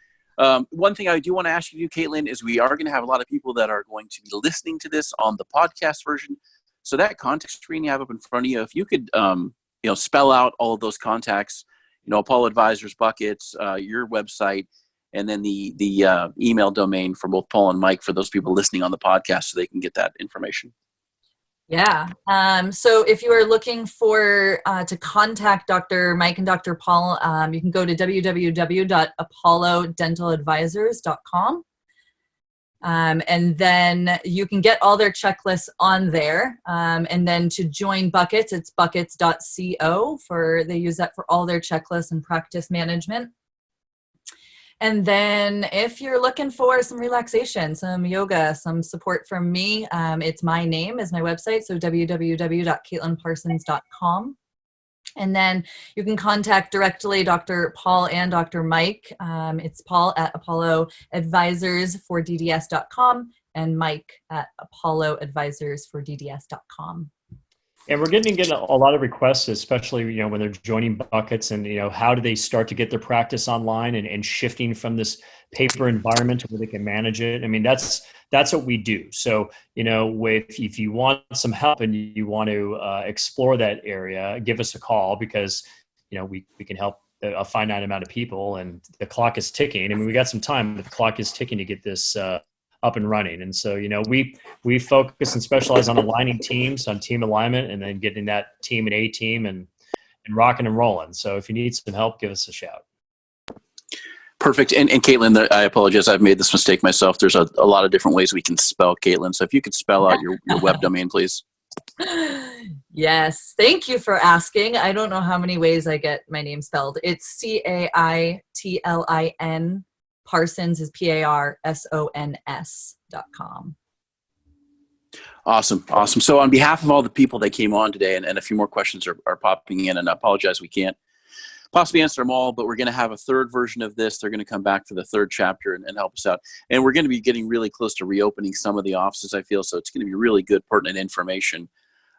one thing I do want to ask you, Caitlin, is we are going to have a lot of people that are going to be listening to this on the podcast version. So that contact screen you have up in front of you, if you could, spell out all of those contacts, Apollo Advisors buckets, your website, and then the email domain for both Paul and Mike for those people listening on the podcast so they can get that information. Yeah. So if you are looking for to contact Dr. Mike and Dr. Paul, you can go to www.apollodentaladvisors.com. And then you can get all their checklists on there. And then to join Buckets, it's buckets.co they use that for all their checklists and practice management. And then if you're looking for some relaxation, some yoga, some support from me, it's my name is my website. So www.caitlinparsons.com. And then you can contact directly Dr. Paul and Dr. Mike. It's Paul at apolloadvisorsfordds.com and Mike at apolloadvisorsfordds.com. And we're getting a lot of requests, especially, when they're joining Buckets and, how do they start to get their practice online and shifting from this paper environment to where they can manage it. I mean, that's what we do. So, if you want some help and you want to explore that area, give us a call because, we can help a finite amount of people and the clock is ticking. I mean, we got some time, but the clock is ticking to get this up and running. And so, we focus and specialize on aligning teams, on team alignment, and then getting that team an A team and rocking and rolling. So if you need some help, give us a shout. Perfect. And Caitlin, I apologize. I've made this mistake myself. There's a lot of different ways we can spell Caitlin. So if you could spell out your web domain, please. Yes. Thank you for asking. I don't know how many ways I get my name spelled. It's CAITLIN. Parsons is PARSONS.com. Awesome. So on behalf of all the people that came on today, and a few more questions are popping in, and I apologize we can't possibly answer them all, but we're going to have a third version of this. They're going to come back for the third chapter and help us out. And we're going to be getting really close to reopening some of the offices, I feel, so it's going to be really good, pertinent information.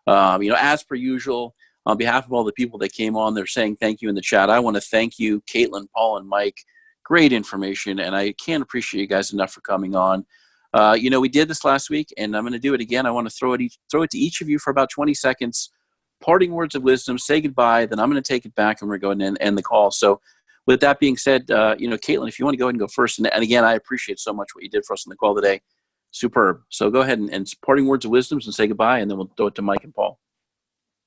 As per usual, on behalf of all the people that came on, they're saying thank you in the chat. I want to thank you, Caitlin, Paul, and Mike. Great information, and I can't appreciate you guys enough for coming on. We did this last week, and I'm going to do it again. I want to throw it to each of you for about 20 seconds. Parting words of wisdom, say goodbye, then I'm going to take it back, and we're going to end the call. So with that being said, Caitlin, if you want to go ahead and go first, and again, I appreciate so much what you did for us on the call today. Superb. So go ahead and parting words of wisdoms and say goodbye, and then we'll throw it to Mike and Paul.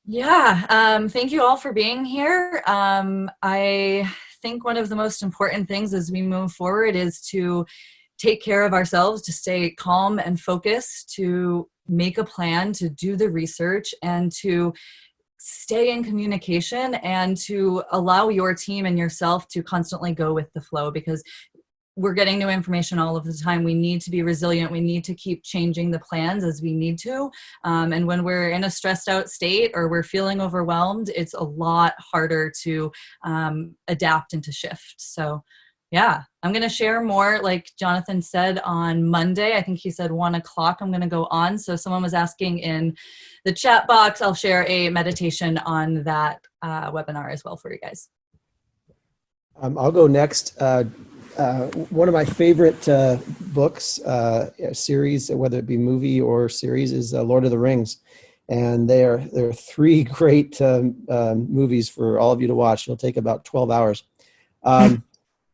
Yeah. Thank you all for being here. I think one of the most important things as we move forward is to take care of ourselves, to stay calm and focused, to make a plan, to do the research, and to stay in communication, and to allow your team and yourself to constantly go with the flow, because we're getting new information all of the time. We need to be resilient. We need to keep changing the plans as we need to. And when we're in a stressed out state or we're feeling overwhelmed, it's a lot harder to adapt and to shift. So yeah, I'm going to share more, like Jonathan said, on Monday. I think he said 1 o'clock I'm going to go on. So someone was asking in the chat box. I'll share a meditation on that webinar as well for you guys. I'll go next. One of my favorite books, series, whether it be movie or series, is Lord of the Rings. And there are 3 great movies for all of you to watch. It'll take about 12 hours.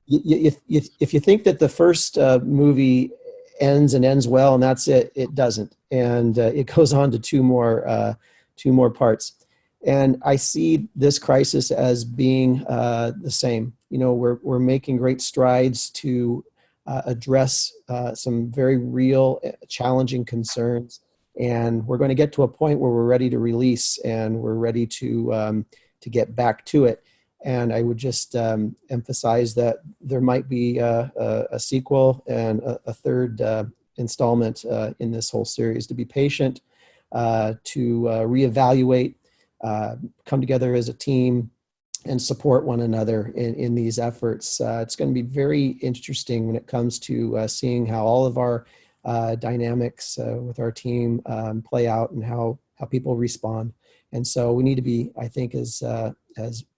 If you think that the first movie ends well and that's it, it doesn't, and it goes on to two more parts. And I see this crisis as being the same. We're making great strides to address some very real, challenging concerns, and we're going to get to a point where we're ready to release and we're ready to get back to it. And I would just emphasize that there might be a sequel and a third installment in this whole series. To be patient, to reevaluate, come together as a team, and support one another in these efforts. It's going to be very interesting when it comes to seeing how all of our dynamics with our team play out and how people respond. And so we need to be, I think, as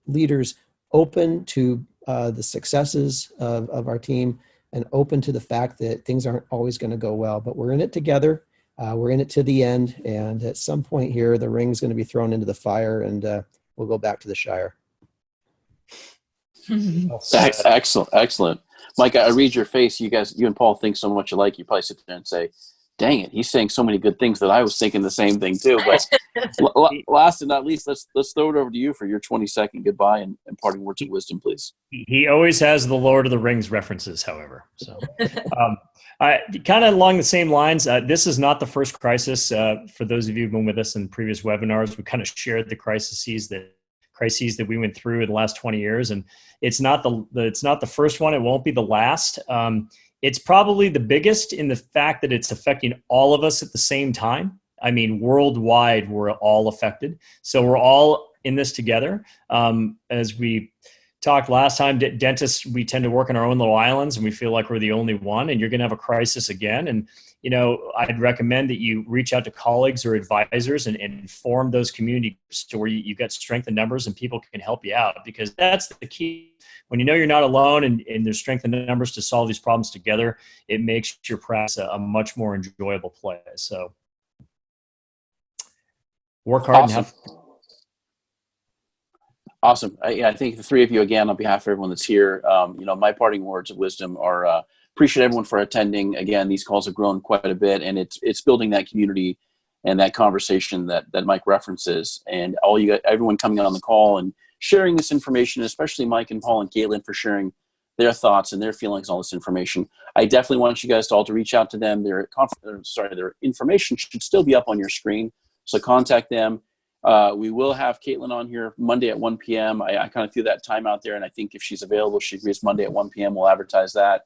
leaders, open to the successes of our team and open to the fact that things aren't always going to go well, but we're in it together. We're in it to the end. And at some point here, the ring's going to be thrown into the fire and we'll go back to the Shire. Excellent. Mike, I read your face. You and Paul think so much alike. You probably sit there and say, dang it, he's saying so many good things that I was thinking the same thing too. But last and not least, let's throw it over to you for your 20-second goodbye and parting words of wisdom, please. He always has the Lord of the Rings references, however. So kind of along the same lines, this is not the first crisis. For those of you who've been with us in previous webinars, we kind of shared the crises that we went through in the last 20 years. And it's not the first one. It won't be the last. It's probably the biggest in the fact that it's affecting all of us at the same time. I mean, worldwide, we're all affected. So we're all in this together. As we talked last time, dentists, we tend to work on our own little islands and we feel like we're the only one, and you're going to have a crisis again. And, I'd recommend that you reach out to colleagues or advisors and form those community groups to where you've got strength in numbers and people can help you out, because that's the key. When you're not alone and there's strength in numbers to solve these problems together, it makes your practice a much more enjoyable place. So work hard. Awesome. Awesome. I think the 3 of you, again, on behalf of everyone that's here, my parting words of wisdom are appreciate everyone for attending. Again, these calls have grown quite a bit, and it's building that community and that conversation that Mike references, and everyone coming on the call and sharing this information, especially Mike and Paul and Caitlin for sharing their thoughts and their feelings on all this information. I definitely want you guys to all to reach out to them. Their information should still be up on your screen, so contact them. We will have Caitlin on here Monday at 1 p.m. I kind of threw that time out there, and I think if she's available, she agrees Monday at 1 p.m. We'll advertise that.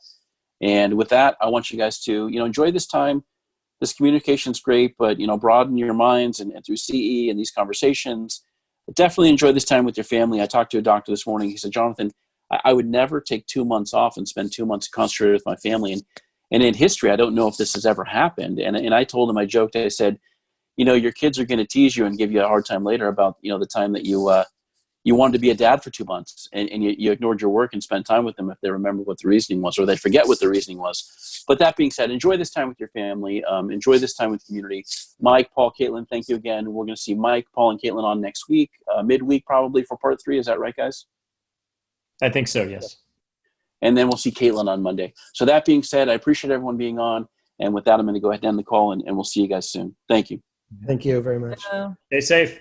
And with that, I want you guys to, enjoy this time. This communication is great, but, broaden your minds and through CE and these conversations. Definitely enjoy this time with your family. I talked to a doctor this morning. He said, Jonathan, I would never take 2 months off and spend 2 months concentrated with my family. And in history, I don't know if this has ever happened. And I told him, I joked, I said, your kids are going to tease you and give you a hard time later about, the time that you wanted to be a dad for 2 months and you ignored your work and spent time with them if they remember what the reasoning was, or they forget what the reasoning was. But that being said, enjoy this time with your family. Enjoy this time with the community. Mike, Paul, Caitlin, thank you again. We're going to see Mike, Paul, and Caitlin on next week, midweek probably for part 3. Is that right, guys? I think so, yes. And then we'll see Caitlin on Monday. So that being said, I appreciate everyone being on. And with that, I'm going to go ahead and end the call, and we'll see you guys soon. Thank you. Thank you very much. Stay safe.